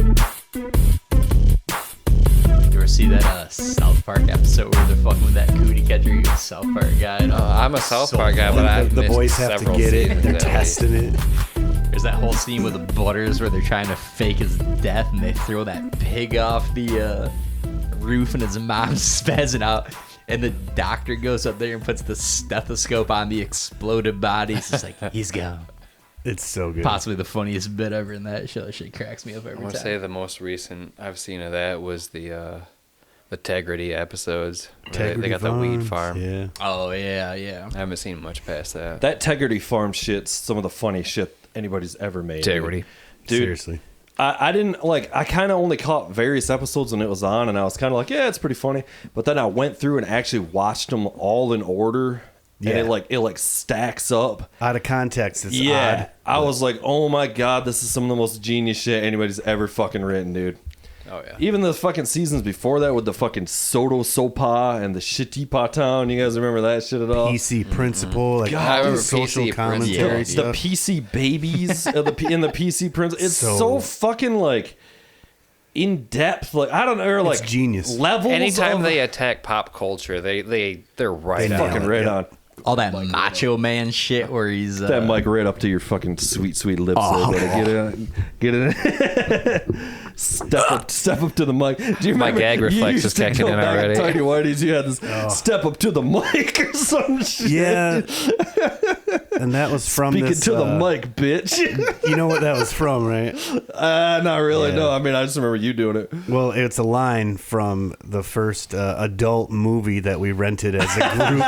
You ever see that South Park episode where they're fucking with that cootie catcher South Park guy? I'm a South Park guy, but I've the missed boys have to several get it. seasons They're at least. testing it. There's that whole scene with the Butters where they're trying to fake his death and they throw that pig off the roof and his mom's spazzing out. And the doctor goes up there and puts the stethoscope on the exploded body. It's just like, he's gone. It's so good. Possibly the funniest bit ever in that show. That shit cracks me up every I want time. to say the most recent I've seen of that was the Integrity episodes. Where they got the weed farm. Yeah. Oh, yeah, yeah. I haven't seen much past that. That Integrity Farm shit's some of the funniest shit anybody's ever made. Integrity. Dude, Seriously. I didn't I kind of only caught various episodes when it was on, and I was kind of like, yeah, it's pretty funny. But then I went through and actually watched them all in order, Yeah. and it stacks up. Out of context, it's Yeah, odd. I was like, oh my god, this is some of the most genius shit anybody's ever fucking written, dude. Oh yeah. Even the fucking seasons before that with the fucking Soto Sopa and the Shitty Town. You guys remember that shit at all? PC principle, like God, I all remember the social PC commentary principle. The stuff. PC babies in the PC principle. It's so, So- fucking in depth. I don't know, or It's genius. levels. Anytime of, they attack pop culture, they're right They on. fucking nail it, right yeah. on. All that macho man shit where he's... That mic right up to your fucking sweet, sweet lips. There, buddy. Get it in. Step up to the mic. Do you My remember gag you reflex used is to kicking go in back already. Tiny Whitey's, you had this step up to the mic or some shit. Yeah. And that was from Speaking this. to the mic, bitch. You know what that was from, right? Not really. Yeah. No, I mean, I just remember you doing it. Well, it's a line from the first adult movie that we rented as a group.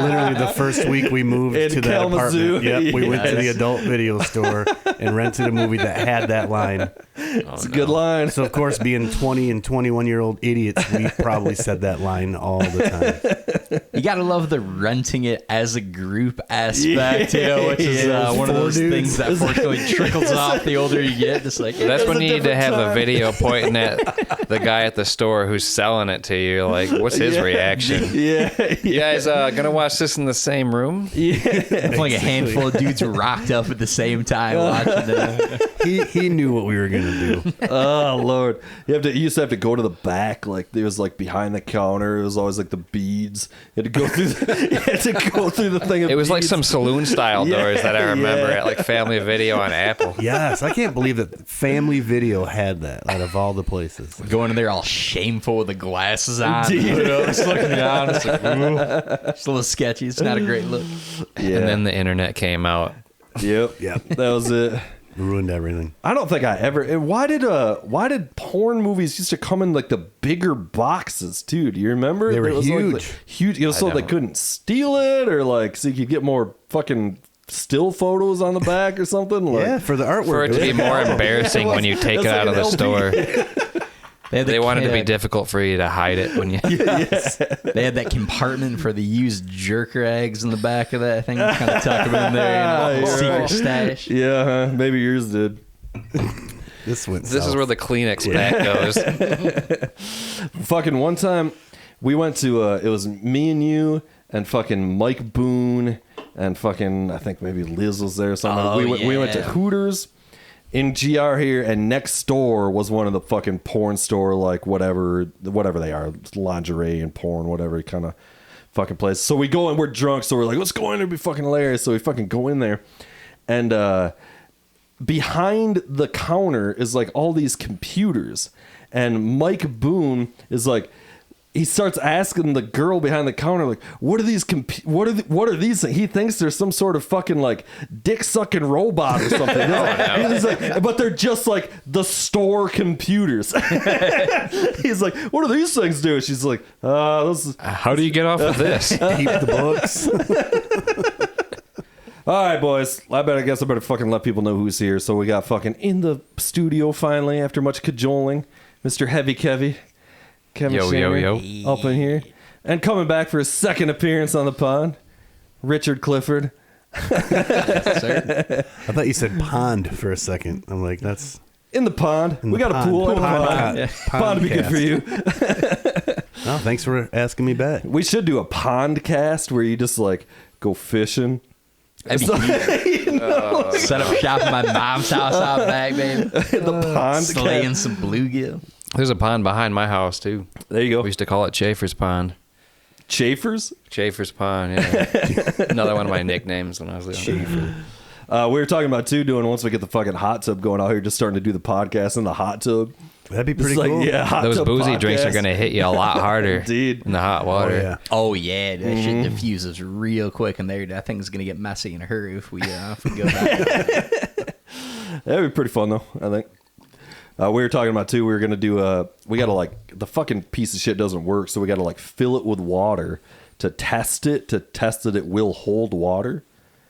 Literally the first week we moved In to that Kalamazoo. apartment. Yep, we went to the Yes. adult video store and rented a movie that had that line. It's a good line. So, of course, being 20 and 21-year-old idiots, we probably said that line all the time. You gotta love the renting it as a group aspect, which is one of Four those dudes. things that fortunately trickles off the older you get. Just like That's when a you need to different have the time. video pointing at the guy at the store who's selling it to you. Like, what's his reaction? Yeah. You guys gonna watch this in the same room? it's like a handful of dudes rocked up at the same time watching it. He knew what we were going to do. Oh Lord, you used to have to go to the back, it was behind the counter. It was always the beads. You had to go through. The thing. Of It was like beads. some saloon style doors that I remember yeah. at Family Video on Apple. Yes, I can't believe that Family Video had that out of all the places. Going in there all shameful with the glasses on. Dude. Just looking down. It's like, ooh. It's a little sketchy. It's not a great look. Yeah. And then the internet came out. Yep. That was it. Ruined everything. I don't think I ever. Why did porn movies used to come in the bigger boxes too? Do you remember? They were It was huge. huge. So they couldn't steal it, or so you could get more fucking still photos on the back or something. Yeah, for the artwork. For it to be more embarrassing when you take it out of the store. They wanted to be difficult for you to hide it when you. They had that compartment for the used jerk rags in the back of that thing. Kind of tuck them in there. You're Secret right. stash. Yeah, maybe yours did. This went This is south. where the Kleenex back goes. Fucking one time, we went to. It was me and you and fucking Mike Boone and fucking I think maybe Liz was there or something. Oh, we went to yeah. Hooters in GR here, and next door was one of the fucking porn store, whatever they are, lingerie and porn, whatever kind of fucking place. So we go and we're drunk, so we're like, let's go in there, it'd be fucking hilarious. So we fucking go in there, and behind the counter is all these computers, and Mike Boone is he starts asking the girl behind the counter, what are these what are these things? He thinks they're some sort of fucking dick sucking robot or something. He's but they're just the store computers. He's like, what do these things do? She's like, How do you get off of this? Keep the books. all right, boys. I guess I better fucking let people know who's here. So we got fucking in the studio finally after much cajoling, Mr. Hevy Kevy. Kevin Schaner, up in here. And coming back for his second appearance on the pod, Richard Clifford. I thought you said pond for a second. I'm like, that's... In the pond. We got a pool and a pond. Pond would be good for you. Oh, thanks for asking me back. We should do a pond cast where you just go fishing That'd be cute. Set up shop at my mom's house out back, baby. The pond. Slaying some bluegill. There's a pond behind my house too. There you go. We used to call it Chafer's Pond. Chafers? Chafer's Pond, yeah. Another one of my nicknames when I was young. We were talking about too doing once we get the fucking hot tub going out here, just starting to do the podcast in the hot tub. That'd be pretty Just like, cool. yeah, hot Those tub boozy drinks podcast. are going to hit you a lot harder Indeed. in the hot water. Oh, yeah. Oh yeah, that shit diffuses real quick, and there that thing's gonna get messy in a hurry if we go back. That'd be pretty fun though, I think. We were talking about too, we were gonna do we gotta like, the fucking piece of shit doesn't work, so we gotta like fill it with water to test it it will hold water.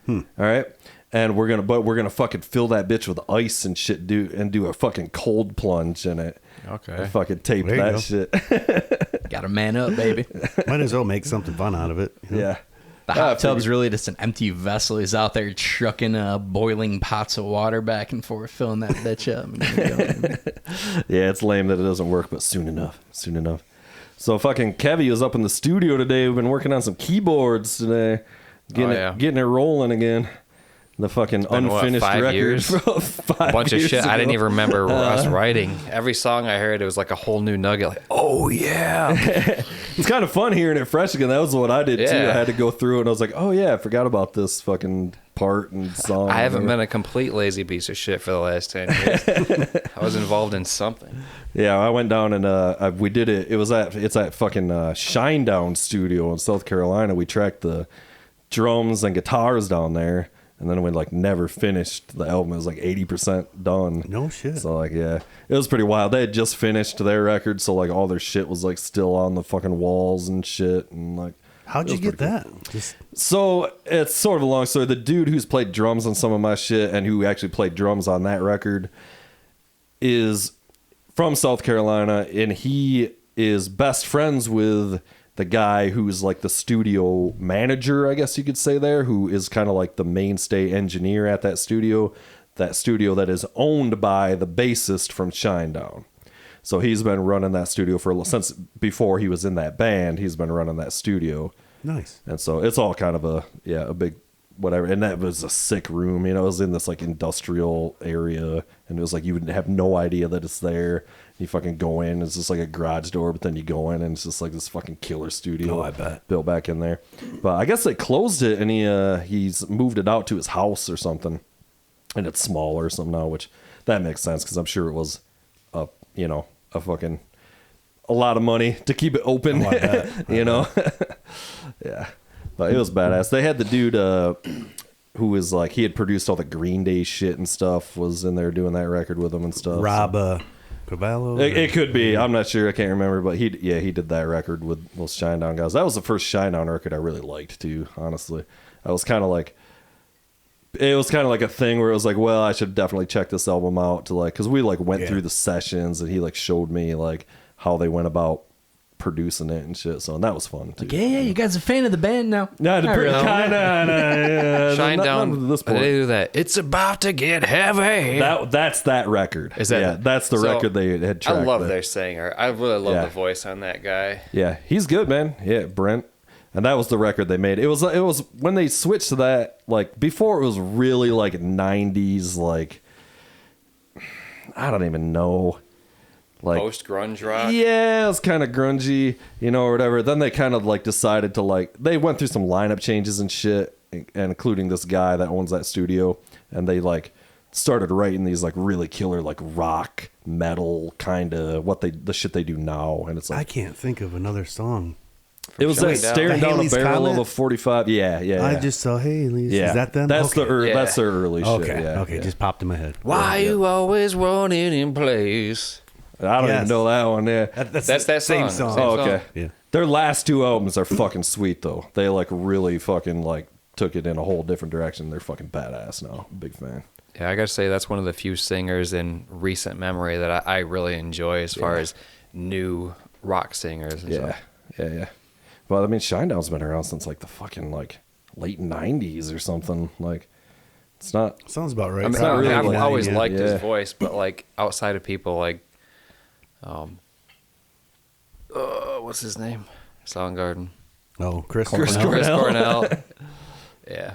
All right. And we're gonna fucking fill that bitch with ice and shit, do a fucking cold plunge in it. Okay. And fucking tape There you that go. shit. Gotta man up, baby. Might as well make something fun out of it. you know? Yeah. The hot tub's really just an empty vessel. He's out there chucking boiling pots of water back and forth, filling that bitch up. Yeah, it's lame that it doesn't work, but soon enough. So fucking Kevy was up in the studio today. We've been working on some keyboards today. Getting it rolling again. The fucking been, unfinished 5 record. years? From 5 A bunch of years shit I didn't ago. even remember us writing. Every song I heard, it was like a whole new nugget. Like, oh yeah, It's kind of fun hearing it fresh again. That was what I did too. Yeah. I had to go through it and I was like, oh yeah, I forgot about this fucking part and song. I haven't been a complete lazy piece of shit for the last 10 years. I was involved in something. Yeah, I went down and we did it. It's at fucking Shinedown Studio in South Carolina. We tracked the drums and guitars down there, and then we like never finished the album. It was like 80% done. No shit. So like, yeah, it was pretty wild. They had just finished their record, so like all their shit was like still on the fucking walls and shit, and like. How'd you get that? Just So it's sort of a long story. The dude who's played drums on some of my shit and who actually played drums on that record is from South Carolina, and he is best friends with the guy who's like the studio manager, I guess you could say there, who is kind of like the mainstay engineer at that studio that is owned by the bassist from Shinedown. So he's been running that studio since before he was in that band. He's been running that studio. nice. And so it's all kind of a big whatever. And that was a sick room. You know, it was in this like industrial area, and it was like you would have no idea that it's there. You fucking go in, it's just like a garage door, but then you go in and it's just like this fucking killer studio. Oh, I bet. Built back in there. But I guess they closed it, and he's moved it out to his house or something. And it's smaller or something now, which that makes sense because I'm sure it was a lot of money to keep it open. Oh, I bet. You know. Yeah, but it was badass. They had the dude who was like, he had produced all the Green Day shit and stuff, was in there doing that record with them and stuff. Rob Cavallo. It could be. I'm not sure. I can't remember. But he did that record with those Shinedown guys. That was the first Shinedown record I really liked too. Honestly, it was kind of like a thing where it was like, well, I should definitely check this album out to like, because we like went through the sessions and he like showed me like how they went about producing it and shit. So and that was fun too. Yeah, you guys are a fan of the band now. Yeah, Not really. kind of. Shinedown. Not at this They point. do that. It's about to get heavy. That's that record. Is that- Yeah, that's the so, record they had tracked. I love there. their singer. I really love Yeah. the voice on that guy. Yeah, he's good, man. Yeah, Brent. And that was the record they made. It was when they switched to that, like before it was really like 90s, like I don't even know. Like Post grunge rock. yeah, it was kind of grungy, you know, or whatever. Then they kind of like decided to like, they went through some lineup changes and shit, and including this guy that owns that studio, and they like started writing these like really killer like rock metal kind of the shit they do now, and it's I like can't think of another song. it was like Shinedown. staring The down a Haley's barrel Comet? of a 45. Yeah. I just saw Haley's. yeah. Is that them? That's okay. that's their early shit. Okay. Yeah, okay. yeah. Just popped in my head. Why you always running in place? I don't even Yes. know that one. Yeah. That's that same song. song. Same Oh, song. okay. Yeah. Their last two albums are fucking sweet though. They like really fucking like took it in a whole different direction. They're fucking badass now. Big fan. Yeah, I gotta say that's one of the few singers in recent memory that I really enjoy as far as new rock singers. And Yeah. stuff. Yeah. Well, I mean, Shinedown's been around since like the fucking like late 90s or something. Like, it's not. Sounds about right. I mean, not really I've like- always yeah. liked Yeah. his voice, but like outside of people like, what's his name? Soundgarden. Oh, Chris. Chris Cornell. Chris Cornell. Yeah.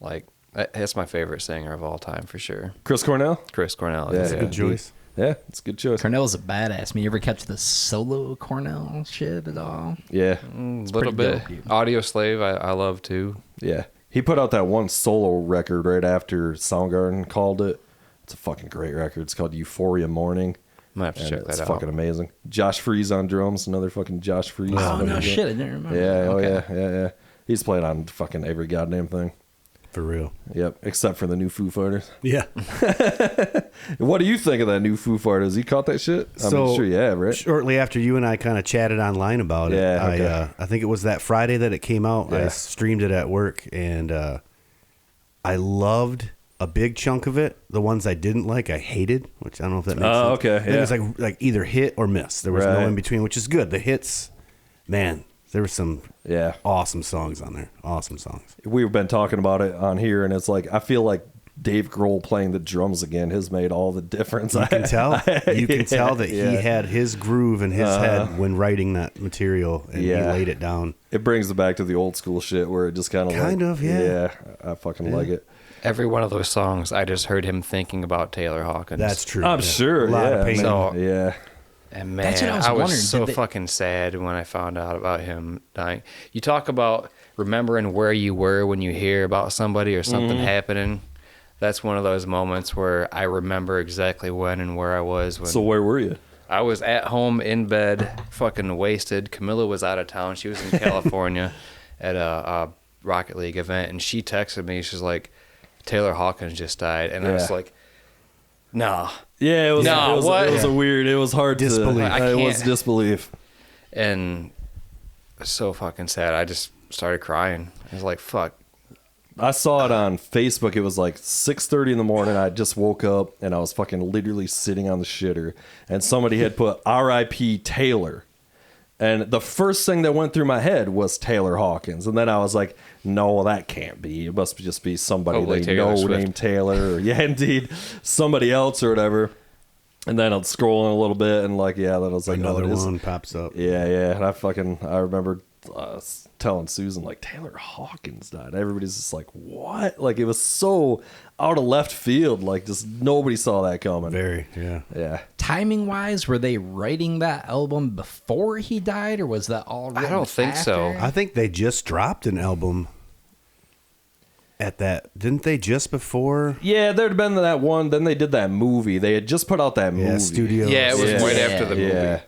Like, that's my favorite singer of all time for sure. Chris Cornell. Chris Cornell. Yeah. That's a good choice. Yeah, it's a good choice. Cornell's a badass. You ever kept the solo Cornell shit at all? Yeah, A little pretty bit. dope, dude. Audio Slave, I love too. yeah. He put out that one solo record right after Soundgarden called it. It's a fucking great record. It's called Euphoria Morning. Might have to And check it's that out. fucking amazing. Josh Freese on drums, another fucking Josh Freese. Oh, no shit. I didn't remember. Yeah, oh Okay. yeah. He's played on fucking every goddamn thing. For real. Yep, except for the new Foo Fighters. Yeah. What do you think of that new Foo Fighters? You caught that shit? I'm sure you have, right? Shortly after you and I kind of chatted online about it, Yeah, okay. I think it was that Friday that it came out. I Yeah. streamed it at work, and I loved a big chunk of it. The ones I didn't like, I hated, which I don't know if that makes sense. Oh, okay, I think it was yeah. like either hit or miss. There was Right. no in between, which is good. The hits, man, there were some Yeah. awesome songs on there. Awesome songs. We've been talking about it on here, and it's like I feel like Dave Grohl playing the drums again has made all the difference. You can tell. You can tell that yeah. he had his groove in his head when writing that material, and he Yeah. laid it down. It brings it back to the old school shit where it just Kind of, yeah. Yeah, I fucking like it. Every one of those songs, I just heard him thinking about Taylor Hawkins. That's true. I'm Yeah. sure. A lot yeah, of pain. So- yeah. And man, That's what I was I was wondering. so Did they- fucking sad when I found out about him dying. You talk about remembering where you were when you hear about somebody or something happening. That's one of those moments where I remember exactly when and where I was. When So where were you? I was at home in bed, fucking wasted. Camilla was out of town. She was in California at a Rocket League event, and she texted me. She's like, "Taylor Hawkins just died," and I was Yeah. like, "Nah." Yeah, it was. No, it was, what? It was a weird. It was hard Disbelief. to. I It was can't- disbelief. And so fucking sad. I just started crying. I was like, "Fuck." I saw it on Facebook. It was like 6:30 in the morning. I just woke up and I was fucking literally sitting on the shitter, and somebody had put R.I.P. Taylor, and the first thing that went through my head was Taylor Hawkins, and then I was like, no, that can't be. It must just be somebody Probably they Taylor know Swift. named Taylor, or yeah, indeed, somebody else or whatever. And then I'm scrolling a little bit, and like, yeah, then I was like, Another oh, it is. one pops up. Yeah, yeah. And I remember telling Susan, like, Taylor Hawkins died. Everybody's just like, what? Like, it was so out of left field. Like, just nobody saw that coming. Very, yeah. Yeah. Timing wise, were they writing that album before he died, or was that all written don't think so. after? I think they just dropped an album at that. Didn't they just before? Yeah, there'd been that one. Then they did that movie. They had just put out that movie. Yeah, Studio. Yeah, it was Yeah. right after the movie. Yeah.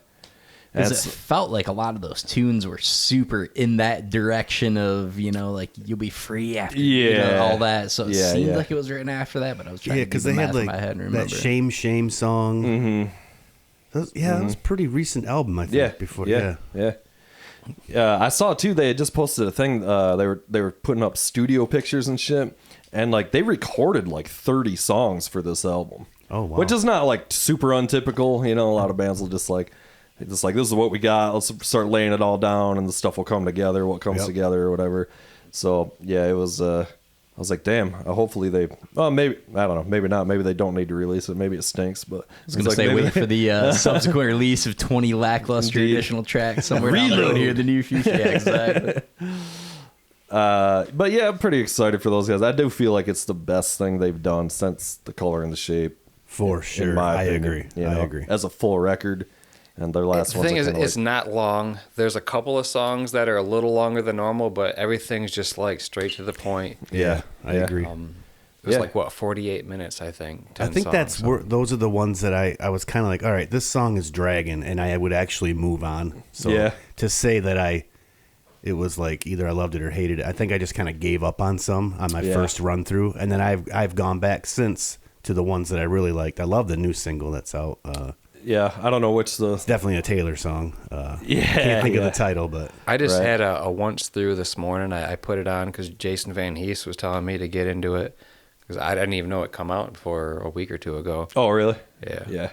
Because That's- it felt like a lot of those tunes were super in that direction of, like, you'll be free after, Yeah. all that. So it Yeah, seemed yeah. like it was written after that, but I was trying Yeah, to do because the they math had in like my head and that remember. Shame song. Mm-hmm. That was a pretty recent album, I think. Yeah. Before, Yeah. I saw too. They had just posted a thing. They were putting up studio pictures and shit, and like they recorded like 30 songs for this album. Oh, wow. Which is not like super untypical. A lot of bands will just like this is what we got. Let's start laying it all down, and the stuff will come together. What comes Yep. together or whatever. So yeah, it was. I was like, damn. Hopefully they. Oh, maybe I don't know. Maybe not. Maybe they don't need to release it. Maybe it stinks. But I was going to say, wait for the subsequent release of 20 lackluster Indeed. additional tracks somewhere down the road here in the near future. Yeah, exactly. But yeah, I'm pretty excited for those guys. I do feel like it's the best thing they've done since The Color and the Shape. For sure. In my I opinion, agree. I agree. As a full record, and their last The one's thing is, kinda it's like, not long. There's a couple of songs that are a little longer than normal, but everything's just like straight to the point. Yeah, I Yeah. agree. It was Yeah. like, what, 48 minutes, I think. I 10 think songs, that's so. where those are the ones that I was kind of like, all right, this song is dragging, and I would actually move on. So Yeah. to say that it was like either I loved it or hated it, I think I just kind of gave up on some on my Yeah. first run through, and then I've gone back since to the ones that I really liked. I love the new single that's out. yeah, I don't know which the. It's definitely a Taylor song. Yeah, Can't think of yeah. the title, but I just Right. had a once through this morning. I put it on because Jason Van Hees was telling me to get into it because I didn't even know it come out for a week or two ago. Oh, really? Yeah. Yeah.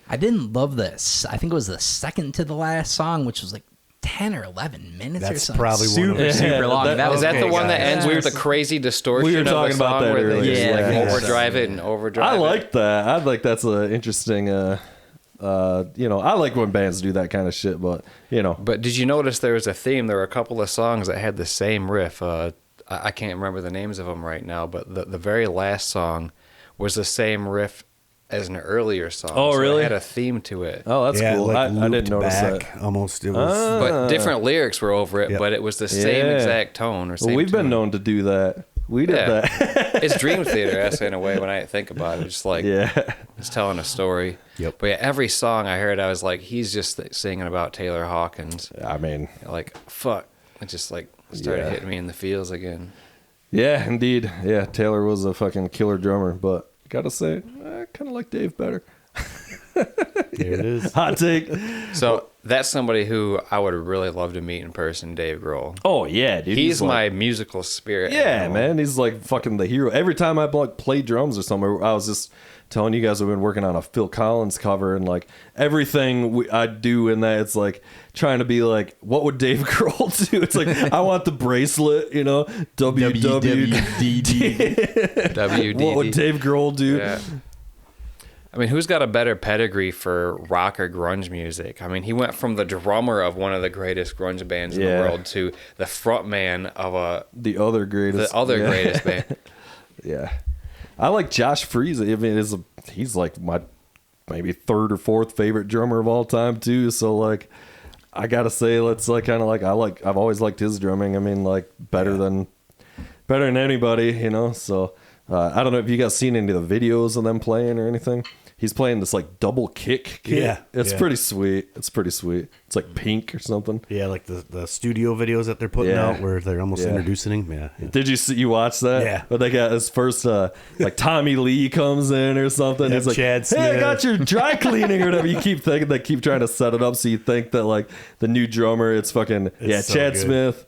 I didn't love this. I think it was the second to the last song, which was like 10 or 11 minutes or That's something. probably one super, of them. super long. that- That was Is that the Okay, one that guys. ends with the crazy distortion We were of the talking about song that where earlier. they just Yeah, like yeah. overdrive it and overdrive I it? like that. I like that's an interesting. I like when bands do that kind of shit, but But did you notice there was a theme? There were a couple of songs that had the same riff. I can't remember the names of them right now, but the very last song was the same riff as an earlier song. Oh, so really? It had a theme to it. Oh, that's yeah, cool. like I didn't looped notice back, that. almost. It was. But different lyrics were over it, Yep. but it was the same Yeah. exact tone or same Well, we've been tune. known to do that. We did Yeah. that. It's Dream Theater in a way when I think about it. Just like Yeah. it's telling a story. Yep. But yeah, every song I heard, I was like, he's just singing about Taylor Hawkins. I mean, Like, fuck. It just like started Yeah. hitting me in the feels again. yeah, indeed. Yeah, Taylor was a fucking killer drummer, but gotta say, I kind of like Dave better. There it is. Hot take. So that's somebody who I would really love to meet in person, Dave Grohl. Oh yeah, dude. He's like- my musical spirit. Yeah, animal. man. He's like fucking the hero. Every time I like play drums or something, I was just telling you guys we've been working on a Phil Collins cover, and like everything I do in that, it's like trying to be like, what would Dave Grohl do? It's like I want the bracelet, you know, WWD. WDD. What would Dave Grohl do? Yeah. I mean, who's got a better pedigree for rock or grunge music? I mean, he went from the drummer of one of the greatest grunge bands in the Yeah. world to the frontman of The other greatest. the other yeah. greatest band. Yeah, I like Josh Freese. I mean, he's like my maybe third or fourth favorite drummer of all time too. So like, I gotta say, let's like kind of like I've always liked his drumming. I mean, like better than anybody, you know. So I don't know if you guys seen any of the videos of them playing or anything. He's playing this like double kick. Yeah, it's yeah. pretty sweet. It's pretty sweet. It's like Pink or something. Yeah, like the studio videos that they're putting Yeah. out where they're almost Yeah. introducing him. Yeah. Did you watch that? Yeah. But they got his first like Tommy Lee comes in or something. Yep, He's like, Chad "Hey, I Smith." got your dry cleaning or whatever." You keep thinking they keep trying to set it up so you think that like the new drummer, it's fucking so Chad good. Smith.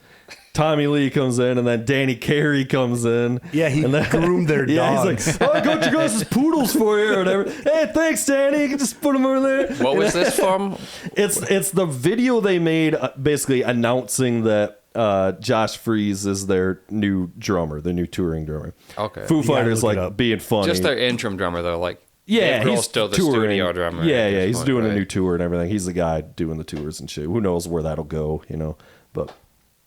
Tommy Lee comes in, and then Danny Carey comes in. Yeah, he and then, groomed their Yeah, dogs. he's like, "Oh, I got you guys' poodles for you," or whatever. "Hey, thanks, Danny. You can just put them over there." What was this from? It's the video they made basically announcing that Josh Freese is their new drummer, the new touring drummer. Okay. Foo Fighters look it like up. being funny. Just their interim drummer, though. Like, yeah, Dave Grohl's he's still the touring. studio drummer. Yeah, at yeah, this he's point, doing a right? new tour and everything. He's the guy doing the tours and shit. Who knows where that'll go, you know? But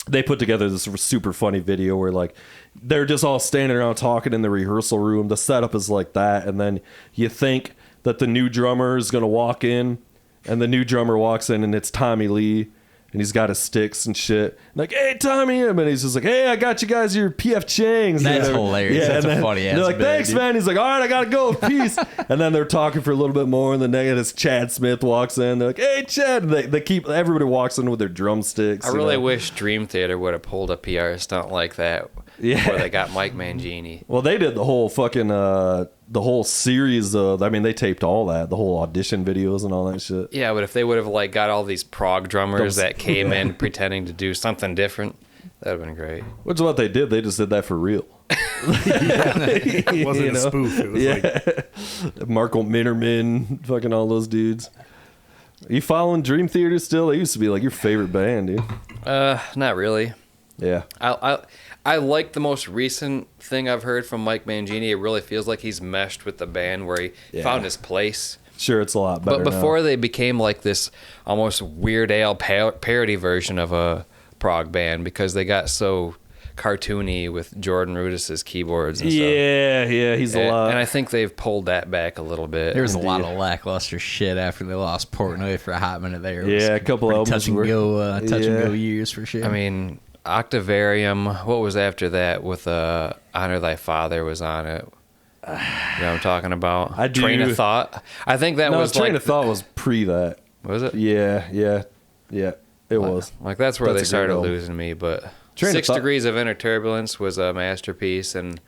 they put together this super funny video where like they're just all standing around talking in the rehearsal room. The setup is like that, and then you think that the new drummer is gonna walk in, and the new drummer walks in, and it's Tommy Lee. And he's got his sticks and shit. Like, "Hey, Tommy," and he's just like, "Hey, I got you guys your PF Changs." That's And hilarious. That's and a then funny ass They're like, bit, "Thanks, dude." man." He's like, "All right, I gotta go. Peace." And then they're talking for a little bit more, and then as Chad Smith walks in, they're like, "Hey, Chad." And they keep everybody walks in with their drumsticks. I you really know? wish Dream Theater would have pulled a PR stunt like that. Yeah. Where they got Mike Mangini. Well, they did the whole fucking the whole series of. I mean, they taped all that, the whole audition videos and all that shit. Yeah, but if they would have like got all these prog drummers that came in pretending to do something different, that would have been great. Which is what they did. They just did that for real. It wasn't You a know? spoof. It was like Marco Minnerman, fucking all those dudes. Are you following Dream Theater still? They used to be like your favorite band, dude. Not really. Yeah. I like the most recent thing I've heard from Mike Mangini. It really feels like he's meshed with the band where he Yeah. found his place. Sure, it's a lot better. But before now. they became like this almost Weird Al parody version of a prog band because they got so cartoony with Jordan Rudess's keyboards and stuff. Yeah, he's a lot. And I think they've pulled that back a little bit. There was a lot of lackluster shit after they lost Portnoy for a hot minute there. It Yeah, was a couple pretty albums touch and were- go, touch and go Yeah. years for sure. I mean, Octavarium, what was after that with Honor Thy Father was on it. You know what I'm talking about? I do. Train of Thought. I think that no, was Train like of Thought was pre that. Was it? Yeah. It was. Like that's where That's a they great started album. losing me. But Train of 6 Thought- Degrees of Inner Turbulence was a masterpiece, and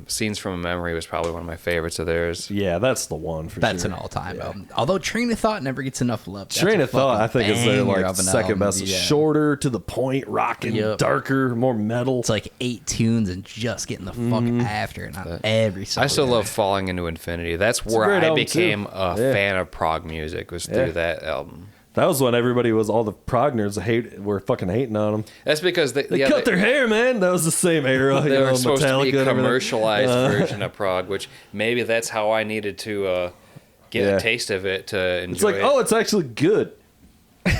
Scenes from a Memory was probably one of my favorites of theirs. Yeah, that's the one for That's sure. an all-time album. Although Train of Thought never gets enough love. That's Train a of Thought, I fucking think, is their banger like of an second album, best. yeah. Shorter, to the point, rocking, Yep. darker, more metal. It's like 8 tunes and just getting the fuck Mm-hmm. after it on every song. I still love Falling Into Infinity. That's a where great I album, became too. a Yeah. fan of prog music. Was Yeah. through that album. That was when everybody was all the progners were fucking hating on them. That's because They cut their hair, man. That was the same era. They you were know, supposed to be a Metallica and everything. commercialized version of prog, which maybe that's how I needed to get Yeah. a taste of it to enjoy It's like, it. oh, it's actually good.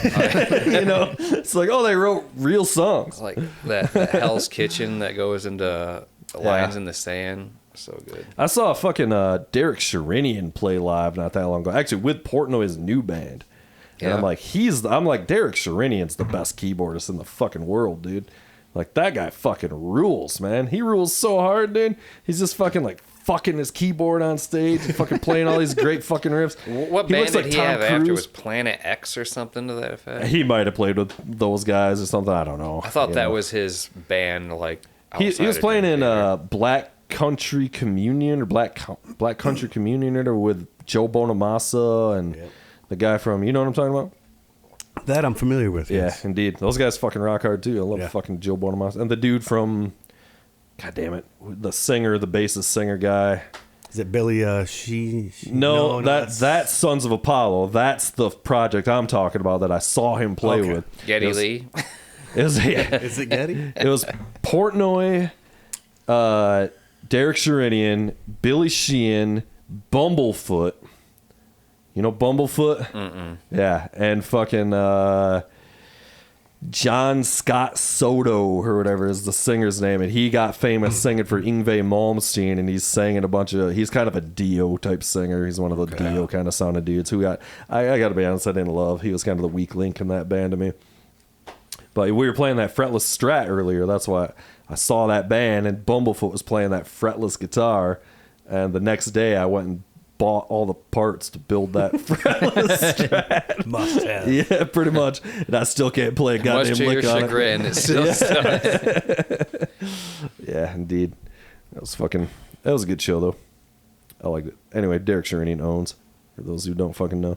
You know, it's like, oh, they wrote real songs. Like that Hell's Kitchen that goes into Lines in the Sand. So good. I saw a fucking Derek Sherinian play live not that long ago. Actually, with Portnoy's new band. And Yeah. I'm like, Derek Sherinian's the best keyboardist in the fucking world, dude. Like, that guy fucking rules, man. He rules so hard, dude. He's just fucking like fucking his keyboard on stage and fucking playing all these great fucking riffs. What band looks did like he Tom have after? Cruise. Was Planet X or something to that effect? He might have played with those guys or something. I don't know. I thought You that know. was his band. Like He outside was of playing in Dangerville. Black Country Communion or Black Country Communion or with Joe Bonamassa and the guy from, you know what I'm talking about? That I'm familiar with. Yeah, Yes. indeed. Those guys fucking rock hard too. I love Yeah. fucking Joe Bonamassa and the dude from, God damn it, the singer, the bassist singer guy. Is it Billy? No, that's Sons of Apollo. That's the project I'm talking about that I saw him play Okay. with. Geddy Lee. It was, Is it Getty? it was Portnoy, Derek Sherinian, Billy Sheehan, Bumblefoot. You know Bumblefoot? Mm-mm. Yeah, and fucking John Scott Soto or whatever is the singer's name, and he got famous singing for Yngwie Malmsteen, and he's singing a bunch of. He's kind of a Dio type singer. He's one of the Dio kind of sounding dudes who got. I got to be honest, I didn't love. He was kind of the weak link in that band to me. But we were playing that fretless Strat earlier. That's why I saw that band, and Bumblefoot was playing that fretless guitar. And the next day, I went and bought all the parts to build that fretless Strat. Must have. Yeah, pretty much. And I still can't play a Much goddamn to your lick on it. chagrin, it's still stuck. Yeah, indeed. That was a good show, though. I liked it. Anyway, Derek Sherinian owns, for those who don't fucking know.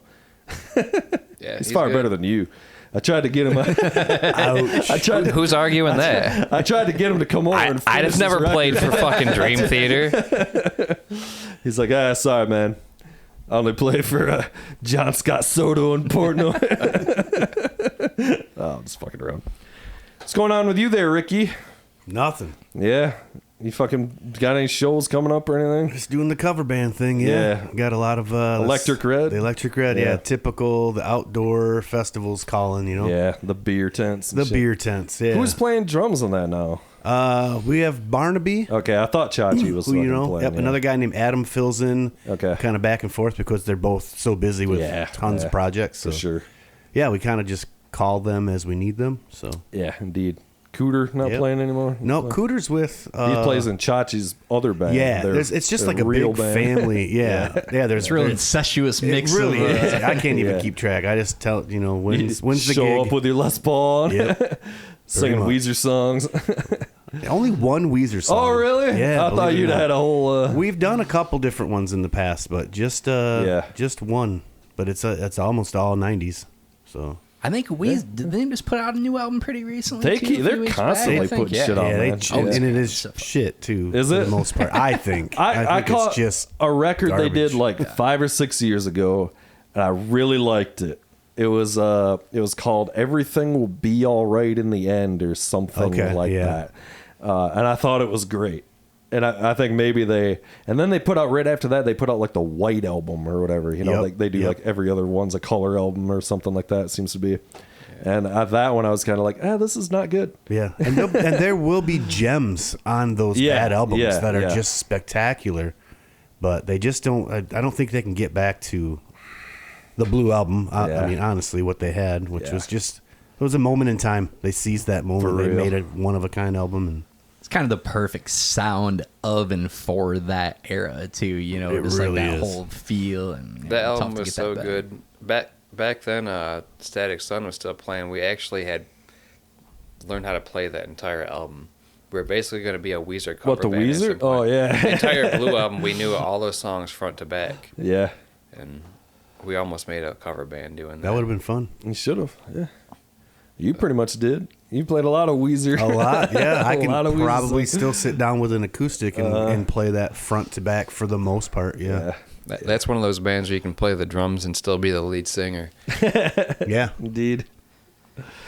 Yeah, He's far good. better than you. I tried to get him. Ouch. Who's arguing that? I tried to get him to come over and I'd finish have never his record. played for fucking Dream Theater. He's like, sorry, man. I only play for John Scott Soto and Portnoy. Oh, I'm just fucking around. What's going on with you there, Ricky? Nothing. Yeah? You fucking got any shows coming up or anything? Just doing the cover band thing. Yeah. Yeah. Got a lot of Electric Red? The Electric Red. Yeah. Yeah. Typical. The outdoor festivals calling. You know. Yeah, the beer tents. and The shit. beer tents. Yeah. Who's playing drums on that now? We have Barnaby. Okay, I thought Chachi was Who fucking you know? playing. Yep. yeah. Another guy named Adam fills in. Okay. Kind of back and forth because they're both so busy with Yeah, tons yeah, of projects. So For sure. yeah, we kind of just call them as we need them. So Yeah, indeed. Cooter not Yep. playing anymore? no, Cooter's with. He plays in Chachi's other band. Yeah, They're- it's just they're like a real big band. family. Yeah, yeah. There's It's a real incestuous It mix really of is. I can't even Yeah. keep track. I just tell when's the show gig. up with your Les Paul on, Yep. singing much. Weezer songs. Only one Weezer song. Oh, really? Yeah. I thought believe it or you'd not. had a whole. We've done a couple different ones in the past, but just one. But it's almost all '90s. So I think did they just put out a new album pretty recently? They're constantly putting shit out, yeah, man. and it is shit too. Is for it? the most part? I think. I think caught it's just a record they did garbage. like 5 or 6 years ago, and I really liked it. It was called "Everything Will Be All Right in the End" or something Okay, like yeah. that, and I thought it was great. And I think maybe and then they put out right after that, they put out like the White Album or whatever. You know, Yep, like they do yep. like every other one's a color album or something like that. It seems to be. And at that one, I was kind of like, this is not good. Yeah, and there will be gems on those Yeah, bad albums yeah, that are yeah. just spectacular, but they just don't. I don't think they can get back to the Blue Album. I Yeah. mean, honestly, what they had, which Yeah. was just it was a moment in time. They seized that moment. For They real. made a one of a kind album, and It's kind of the perfect sound of and for that era too. You know, It just really like that is. whole feel and That tough album to was get so that back. good. Back then, Static Sun was still playing. We actually had learned how to play that entire album. We were basically going to be a Weezer cover What, the band at some Weezer? point. Oh, yeah. The entire Blue album, we knew all those songs front to back, Yeah, and we almost made a cover band doing that. that would have been fun. you should have. Yeah, you pretty much did. You played a lot of Weezer. A lot, yeah. I A can lot of Weezer probably songs. still sit down with an acoustic and play that front to back for the most part. Yeah, That's one of those bands where you can play the drums and still be the lead singer. yeah. Indeed.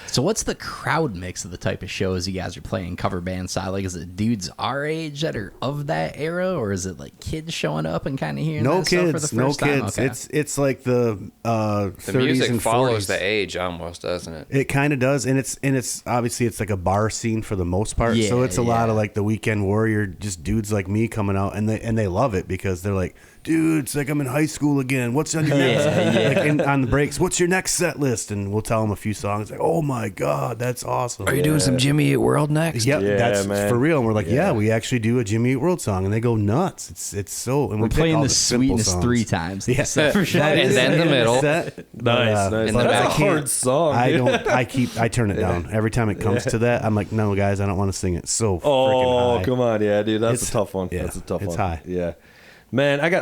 So what's the crowd mix of the type of shows you guys are playing cover band style? Like, is it dudes our age that are of that era, or is it like kids showing up and kind of hearing No that stuff for kids, the no first time? kids. Okay. It's like the 30s music and follows 40s. the age almost, doesn't it? It kind of does, and it's obviously it's like a bar scene for the most part. So Yeah, it's a lot yeah. of like the weekend warrior, just dudes like me coming out, and they love it because they're like, dude, it's like I'm in high school again. What's on your next? Like on the breaks, what's your next set list? And we'll tell them a few songs. Like, oh my god, that's awesome. Are you doing some Jimmy Eat World next? Yep, Yeah, that's man. for real. And we're like, yeah, we actually do a Jimmy Eat World song, and they go nuts. It's so. And We're we pick playing all the simple sweetness songs. 3 times. Yeah, For sure. that And is then the middle. set, but, Nice. In the That's back. a hard song. I dude. don't. I turn it down every time it comes to that. I'm like, no, guys, I don't want to sing it. So Oh, freaking high. come on, yeah, dude, that's It's- a tough one. yeah, That's a tough it's one. high. Yeah, man, I got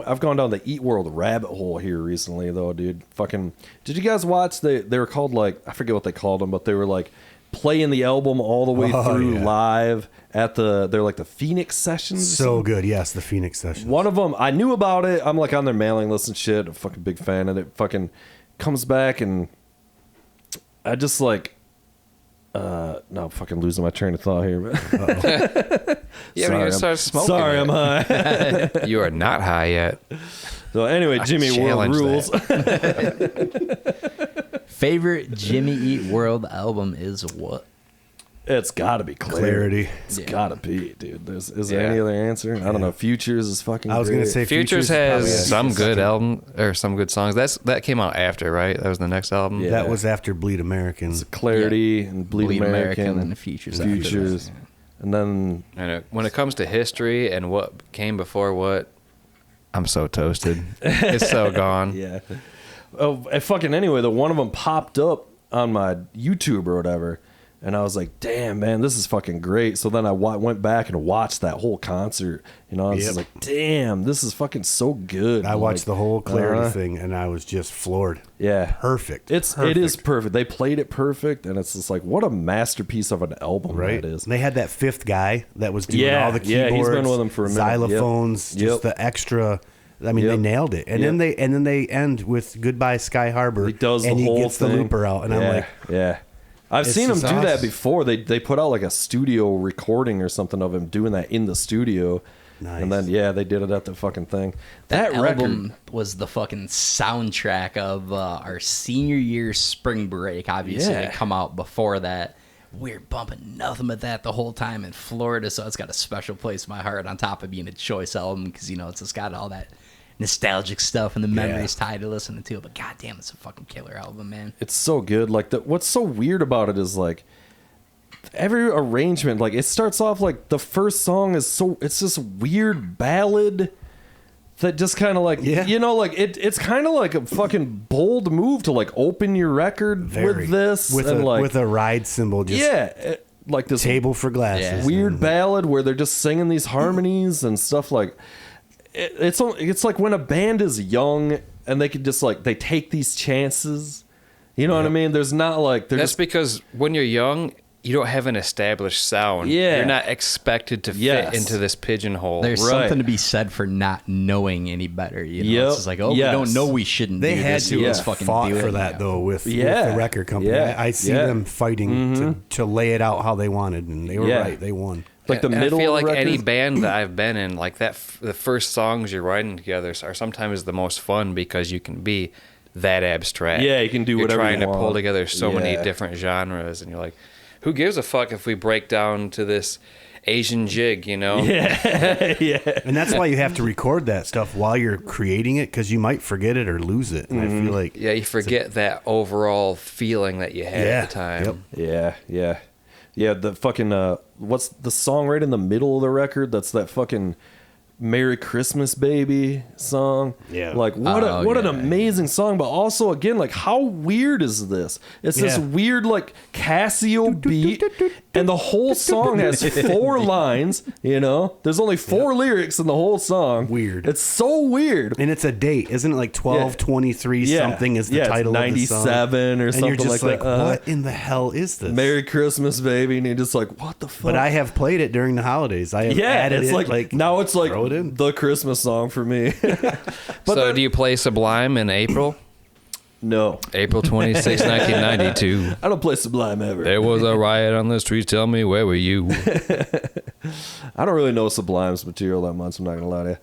I've gone down the Eat World rabbit hole here recently, though, dude. Fucking, did you guys watch? They were called like I forget what they called them, but they were like playing the album all the way through yeah. live at they're like the Phoenix sessions. or So something. good. Yes, the Phoenix session. One of them, I knew about it. I'm like on their mailing list and shit. I'm a fucking big fan, and it fucking comes back, and I just like, no, I'm fucking losing my train of thought here. But Yeah, Sorry, when you I'm- start smoking. sorry, I'm it. high. You are not high yet. So anyway, Jimmy World challenge rules. Favorite Jimmy Eat World album is what? It's got to be Clarity. It's Yeah. got to be, dude. Is there Yeah. any other answer? I don't know. Futures is fucking. I was gonna great. say Futures probably has has some the good second. album or some good songs. That came out after, right? That was the next album. Yeah. That was after Bleed American. Clarity and Bleed, American, and the Futures. after that. Futures, and then And when it comes to history and what came before what, I'm so toasted. It's so gone. yeah. Oh, and fucking anyway, the one of them popped up on my YouTube or whatever, and I was like, "Damn, man, this is fucking great." So then I went back and watched that whole concert. You know, I was Yep. like, "Damn, this is fucking so good." I watched the whole Clarity uh, thing, and I was just floored. Yeah, Perfect. it is perfect. They played it perfect, and it's just like what a masterpiece of an album Right. that is. And they had that fifth guy that was doing Yeah, all the keyboards, yeah, he's been with them for a minute. Yep. xylophones, just Yep. the extra. I mean, Yep. they nailed it. And Yep. then they end with Goodbye Sky Harbor. He does and the whole he gets thing. the looper out, and yeah, I'm like, yeah. I've It's seen him just do that awesome. before. They put out like a studio recording or something of him doing that in the studio. Nice. And then yeah, they did it at the fucking thing. That That record, album was the fucking soundtrack of our senior year spring break. Obviously, Yeah. they come out before that. We're bumping nothing but that the whole time in Florida, so it's got a special place in my heart. On top of being a choice album, because it's just got all that nostalgic stuff and the memories tied to listening to it. But goddamn, it's a fucking killer album, man. it's so good. Like what's so weird about it is like every arrangement. Like it starts off like the first song is it's this weird ballad. That just kind of like, Yeah. like it's kind of like a fucking bold move to like open your record very with this with and a like with a ride cymbal, just like this table for glasses. Yeah. weird and- ballad where they're just singing these harmonies and stuff like it's like when a band is young and they could just like they take these chances. You know what I mean? There's not like they're That's just because when you're young, you don't have an established sound. Yeah. You're not expected to fit Yes. into this pigeonhole. There's Right. something to be said for not knowing any better. Yep. It's just like, oh, Yes. we don't know we shouldn't They do had this. to Let's have fucking fought do for it. that though with Yeah. the record company. Yeah. I see Yeah. them fighting to lay it out how they wanted, and they were Yeah. right. They won. like the And middle I feel of like the any record. band that I've been in, like that, the first songs you're writing together are sometimes the most fun because you can be that abstract. Yeah, you can do You're whatever trying you to pull want. together so many Yeah. different genres, and you're like, who gives a fuck if we break down to this Asian jig? And that's why you have to record that stuff while you're creating it, because you might forget it or lose it. And I feel like Yeah, you forget that overall feeling that you had at the time. Yep. Yeah. The fucking what's the song right in the middle of the record? That's that fucking Merry Christmas Baby song. Yeah. Like what an amazing song, but also again, like how weird is this? It's this Yeah. weird like Casio beat, and the whole song has 4 lines, There's only 4 lyrics in the whole song. Weird. It's so weird. And it's a date, isn't it? Like 1223 Yeah. something is the Yeah, it's title of the song. 97 or and something you're just like that. What in the hell is this? Merry Christmas Baby, and you're just like, what the fuck? But I have played it during the holidays. I have added it's it like now it's like throw it in. the Christmas song for me. So do you play Sublime in April? No. April 26, 1992. I don't play Sublime ever. There was a riot on the streets. Tell me, where were you? I don't really know Sublime's material that much. I'm not gonna lie to you.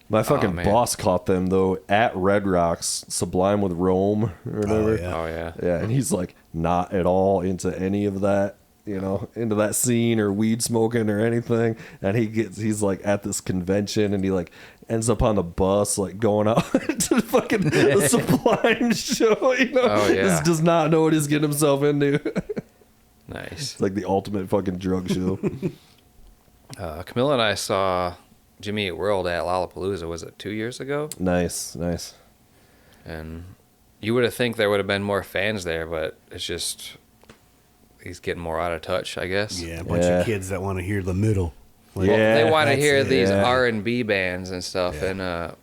My fucking man. boss caught them though at Red Rocks, Sublime with Rome or whatever. yeah. Oh, yeah. Yeah, and he's like not at all into any of that, into that scene or weed smoking or anything. And he's like at this convention and he like ends up on the bus like going out to the fucking the Sublime show. Oh, yeah. Just does not know what he's getting himself into. Nice. It's like the ultimate fucking drug show. Camilla and I saw Jimmy Eat World at Lollapalooza. Was it 2 years ago? Nice. And you would have think there would have been more fans there, but it's just he's getting more out of touch, I guess. Yeah, a bunch of kids that want to hear the middle. Like, Yeah. They want to that's hear it. these Yeah. R&B bands and stuff, Yeah. and a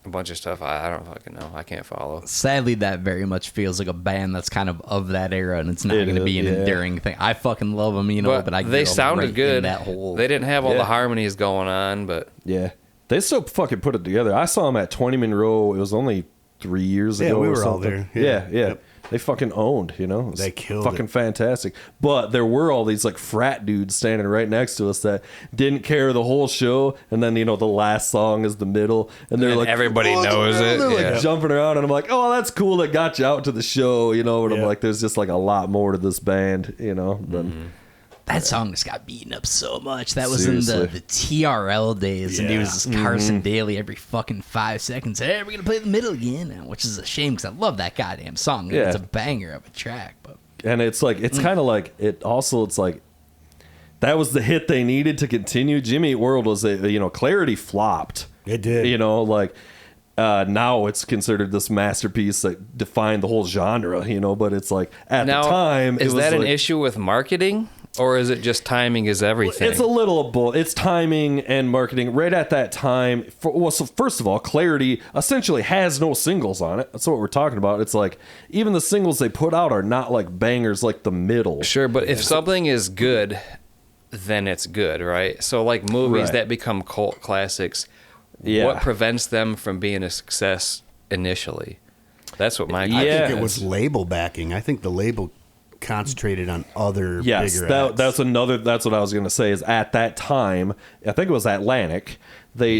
bunch of stuff I don't fucking know. I can't follow. Sadly, that very much feels like a band that's kind of that era, and it's not It going to be an is, yeah. enduring thing. I fucking love them, but I they get 'em sounded right in good. That whole They didn't have all Yeah. the harmonies going on, but Yeah. They still fucking put it together. I saw them at 20 Monroe. It was only 3 years Yeah, ago. we or were all something. there. Yeah. Yeah. Yep. They fucking owned, It was They killed fucking it. fantastic. But there were all these like frat dudes standing right next to us that didn't care the whole show. And then, the last song is the middle. And they're And like, everybody "Oh, knows it." They're Yeah. like jumping around. And I'm like, oh, that's cool. That got you out to the show, But I'm Yeah. like, there's just like a lot more to this band, than. That song just got beaten up so much. That was in Seriously. the TRL days, and it was just Carson Daly every fucking 5 seconds. Hey, we're gonna play the middle again now, which is a shame because I love that goddamn song. Yeah. It's a banger of a track, but And it's like it's kind of like it's like that was the hit they needed to continue. Jimmy Eat World was Clarity flopped. It did. Now it's considered this masterpiece that defined the whole genre. But it's like at now the time is it was that an like- issue with marketing, or is it just timing is everything? It's a little of both. It's timing and marketing. Right at that time, so first of all, Clarity essentially has no singles on it. That's what we're talking about. It's like even the singles they put out are not like bangers like the middle. Sure, but if something is good, then it's good, right? So like movies Right. that become cult classics, Yeah. what prevents them from being a success initially? That's what my I Yeah. think it was label backing. I think the label concentrated on other Yes, bigger acts. that's what I was going to say is at that time, I think it was Atlantic, they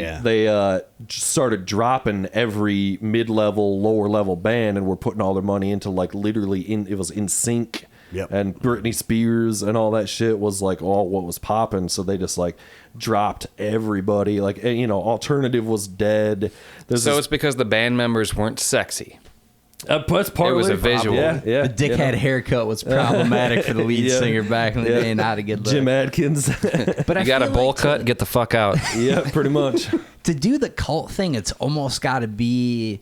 just started dropping every mid-level, lower-level band and were putting all their money into like literally it was In Sync. Yep. And Britney Spears and all that shit was like all what was popping, so they just like dropped everybody. Like Alternative was dead. So it's because the band members weren't sexy. That's partly It was a visual. Yeah, the dickhead haircut was problematic for the lead Yeah. singer back in the day. Not a good look. Jim Adkins. But I You got a feel bowl like cut? Get the fuck out. Yeah, pretty much. to do the cult thing, it's almost got to be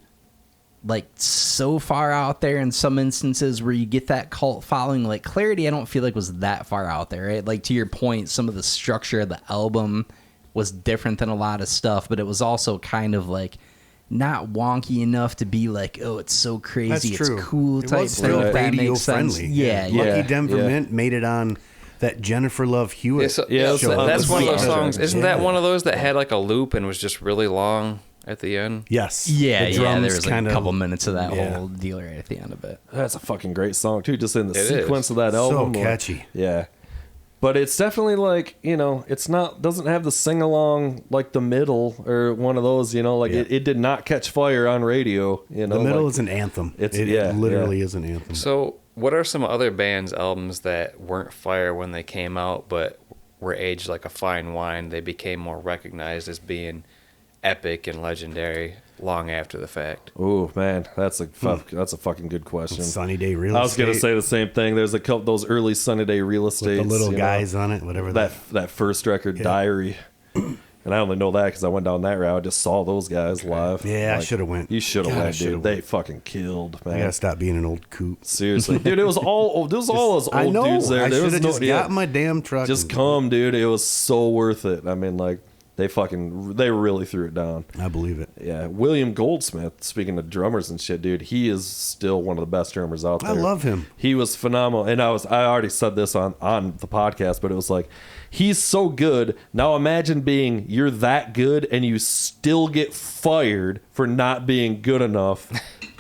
like so far out there in some instances where you get that cult following. Like Clarity, I don't feel like was that far out there, right? Like to your point, some of the structure of the album was different than a lot of stuff, but it was also kind of like not wonky enough to be like, oh, it's so crazy, That's it's true. cool It type was thing. still If that radio makes sense. friendly. Yeah, yeah. Lucky Denver yeah. Mint made it on that Jennifer Love Hewitt So show. that's one of those Yeah. songs. Isn't that Yeah. one of those that had like a loop and was just really long at the end? Yes. Yeah, The yeah. drums There was like kinda- a couple minutes of that yeah. whole deal right at the end of it. That's a fucking great song too, just in the It sequence is. of that So album. catchy. Yeah. But it's definitely like, it's not doesn't have the sing along like the middle or one of those, Yeah. it did not catch fire on radio, The middle like, is an anthem. It's- It yeah, literally is an anthem. So, what are some other bands' albums that weren't fire when they came out, but were aged like a fine wine? They became more recognized as being epic and legendary long after the fact. Oh man, that's a fucking good question. Sunny Day Real Estate. I was gonna say the same thing. There's a couple those early Sunny Day Real with Estate, the little guys on it, whatever that first record, Yeah. Diary. And I only know that because I went down that route. I just saw those guys live. Yeah, I shoulda went. You should have God, I went, shoulda dude. went. They fucking killed, I man. gotta stop being an old coot. Seriously, dude. It was all those old I know. dudes there. I There should was have no, just yeah, got my damn truck. just and- come, dude. It was so worth it. I mean, like they really threw it down. I believe it. Yeah, William Goldsmith. Speaking of drummers and shit, dude, he is still one of the best drummers out there. I love him. He was phenomenal, and I already said this on the podcast, but it was like he's so good. Now imagine being you're that good and you still get fired for not being good enough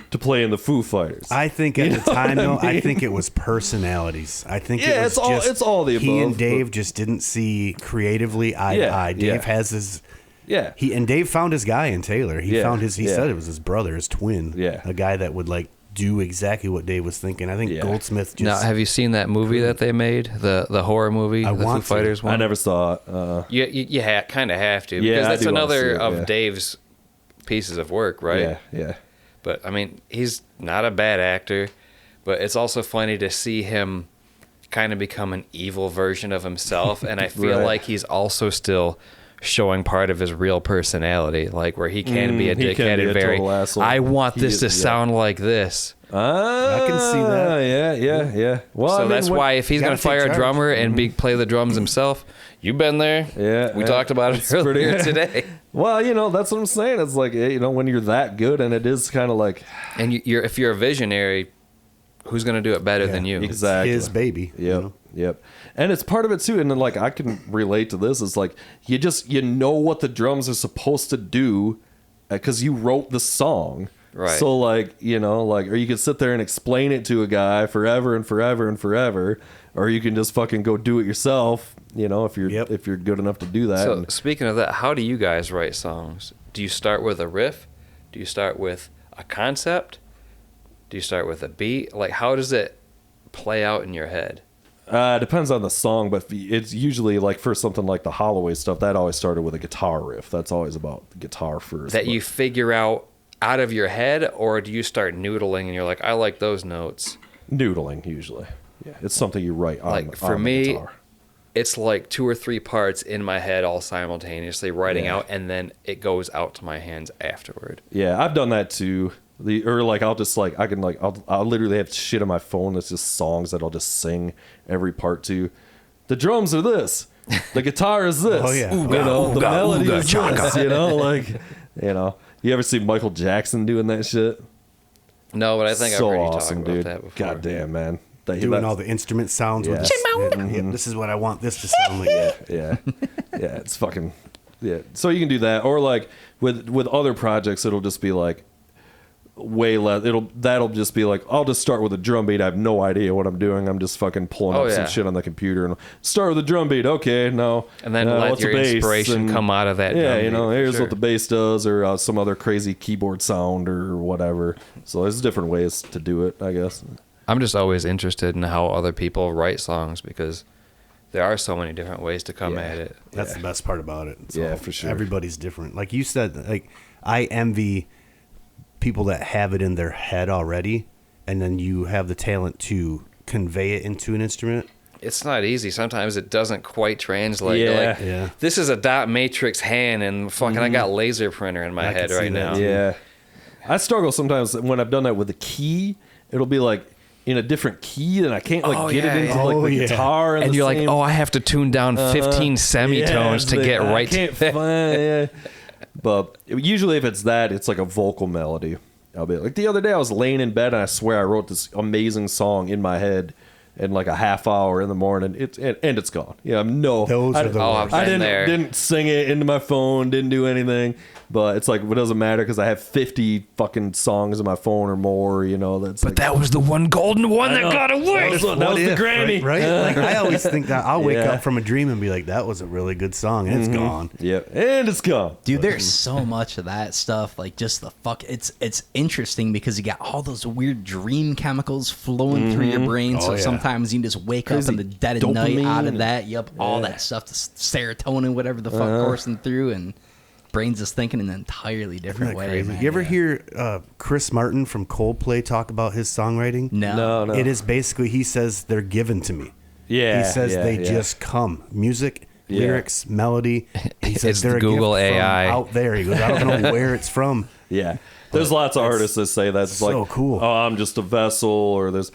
to to play in the Foo Fighters. I think at the time, though, I think it was personalities. I think it was it's all the he above, and Dave just didn't see creatively eye to Yeah, eye. Dave yeah. has his. Yeah. And Dave found his guy in Taylor. He Yeah, found his. He yeah. said it was his brother, his twin. Yeah. A guy that would like do exactly what Dave was thinking. I think Yeah. Goldsmith just. Now, have you seen that movie that they made, the horror movie, I the Foo want to. Fighters one? I never saw it. You kind of have to, Yeah, because I that's do wanna another see it, of yeah. Dave's pieces of work, right? Yeah, yeah. But I mean, he's not a bad actor, but it's also funny to see him kind of become an evil version of himself, and I feel Right. like he's also still showing part of his real personality, like where he can be a he can dickhead be and a very. total asshole. I want He this is- to yeah. sound like this. I can see that. Yeah. Well, So I mean, that's why if he's gotta going to fire take a charge. drummer and play the drums himself, you've been there. Yeah, we yeah. talked about it It's pretty- earlier today. Well, that's what I'm saying. It's like, when you're that good, and it is kind of like, And if you're a visionary, who's going to do it better than you? Exactly. his baby. you Yep. know? Yep. And it's part of it too. And then, like, I can relate to this. It's like you know what the drums are supposed to do because you wrote the song. Right. So or you can sit there and explain it to a guy forever and forever and forever, or you can just fucking go do it yourself. If you're good enough to do that. So And- speaking of that, how do you guys write songs? Do you start with a riff? Do you start with a concept? Do you start with a beat? Like, how does it play out in your head? It depends on the song, but it's usually like for something like the Holloway stuff, that always started with a guitar riff. That's always about the guitar first. That but- you figure out of your head, or do you start noodling and you're like, I like those notes? noodling usually. Yeah, it's something you write on, Like, for on me, the guitar. It's like 2 or 3 parts in my head all simultaneously writing Yeah. out, and then it goes out to my hands afterward. Yeah, I've done that too. I'll just like I'll literally have shit on my phone that's just songs that I'll just sing every part to. The drums are this. The guitar is this. Oh, yeah. The melody is this. You ever see Michael Jackson doing that shit? No, but I think So I've heard you awesome, talk about dude. that before. God damn, man. Doing all the instrument sounds with Yeah. this. Yep, this is what I want this to sound like. Yeah, it's fucking So you can do that, or like with other projects, it'll just be like way less. That'll just be like, I'll just start with a drum beat. I have no idea what I'm doing. I'm just fucking pulling up some shit on the computer and start with a drum beat. Okay, no, And then let what's your a bass? inspiration And- come out of that. Yeah, drum beat. here's Sure. what the bass does, or some other crazy keyboard sound or whatever. So there's different ways to do it, I guess. I'm just always interested in how other people write songs, because there are so many different ways to come Yeah. at it. That's the best part about it. Yeah, for sure. Everybody's different. Like you said, like I envy people that have it in their head already, and then you have the talent to convey it into an instrument. It's not easy. Sometimes it doesn't quite translate. You're Yeah. like, Yeah. this is a dot matrix hand, and fucking I got laser printer in my I head can see right that now. too. Yeah. I struggle sometimes when I've done that with the key. It'll be like in a different key, and I can't Oh, get yeah, it into yeah. like Oh, the yeah. guitar. And the you're like, same- oh, I have to tune down 15 semitones to get I right can't to that. find, yeah. But usually if it's that, it's like a vocal melody. I'll be like, the other day I was laying in bed and I swear I wrote this amazing song in my head in like a half hour in the morning. It's gone. Yeah, Those are the I've worst. been I there. didn't sing it into my phone, didn't do anything. But it's like, it doesn't matter because I have 50 fucking songs in my phone or more, that's like, That was the one golden one that got away. that was the if, Grammy. right? Like I always think that I'll wake Yeah. up from a dream and be like, that was a really good song, and it's gone. Yep, and it's gone. Dude, there's so much of that stuff. Like just the fuck. It's interesting because you got all those weird dream chemicals flowing through your brain. So yeah. sometimes you can just wake Crazy up in the dead of night dopamine out of and- that. Yep, all that stuff, the serotonin, whatever the fuck, coursing through, and brain's just thinking in an entirely different way. Crazy. Man. You ever hear Chris Martin from Coldplay talk about his songwriting? No. No. It is basically, he says they're given to me. Yeah, He says yeah, they yeah. just come. Music, Yeah. lyrics, melody. He says It's they're the a gift Google from AI. out there. He goes, I don't know where it's from. Yeah. There's lots of artists that say that's so like, cool. oh, I'm just a vessel, or that's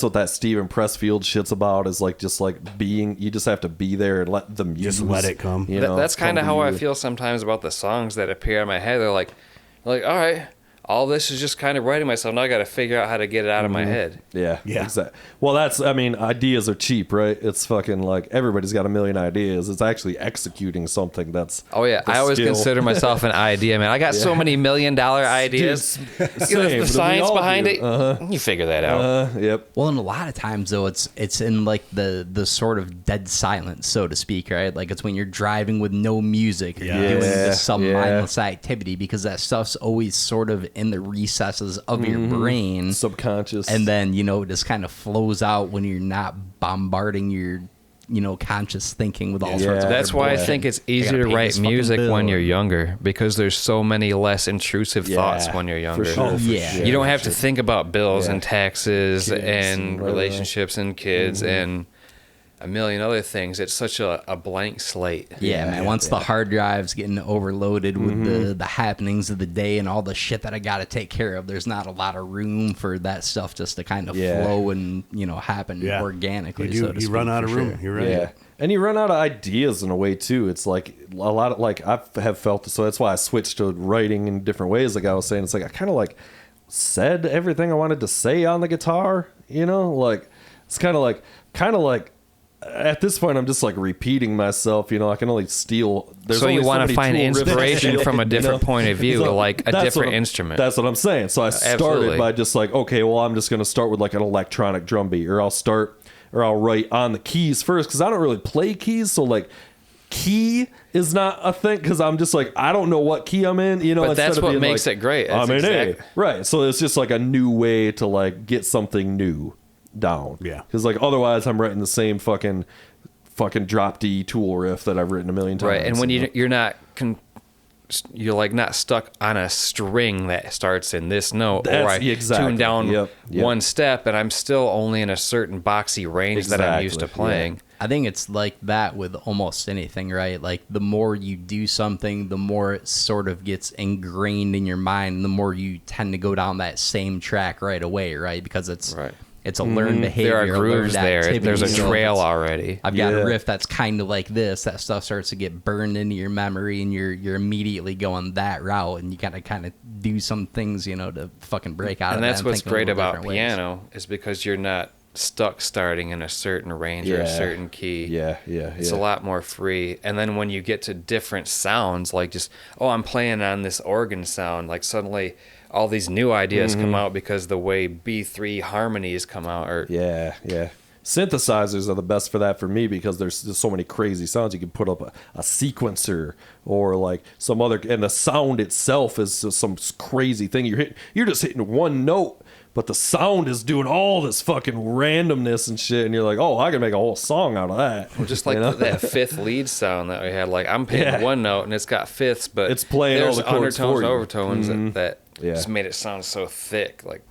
what that Steven Pressfield shit's about, is like just like being, you just have to be there and let the muse, Just let it come. you know, That's kind of come to how I you. feel sometimes about the songs that appear in my head. They're like, all right, all this is just kind of writing myself. Now I got to figure out how to get it out of my head. Yeah. Yeah. Exactly. Well, ideas are cheap, right? It's fucking like everybody's got a million ideas. It's actually executing something that's. Oh yeah, I always consider myself an idea man. I got so many $1 million ideas. Same, the science behind it, Uh-huh. you figure that out. Yep. Well, and a lot of times though, it's in like the sort of dead silence, so to speak, right? Like it's when you're driving with no music, or you're doing this some mindless activity, because that stuff's always sort of in the recesses of your brain, Subconscious. and then it just kind of flows out when you're not bombarding your conscious thinking with all sorts of That's other why I bullshit. think it's I easier gotta to pay write this fucking music bill. when you're younger, because there's so many less intrusive thoughts when you're younger. For sure. Yeah. You don't have to think about bills and taxes Kids and and whatever. relationships and kids and a million other things. It's such a blank slate. Yeah, man. Once the hard drive's getting overloaded with the happenings of the day and all the shit that I got to take care of, there's not a lot of room for that stuff just to kind of flow and happen organically. You, do, so to you speak, run out of for room. sure. You're right. Yeah. And you run out of ideas in a way too. It's like a lot of like I have felt, so that's why I switched to writing in different ways. Like I was saying, it's like I kind of like said everything I wanted to say on the guitar. Like it's kind of like at this point I'm just like repeating myself. I can only steal. So you want to find inspiration from a different point of view, So like a that's different what instrument. That's what I'm saying. So I started Absolutely. by just like, okay, well, I'm just going to start with like an electronic drum beat, or I'll write on the keys first, because I don't really play keys. So like key is not a thing, because I'm just like, I don't know what key I'm in. But instead that's of what being makes like, it great. I'm That's in A. exact- Right. So it's just like a new way to like get something new down. Yeah. Because like otherwise I'm writing the same fucking drop D Tool riff that I've written a million times. Right, and when you're not you're like not stuck on a string that starts in this note, or I tune down Yep. one step and I'm still only in a certain boxy range that I'm used to Exactly, playing. I think it's like that with almost anything, right? Like the more you do something, the more it sort of gets ingrained in your mind, the more you tend to go down that same track right away, right? Because it's Right. it's a learned behavior. There are a grooves learned there. activity. There's a So trail it's- already. I've got Yeah. a riff that's kind of like this. That stuff starts to get burned into your memory, and you're immediately going that route, and you gotta kind of do some things, to fucking break out. And of that's that what's think a great little about different ways. piano, is because you're not stuck starting in a certain range or a Yeah. certain key. Yeah. It's a lot more free. And then when you get to different sounds, like just, I'm playing on this organ sound, like suddenly all these new ideas come out because the way B3 harmonies come out. Or Yeah. Synthesizers are the best for that for me, because there's so many crazy sounds. You can put up a sequencer or like some other, and the sound itself is just some crazy thing. You're just hitting one note, but the sound is doing all this fucking randomness and shit, and you're like, oh, I can make a whole song out of that. just like that fifth lead sound that we had. Like I'm playing one note and it's got fifths, but It's playing all there's the chords undertones, for you. overtones that Yeah. just made it sound so thick. Like,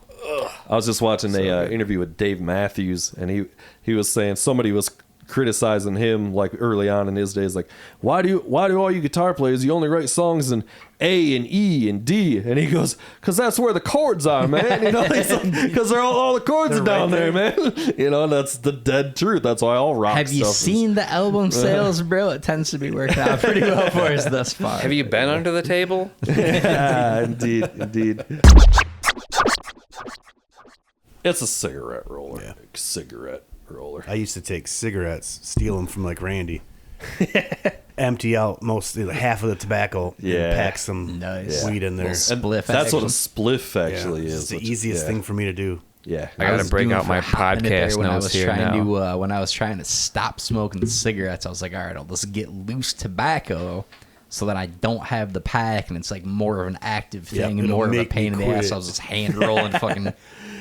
I was just watching a interview with Dave Matthews, and he was saying somebody was criticizing him like early on in his days, like, why do all you guitar players, you only write songs in A and E and D? And he goes, because that's where the chords are, man. Because all the chords are down there, man. And that's the dead truth. That's why all rock Have you stuff seen the album sales, bro? It tends to be working out pretty well for us thus far. have you been under the table? Yeah, indeed. It's a cigarette roller. Yeah. Cigarette roller. I used to take cigarettes, steal them from like Randy, empty out half of the tobacco, Yeah. and pack some Nice. weed in there. Little And spliff that's what a action. spliff Yeah, actually it's is. the which- easiest yeah. thing for me to do. Yeah. I gotta was bring doing out for my a hot minute podcast there when I notes was here trying now. to when I was trying to stop smoking cigarettes. I was like, all right, I'll just get loose tobacco so that I don't have the pack, and it's like more of an active thing Yep, and it'll more of a make me pain in the quit ass. it. I was just hand rolling fucking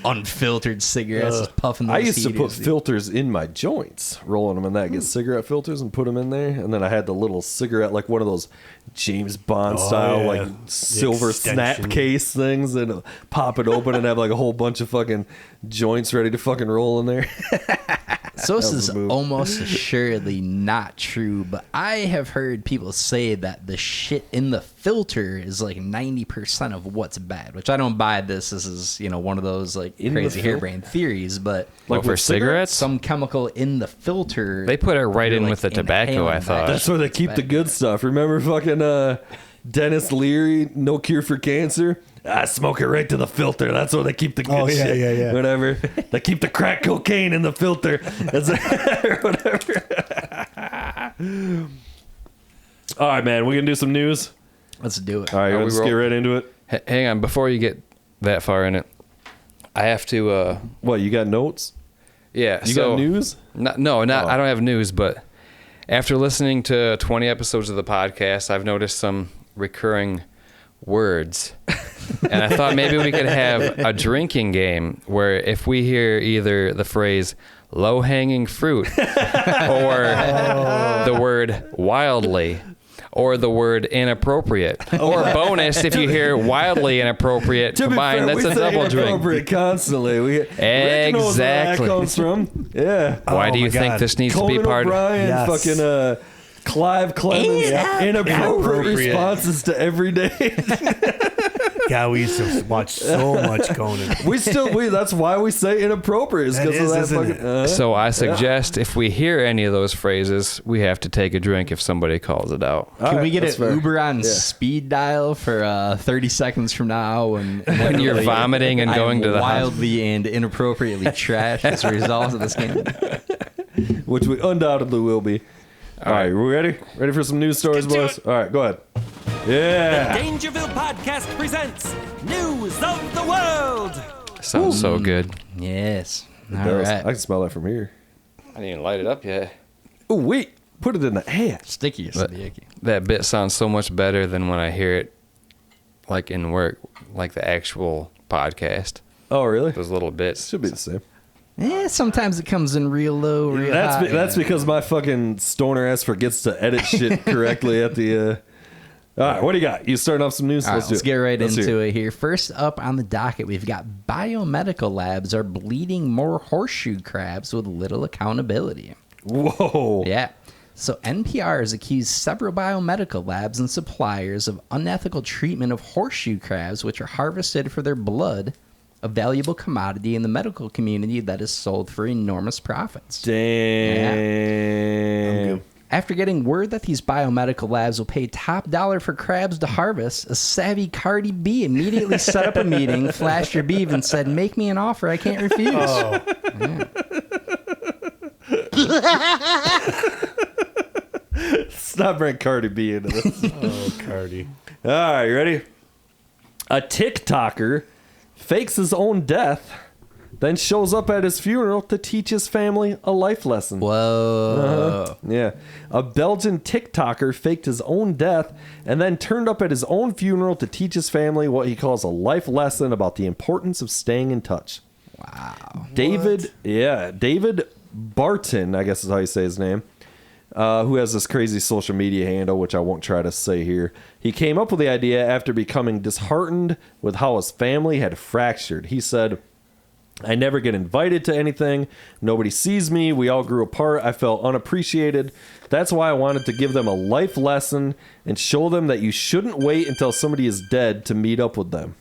unfiltered cigarettes, just puffing those I used to put heaters, dude. filters in my joints, rolling them in that, get cigarette filters and put them in there. And then I had the little cigarette, like one of those James Bond style, yeah. like The silver snap extension. case things, and pop it open and have like a whole bunch of fucking joints ready to fucking roll in there. So this was is the move. almost assuredly not true, but I have heard people say that the shit in the filter is like 90% of what's bad, which I don't buy. This is one of those like In the crazy fil- harebrained theories, but Like for with cigarettes? some chemical in the filter. They put it right you're, in like, with the tobacco, inhaling I thought. that That's where they keep the good stuff. Remember fucking Dennis Leary, No Cure for Cancer? I smoke it right to the filter. That's where they keep the good Oh, yeah, shit. yeah. Whatever. They keep the crack cocaine in the filter. That's whatever. All right, man. We can do some news. Let's do it. All right, let's get right into it. Hang on, before you get that far in it, I have to. What, you got notes? Yeah. You got news? I don't have news, but after listening to 20 episodes of the podcast, I've noticed some recurring words. And I thought maybe we could have a drinking game where if we hear either the phrase low-hanging fruit or the word wildly or the word inappropriate or bonus if you hear wildly inappropriate combined, that's a double drink. Inappropriate constantly. Rick knows where that comes from. Yeah. Why do you think God. this needs to be Conan part of O'Brien, Yes. fucking Clive Clemens, inappropriate responses to everyday. God, we used to watch so much Conan. That's why we say inappropriate. That Because of is, that isn't fucking. So I suggest if we hear any of those phrases, we have to take a drink if somebody calls it out. Can we get that's an fair. Uber on speed dial for 30 seconds from now When you're vomiting and going to the wildly and inappropriately trashed as a result of this game? Which we undoubtedly will be. All right, we ready? Ready for some news stories, boys? All right, go ahead. Yeah. Dangerville Podcast presents News of the World. Sounds so good. Yes. All Does. right. I can smell that from here. I didn't even light it up yet. Oh, wait. Put it in the air. Sticky. That bit sounds so much better than when I hear it like in work, like the actual podcast. Oh, really? Those little bits. Should be the same. Yeah, sometimes it comes in real low, real high. That's because my fucking stoner ass forgets to edit shit correctly at the. All right, what do you got? You starting off some news? All right, let's get right Let's into hear it here. First up on the docket, we've got biomedical labs are bleeding more horseshoe crabs with little accountability. Whoa. Yeah. So NPR has accused several biomedical labs and suppliers of unethical treatment of horseshoe crabs, which are harvested for their blood, a valuable commodity in the medical community that is sold for enormous profits. Damn. After getting word that these biomedical labs will pay top dollar for crabs to harvest, a savvy Cardi B immediately set up a meeting, flashed her beef, and said, "Make me an offer I can't refuse." Oh. Let's not bring Cardi B into this. Oh, Cardi. All right, you ready? A TikToker fakes his own death, then shows up at his funeral to teach his family a life lesson. Whoa. Yeah. A Belgian TikToker faked his own death and then turned up at his own funeral to teach his family what he calls a life lesson about the importance of staying in touch. Wow. David Barton, I guess is how you say his name, who has this crazy social media handle, which I won't try to say here. He came up with the idea after becoming disheartened with how his family had fractured. He said, "I never get invited to anything. Nobody sees me. We all grew apart. I felt unappreciated. That's why I wanted to give them a life lesson and show them that you shouldn't wait until somebody is dead to meet up with them."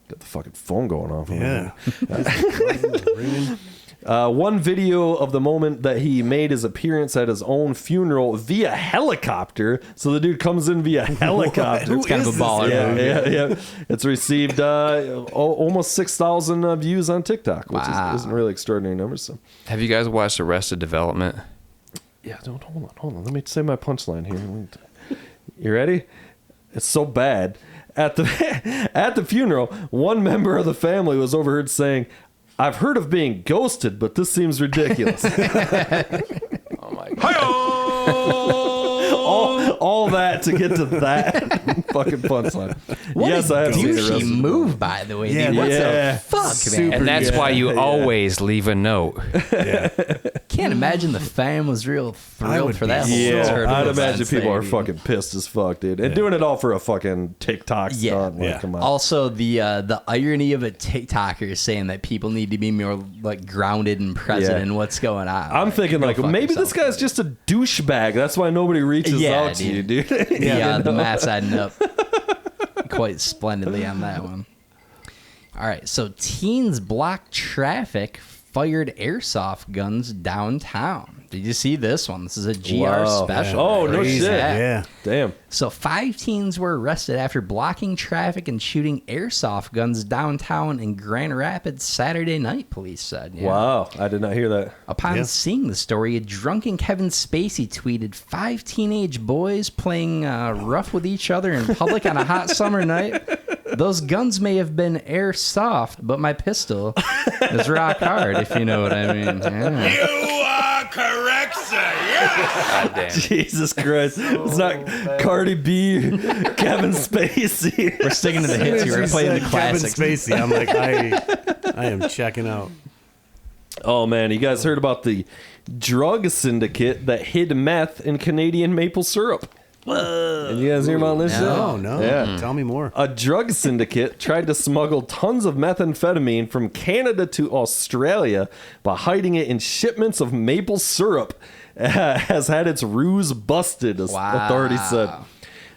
Got the fucking phone going off. Yeah. One video of the moment that he made his appearance at his own funeral via helicopter. So the dude comes in via helicopter. It's kind of a baller move. Yeah. It's received almost 6,000 views on TikTok, which isn't really extraordinary numbers. So. Have you guys watched Arrested Development? Yeah, hold on. Let me say my punchline here. You ready? It's so bad. At the funeral, one member of the family was overheard saying, "I've heard of being ghosted, but this seems ridiculous." Oh my god. all that to get to that fucking punchline. What Yes, a I have seen douchey Arrested move, by the way. Yeah, dude. What yeah. the fuck, Super man? And that's why you Yeah. always leave a note. Can't imagine the fam was real I thrilled would for be that whole Yeah, turtle I'd event imagine people there, are dude. fucking pissed as fuck, dude. And doing it all for a fucking TikTok stunt. Like, Yeah. come on. Also, the irony of a TikToker saying that people need to be more like grounded and present Yeah. in what's going on. I'm thinking go like fuck maybe this yourself, guy's just a douchebag. That's why nobody reaches Yeah, out to you, dude. The math's adding up quite splendidly on that one. All right, so teens block traffic fired airsoft guns downtown. Did you see this one? This is a GR Wow. special. Yeah. Oh, no Crazy. shit. Yeah. Damn. So 5 teens were arrested after blocking traffic and shooting airsoft guns downtown in Grand Rapids Saturday night, police said. Yeah. Wow. I did not hear that. Upon seeing the story, a drunken Kevin Spacey tweeted, 5 teenage boys playing rough with each other in public on a hot summer night. Those guns may have been airsoft, but my pistol is rock hard, if you know what I mean. Yeah. You are correct, sir. Yeah. God damn. Jesus Christ. It's not Cardi B, Kevin Spacey. We're sticking to the hits here. We're playing the Kevin classics. Spacey. I'm like, I am checking out. Oh, man. You guys heard about the drug syndicate that hid meth in Canadian maple syrup? Did you guys hear about this shit? Oh, no. Yeah. Tell me more. A drug syndicate tried to smuggle tons of methamphetamine from Canada to Australia by hiding it in shipments of maple syrup. Has had its ruse busted, as authorities said.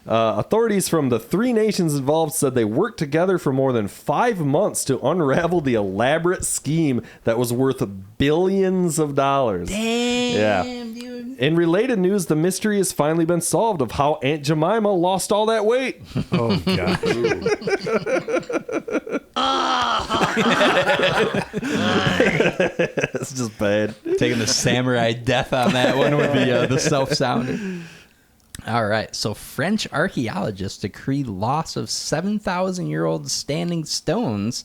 Authorities from the 3 nations involved said they worked together for more than 5 months to unravel the elaborate scheme that was worth billions of dollars. Damn, dude. In related news, the mystery has finally been solved of how Aunt Jemima lost all that weight. Oh, God. It's just bad. Taking the samurai death on that one would be the self-sounder. All right, so French archaeologists decree loss of 7,000-year-old standing stones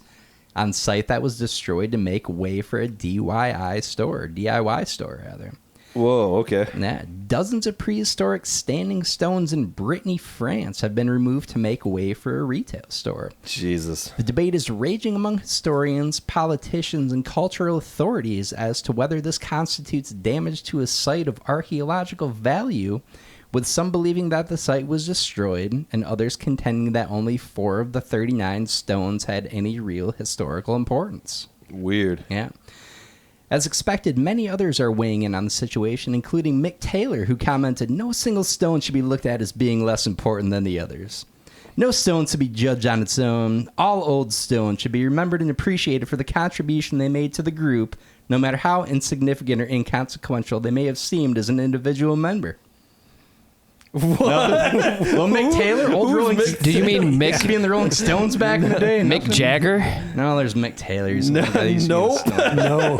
on site that was destroyed to make way for a DIY store, rather. Whoa, okay. Yeah, dozens of prehistoric standing stones in Brittany, France have been removed to make way for a retail store. Jesus. The debate is raging among historians, politicians, and cultural authorities as to whether this constitutes damage to a site of archaeological value, with some believing that the site was destroyed and others contending that only 4 of the 39 stones had any real historical importance. Weird. Yeah. As expected, many others are weighing in on the situation, including Mick Taylor, who commented, "No single stone should be looked at as being less important than the others. No stone should be judged on its own. All old stones should be remembered and appreciated for the contribution they made to the group, no matter how insignificant or inconsequential they may have seemed as an individual member." What? Well, Mick Taylor, old Rolling Stones. Do you mean Mick? Used to be in the Rolling Stones back in the day. Mick Jagger? No, there's Mick Taylor. Nope. No.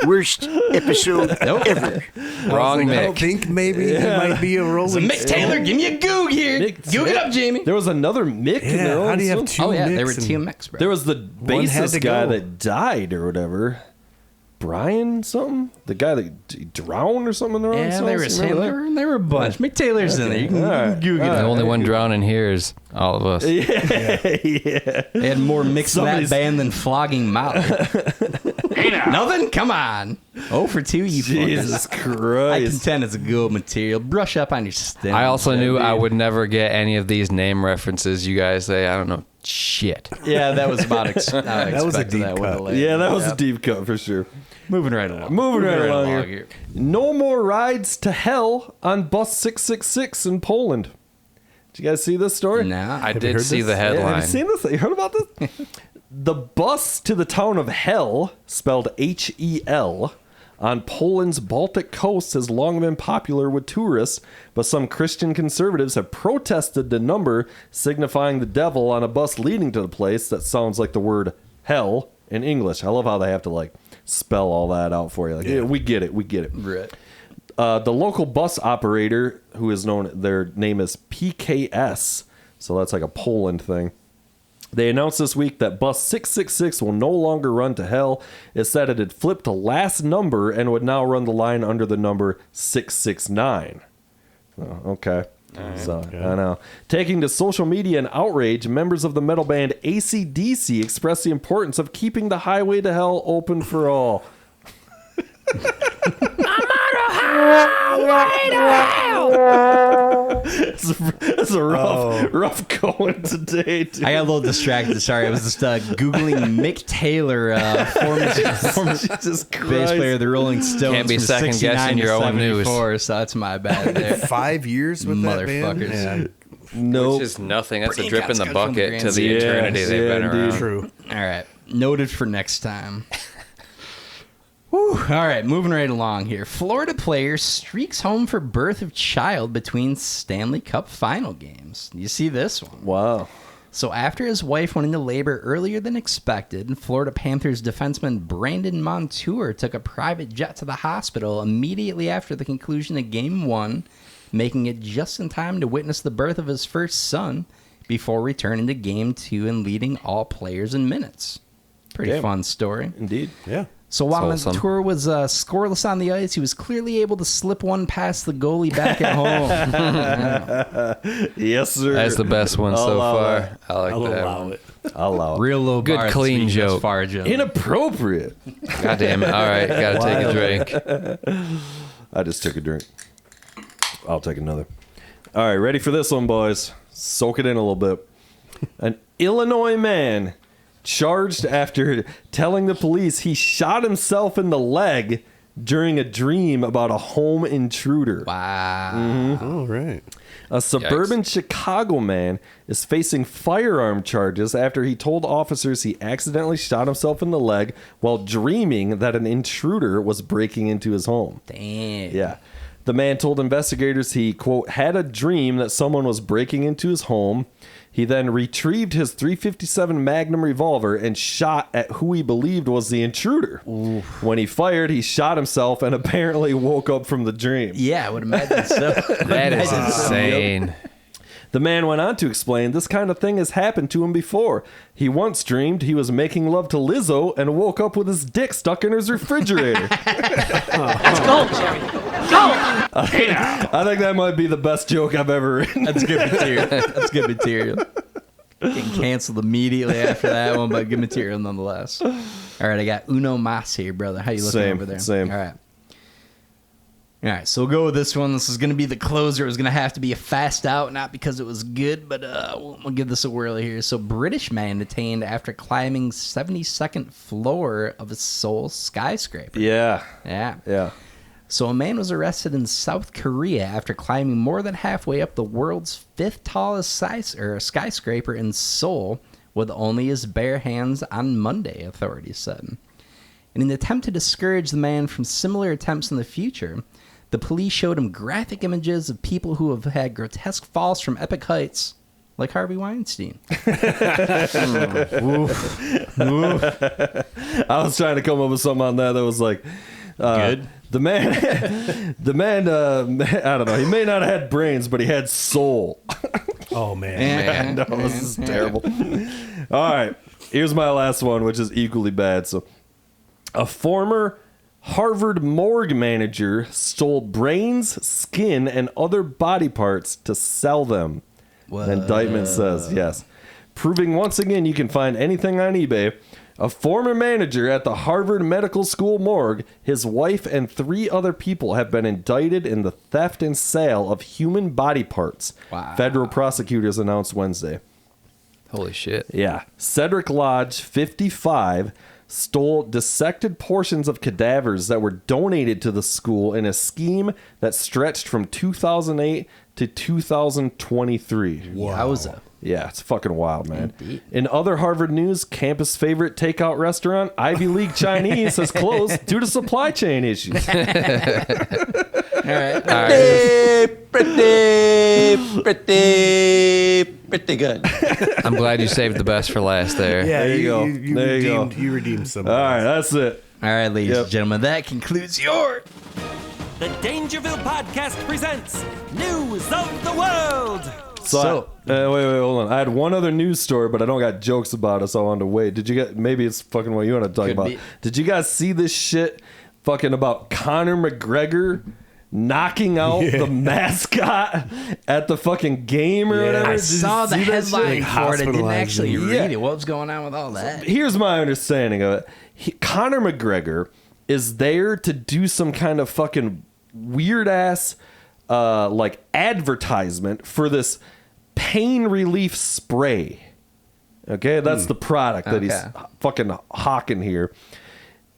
Worst episode ever. Wrong I Mick. think maybe he might be a Rolling Mick Taylor, give me a goog here. Goog it up, Jamie. There was another Mick in there. Yeah, how do you have also. 2 Oh, yeah, Micks they were and- two Micks, bro. There was the One had bassist to guy go. that died or whatever. Brian something? The guy that drowned or something in the Rolling Yeah, Stones? they were You saying remember there were a bunch. Mick Taylor's in there. You can Goog it The up. only one drowning here is all of us. Yeah. They had more Micks in that Somebody's- band than flogging Molly. Nothing? Come on. 0 for 2, you Jesus fuckers. I Christ. contend it's a good material. Brush up on your stem. I also knew I would never get any of these name references you guys say. I don't know shit. Yeah, that was about That was a deep cut. Yeah, that was a deep cut for sure. Moving right along. Moving right along here. No more rides to hell on bus 666 in Poland. Did you guys see this story? Nah. I you did heard see this? the Yeah, have headline. you seen this? You heard about this? The bus to the town of Hell, spelled Hel, on Poland's Baltic coast has long been popular with tourists, but some Christian conservatives have protested the number signifying the devil on a bus leading to the place that sounds like the word hell in English. I love how they have to like spell all that out for you. Like, yeah, we get it. Right. The local bus operator, who is known, their name is PKS, so that's like a Poland thing. They announced this week that bus 666 will no longer run to hell. It said it had flipped to last number and would now run the line under the number 669. Oh, okay. So, I know. Taking to social media in outrage, members of the metal band AC/DC expressed the importance of keeping the highway to hell open for all. It's a rough going today, dude. I got a little distracted. Sorry, I was just Googling Mick Taylor, former Jesus bass Christ. player of the Rolling Stones. Can't be from second 69 guessing to your own news. 74, so that's my bad there. 5 years with that band? Motherfuckers. Yeah, Nope. Which is nothing. That's a Pretty drip in the inconsequential bucket to grand the scheme. eternity they've been Yeah, around. true. All right. Noted for next time. Whew. All right, moving right along here. Florida player streaks home for birth of child between Stanley Cup final games. You see this one? Wow. So after his wife went into labor earlier than expected, Florida Panthers defenseman Brandon Montour took a private jet to the hospital immediately after the conclusion of Game 1, making it just in time to witness the birth of his first son before returning to Game 2 and leading all players in minutes. Pretty fun story. Indeed. Yeah. So while Wholesome. Montour was scoreless on the ice, he was clearly able to slip one past the goalie back at home. Yes, sir. That's the best one so allow far. that. I like I'll that. allow it. I'll allow it. Real low Good, bar clean speaking as joke. far, Joe. Inappropriate. God damn it. All right, gotta take a drink. I just took a drink. I'll take another. All right, ready for this one, boys? Soak it in a little bit. An Illinois man charged after telling the police he shot himself in the leg during a dream about a home intruder. Wow. All right. A suburban Chicago man is facing firearm charges after he told officers he accidentally shot himself in the leg while dreaming that an intruder was breaking into his home. Damn. Yeah. The man told investigators he, quote, had a dream that someone was breaking into his home. He then retrieved his .357 Magnum revolver and shot at who he believed was the intruder. Oof. When he fired, he shot himself and apparently woke up from the dream. Yeah, I would imagine so. That is insane. The man went on to explain this kind of thing has happened to him before. He once dreamed he was making love to Lizzo and woke up with his dick stuck in his refrigerator. Let's go, Jerry. Go! I think that might be the best joke I've ever written. That's good material. That's good material. Getting canceled immediately after that one, but good material nonetheless. All right, I got Uno Mas here, brother. How you looking over there? Same. All right, so we'll go with this one. This is going to be the closer. It was going to have to be a fast out, not because it was good, but we'll give this a whirl here. So British man detained after climbing 72nd floor of a Seoul skyscraper. Yeah. Yeah. So a man was arrested in South Korea after climbing more than halfway up the world's 5th tallest skyscraper in Seoul with only his bare hands on Monday, authorities said. In an attempt to discourage the man from similar attempts in the future, the police showed him graphic images of people who have had grotesque falls from epic heights, like Harvey Weinstein. I was trying to come up with something on that was like... Good. The man, I don't know. He may not have had brains, but he had soul. Oh, man. No, this is terrible. All right. Here's my last one, which is equally bad. So, a former Harvard morgue manager stole brains, skin, and other body parts to sell them. What? The indictment says, yes. Proving once again you can find anything on eBay. A former manager at the Harvard Medical School morgue, his wife, and 3 other people have been indicted in the theft and sale of human body parts. Wow. Federal prosecutors announced Wednesday. Holy shit. Yeah. Cedric Lodge, 55, stole dissected portions of cadavers that were donated to the school in a scheme that stretched from 2008 to 2023. Wowza. Yeah, it's fucking wild, man. Indeed. In other Harvard news, campus favorite takeout restaurant, Ivy League Chinese, has closed due to supply chain issues. All right. Pretty good. I'm glad you saved the best for last there. Yeah, There you go. You There you go. redeemed, you redeemed some. All right, that's it. All right, ladies Yep. and gentlemen, that concludes your... The Dangerville Podcast presents News of the World. So, wait, hold on. I had one other news story, but I don't got jokes about it, so I wanted to wait. Did you get? Maybe it's fucking what you want to talk Could about. be. Did you guys see this shit? Fucking about Conor McGregor knocking out the mascot at the fucking game or whatever. I Did you saw the see that shit? headline Like for it. I didn't hospitalized actually him. read it. What was going on with all that? Here's my understanding of it. Conor McGregor is there to do some kind of fucking weird ass like advertisement for this pain relief spray. Okay, that's the product that he's fucking hawking here.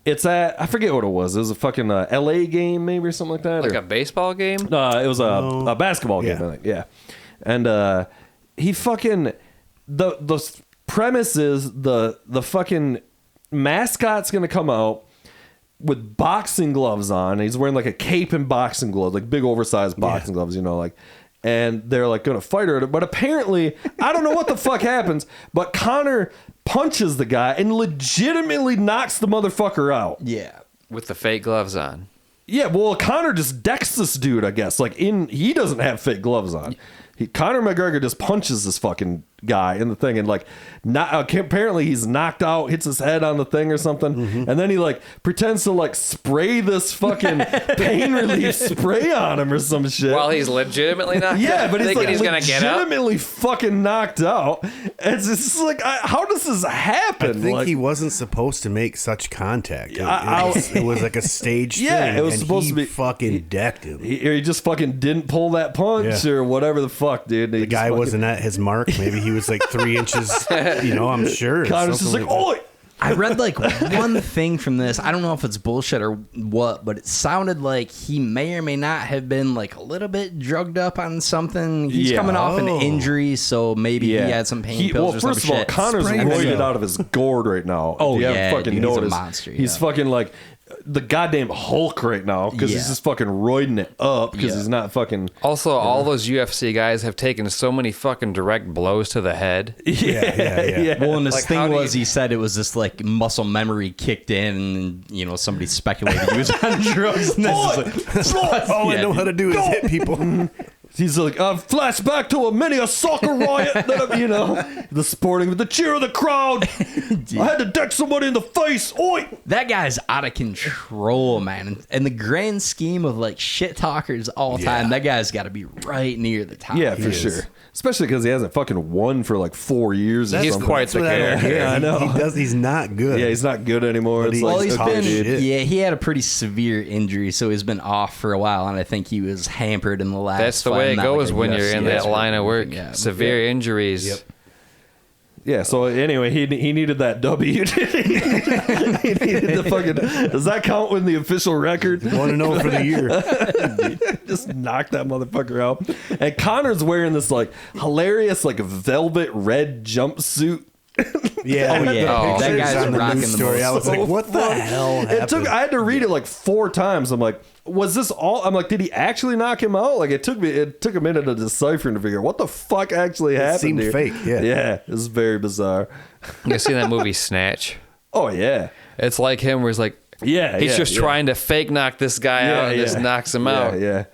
It's at, I forget what it was. It was a fucking LA game maybe or something like that. Like or- a baseball game? it was a basketball game, Yeah. I think. Yeah. And he fucking the premise is the fucking mascot's gonna come out with boxing gloves on. He's wearing like a cape and boxing gloves, like big oversized boxing gloves, like. And they're like going to fight her, but apparently I don't know what the fuck happens, but Connor punches the guy and legitimately knocks the motherfucker out. Yeah. With the fake gloves on. Yeah, well, Connor just decks this dude, I guess. Like, he doesn't have fake gloves on. Conor McGregor just punches this fucking guy in the thing, and like, apparently he's knocked out, hits his head on the thing or something, and then he like pretends to like spray this fucking pain relief spray on him or some shit. While he's legitimately knocked out. Yeah, but thinking like he's gonna get up. legitimately fucking knocked out. It's just like, how does this happen? I think like, he wasn't supposed to make such contact. It was like a staged thing. Yeah, it was and supposed he to be. Fucking decked him. He just fucking didn't pull that punch or whatever the fuck, dude. The guy wasn't at his mark. Maybe he was like 3 inches. I'm sure. Connor's just like, oh. I read like one thing from this. I don't know if it's bullshit or what, but it sounded like he may or may not have been like a little bit drugged up on something. He's coming off an injury, so maybe he had some pain pills or some shit. Well, first of all, Connor's roided out of his gourd right now. Oh, if you yeah, haven't fucking dude, he's a noticed, monster, he's fucking like the goddamn Hulk right now because he's just fucking roiding it up because he's not fucking. Also, all those UFC guys have taken so many fucking direct blows to the head. Yeah. Well, and his Like, thing was, he said it was just like muscle memory kicked in, and somebody speculated he was on drugs. And All I know how to do is hit people. He's like, flashback to a soccer riot that the sporting with the cheer of the crowd. I had to deck somebody in the face. Oi! That guy's out of control, man. In the grand scheme of like shit talkers all time, that guy's got to be right near the top. Yeah, for sure. Especially because he hasn't fucking won for like 4 years. He's quite the character. Yeah, I know. He's not good. Yeah, he's not good anymore. But It's well, like, He's okay, been, shit. he had a pretty severe injury, so he's been off for a while, and I think he was hampered in the last. That's the way it goes when you're in that line of work. Severe injuries. Yep. Yeah, so anyway, he needed that W. He needed the fucking. Does that count in the official record? 1-0 for the year. Just knock that motherfucker out. And Connor's wearing this like hilarious like velvet red jumpsuit. Yeah. Oh, yeah. That guy's on the rocking news the story. most. I was like, what the hell happened? I had to read it like 4 times. I'm like, was this all? I'm like, did he actually knock him out? Like, it took a minute to decipher and to figure out what the fuck actually happened. seemed here. fake, yeah. Yeah, it was very bizarre. You seen that movie Snatch? Oh yeah. It's like him where he's like, he's just trying to fake knock this guy out and just knocks him out. Yeah.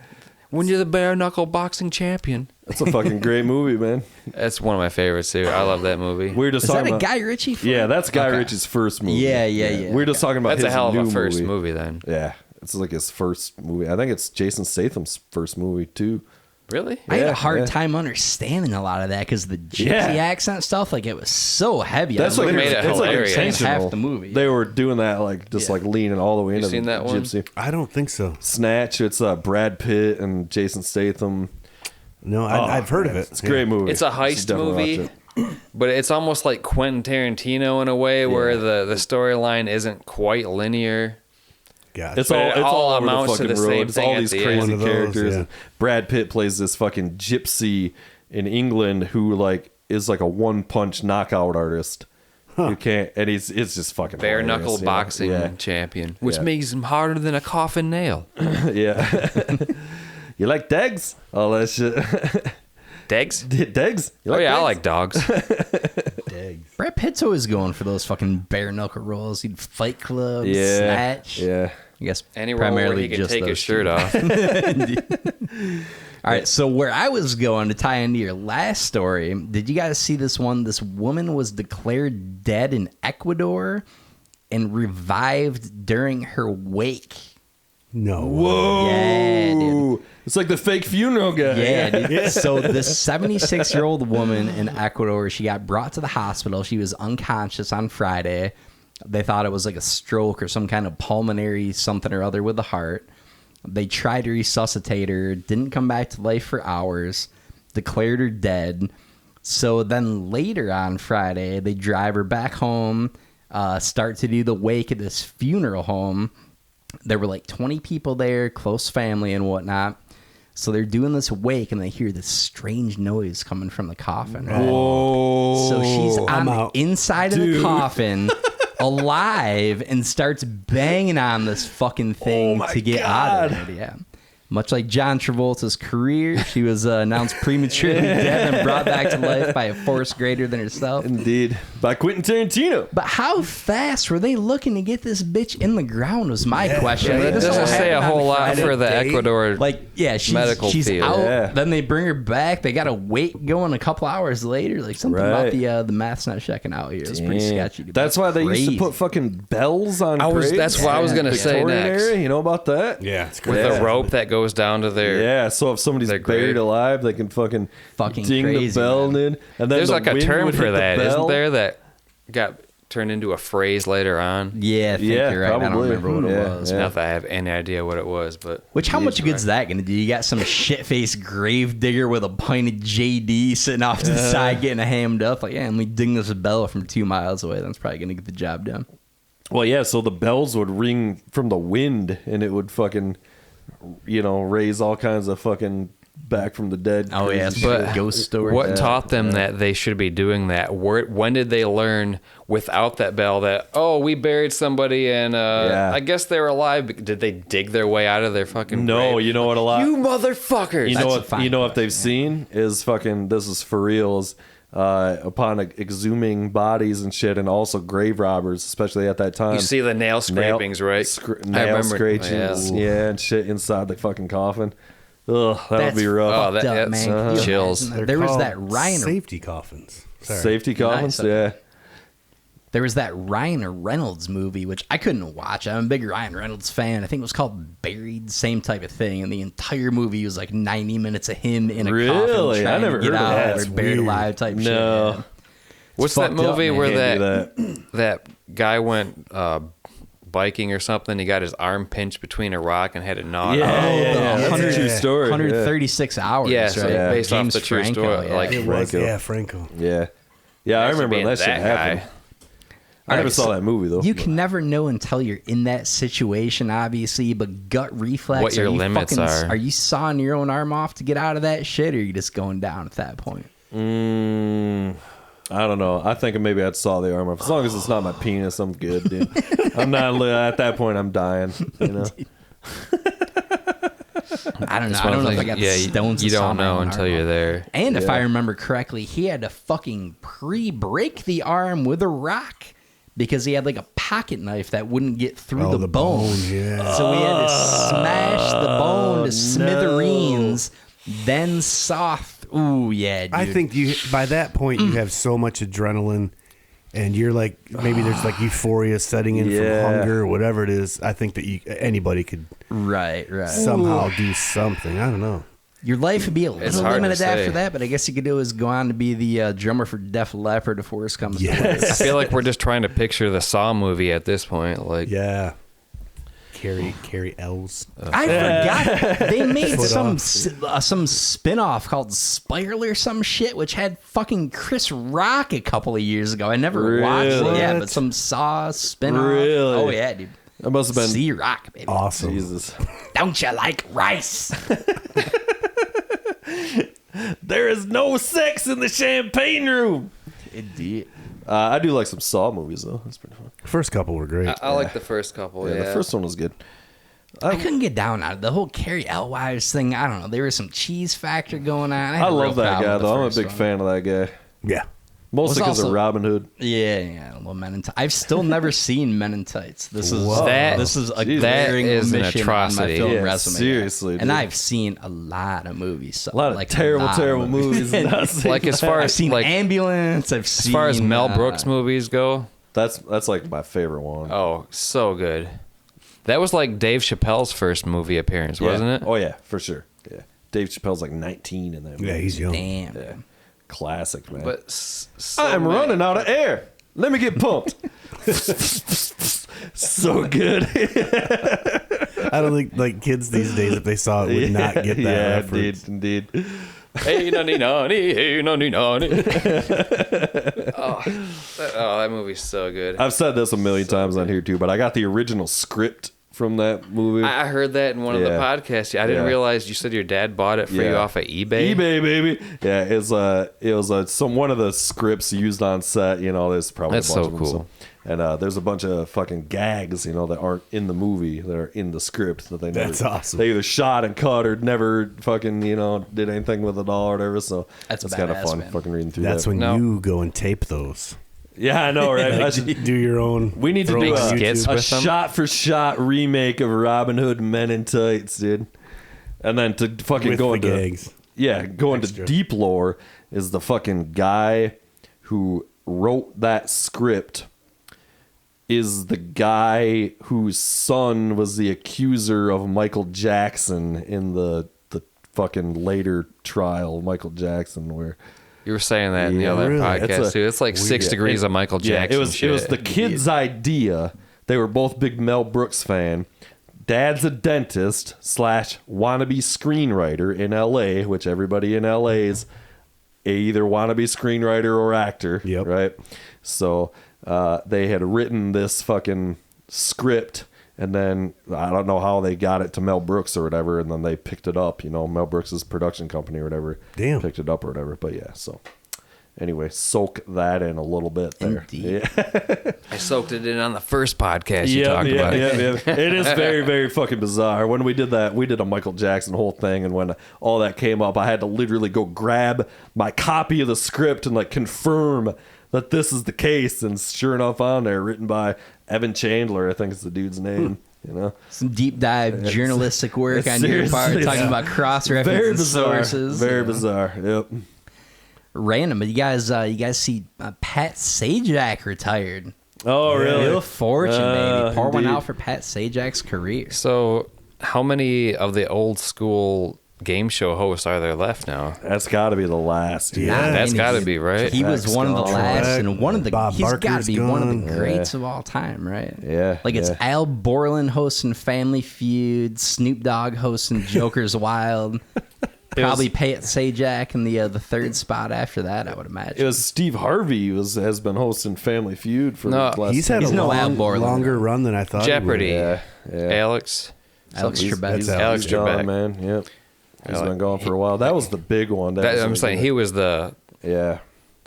When you're the bare knuckle boxing champion. That's a fucking great movie, man. That's one of my favorites too. I love that movie. We were just Is that talking a about Guy Ritchie film? Yeah, that's Guy Ritchie's first movie. Yeah. We were just talking about That's his a hell of new a first movie then. Yeah, it's like his first movie. I think it's Jason Statham's first movie too. Really? I had Yeah, a hard yeah. time understanding a lot of that because the gypsy Yeah. accent stuff, like it was so heavy. That's I like made it it's like hilarious. intentional. Half the movie. They were doing that like just like leaning all the way into seen the that one? Gypsy. I don't think so. Snatch. It's Brad Pitt and Jason Statham. No, I've heard of it. It's a great movie. It's a You should heist definitely movie, watch it. but it's almost like Quentin Tarantino in a way where the storyline isn't quite linear. Gotcha. It's But all it it's all all over the amounts to fucking the road. same It's thing all at these the crazy end. One of those, characters. yeah. And Brad Pitt plays this fucking gypsy in England who like is like a one-punch knockout artist. You can't, and it's just fucking Bare hilarious, knuckle you know? boxing Yeah. champion, which Yeah. makes him harder than a coffin nail. Yeah. You like Degs? All that shit. Degs? Degs? You Oh yeah, I Degs? like dogs. Brad Pitt's always going for those fucking bare knuckle rolls. He'd Fight Club, Yeah. Snatch. Yeah. I guess Any role where primarily he can just take his those shirt two. off. All right, so where I was going to tie into your last story, did you guys see this one? This woman was declared dead in Ecuador and revived during her wake. No. Whoa. Yeah, dude. It's like the fake funeral guy. Yeah, dude. So this 76-year-old woman in Ecuador, she got brought to the hospital. She was unconscious on Friday. They thought it was like a stroke or some kind of pulmonary something or other with the heart. They tried to resuscitate her, didn't come back to life for hours, declared her dead. So then later on Friday, they drive her back home, start to do the wake at this funeral home. There were like 20 people there, close family and whatnot. So they're doing this wake and they hear this strange noise coming from the coffin. Right? Whoa. So she's on I'm the out. inside of the coffin alive and starts banging on this fucking thing to get out of it. Yeah. Much like John Travolta's career, she was announced prematurely dead and brought back to life by a force greater than herself. Indeed. By Quentin Tarantino. But how fast were they looking to get this bitch in the ground was my question. It doesn't say a whole lot for the Ecuador she's medical field. out. Yeah. Then they bring her back. They got to wait going a couple hours later. Like something about the math's not checking out here. It's pretty sketchy. That's why they used to put fucking bells on graves. That's what I was going to say Victorian next. era, you know about that? Yeah, it's With crazy. the rope that goes down to their... Yeah, so if somebody's They're buried great. alive, they can fucking ding crazy, the bell man. in. And then There's the like a wind term would for hit the that, bell. isn't there? That got turned into a phrase later on. Yeah, I think you're right. I don't probably. remember what it was. Yeah. Not that I have any idea what it was, but... How much good's that going to do? You got some shit-faced grave digger with a pint of JD sitting off to the side getting hammed up. Like, and we ding this bell from 2 miles away. That's probably going to get the job done. Well, yeah, so the bells would ring from the wind, and it would fucking, raise all kinds of fucking back from the dead. Oh, yeah, crazy But shit. ghost story. what taught them that they should be doing that? When did they learn without that bell that, we buried somebody and I guess they were alive? Did they dig their way out of their fucking No, grave? you know what a lot... You motherfuckers! You know That's what? a fine You know what point, they've seen is fucking. This is for reals. Upon exhuming bodies and shit, and also grave robbers, especially at that time. You see the nail scrapings, right? Nail scrapings, yeah, and shit inside the fucking coffin. Ugh, that would be rough. Oh, that's man. You chills. imagine that? They're There was called that Ryan. safety coffins. Sorry. Safety coffins, Nice. yeah. There was that Ryan Reynolds movie, which I couldn't watch. I'm a big Ryan Reynolds fan. I think it was called Buried, same type of thing. And the entire movie was like 90 minutes of him in a Really? coffin I trying never to get heard of out that. or That's buried weird. alive type shit. No. Yeah. What's that fucked up, movie man. where Can't do that guy went biking or something? He got his arm pinched between a rock and had it gnawed Yeah, off. yeah, the that's a true story. 136 hours, Yeah, right? so based off James the true Franco, story, yeah. like- It was, Franco. Franco. Yeah, yeah. I Imagine remember being when that shit happened. guy. I never Alright, saw so that movie though. You can never know until you're in that situation, obviously, but gut reflex. What your are you limits are. Are you sawing your own arm off to get out of that shit, or are you just going down at that point? I don't know. I think maybe I'd saw the arm off. As long as it's not my penis, I'm good, dude. I'm not at that point. I'm dying. You know. I don't know. It's I one don't of know the if I got things- the stones. you to saw don't my know own until arm you're off. there. And if I remember correctly, he had to fucking pre-break the arm with a rock because he had like a pocket knife that wouldn't get through the bone. Yeah. So he had to smash the bone to smithereens, then soft. Ooh, yeah, dude. I think by that point you have so much adrenaline, and you're like maybe there's like euphoria setting in Yeah. from hunger or whatever it is. I think that anybody could Right. somehow do something. I don't know. Your life would be a little hard to limited say. after that, but I guess you could do is go on to be the drummer for Def Leppard if worse comes to Yes. worse. I feel like we're just trying to picture the Saw movie at this point. Like, Yeah. Carrie Ells. I forgot they made Foot some spin-off called Spiral or some shit, which had fucking Chris Rock a couple of years ago. I never watched it, yeah, What? but some Saw spin-off. Really? Oh yeah, dude. That must have been C-Rock, baby. Awesome. Jesus. Don't you like rice? There is no sex in the champagne room. Indeed. I do like some Saw movies though. That's pretty fun. First couple were great. I like the first couple. Yeah, the first one was good. I couldn't get down on it. The whole Carrie Elwes thing. I don't know. There was some cheese factor going on. I love that guy though. I'm a big fan of that guy. Yeah. Mostly Was because of also- Robin Hood. Yeah, I love Men in Tights. I've still never seen Men in Tights. This is Whoa. this is a Jesus. glaring That is an omission atrocity. on my film Yeah, resume. seriously, and dude. I've seen a lot of movies. So, A lot of like, terrible, lot of terrible movies. Not seen Like as that. far I've as seen like Ambulance. I've as seen far as Mel Brooks movies go, That's like my favorite one. oh, so good. That was like Dave Chappelle's first movie appearance, Yeah. wasn't it? Oh yeah, for sure. Yeah. Dave Chappelle's like 19 in that movie. Yeah, he's young. Damn. Yeah. Classic, man. But I'm running out of air. Let me get pumped. So good. I don't think like kids these days, if they saw it, would not get that Yeah, reference. indeed. Hey, no, hey, no, that movie's so good. I've said this a million times on here too, but I got the original script from that movie. I heard that in one of the Yeah. podcasts. I didn't Yeah. realize you said your dad bought it for you off of eBay. eBay, baby. Yeah, it was some one of the scripts used on set. You know, there's probably That's a bunch so of them, cool. And there's a bunch of fucking gags, you know, that aren't in the movie, that are in the script that they never. That's awesome. They either shot and cut or never fucking, you know, did anything with it all or whatever. So That's it's kind of badass, fun man. fucking reading through That's that. when No. you go and tape those. Yeah, I know, right? I should, Do your own. we need to throw do it on skits YouTube. a with them? shot-for-shot remake of Robin Hood Men in Tights, dude. And then to fucking With go the into gags. yeah, go into Extra. deep lore is the fucking guy who wrote that script is the guy whose son was the accuser of Michael Jackson in the fucking later trial of Michael Jackson where You were saying that in the Yeah, other really? podcast too. It's like 6 Yeah, degrees of Michael yeah, Jackson. it was shit. the kid's idea. They were both big Mel Brooks fan. Dad's a dentist / wannabe screenwriter in LA, which everybody in LA is either wannabe screenwriter or actor. Yep. Right. So they had written this fucking script, and then I don't know how they got it to Mel Brooks or whatever, and then they picked it up. You know, Mel Brooks's production company or whatever. Damn. Picked it up or whatever. But yeah, so. Anyway, soak that in a little bit there. Indeed. Yeah. I soaked it in on the first podcast you talked about. It is very, very fucking bizarre. When we did that, we did a Michael Jackson whole thing, and when all that came up, I had to literally go grab my copy of the script and like confirm that this is the case. And sure enough, on there, written by Evan Chandler, I think is the dude's name. You know, Some deep dive journalistic work it's on your part, seriously- talking about very cross-referencing bizarre, sources. very bizarre. Yep. Random, but you guys see Pat Sajak retired. Oh, really? Real fortune, baby. Pour one indeed. out for Pat Sajak's career. So, how many of the old school game show hosts are there left now? That's got to be the last. Yeah. That's And got to he- be right. He was Trevec's one of the gone. last, Trevec, and one of the. Bob He's got to Barker's be one of the gone. greats of all time, right? Yeah, Like it's yeah. Al Borland hosting Family Feud, Snoop Dogg hosting Joker's Wild. Probably Pat Sajak in the third spot after that, I would imagine. It was Steve Harvey has been hosting Family Feud for No, the last He's had He's a no Al long, Borland. longer run than I thought. he would. Jeopardy. Yeah, yeah. Alex. Alex He's- Trebek. he's Alex gone, Trebek. man. Yep. He's Alex- been gone for a while. That was the big one. I'm saying he was the Yeah.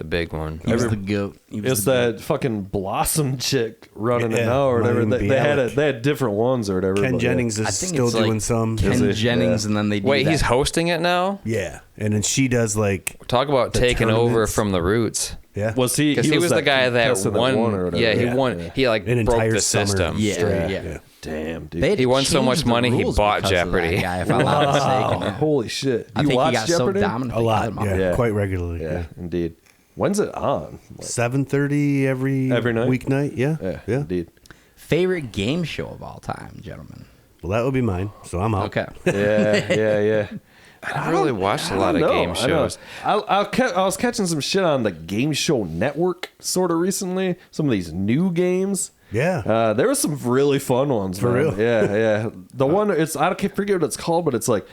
big one. He was the goat. He was It's the that fucking Blossom chick running it Yeah, now or whatever. Marlene They had different ones or whatever. Ken but Jennings I is think still it's like doing some. Ken Is he? Jennings, Yeah. and then they do Wait, that. he's hosting it now? Yeah, and then she does like Talk about The taking over tournaments. from the roots. yeah. Was he? Because he was the guy that contestant won. or whatever. Yeah, he Yeah. won. Yeah. He like An broke entire the summer system. Yeah, straight. yeah. Damn, dude. They had He to won so change much the money, he rules bought because of that Jeopardy. guy, if I'm not Oh, mistaken. Yeah. holy shit! I You think he watch got Jeopardy? so dominant. A they lot, cut him off. yeah, Yeah. quite regularly. Yeah, indeed. When's it on? Like, 7:30 every night? weeknight. Yeah, yeah, indeed. Favorite game show of all time, gentlemen. Well, that would be mine. So I'm out. Okay. Yeah. I don't really watched a lot of game shows. I was catching some shit on the Game Show Network sort of recently. Some of these new games. Yeah. There were some really fun ones. For man. real? Yeah. The one I can't forget what it's called, but it's like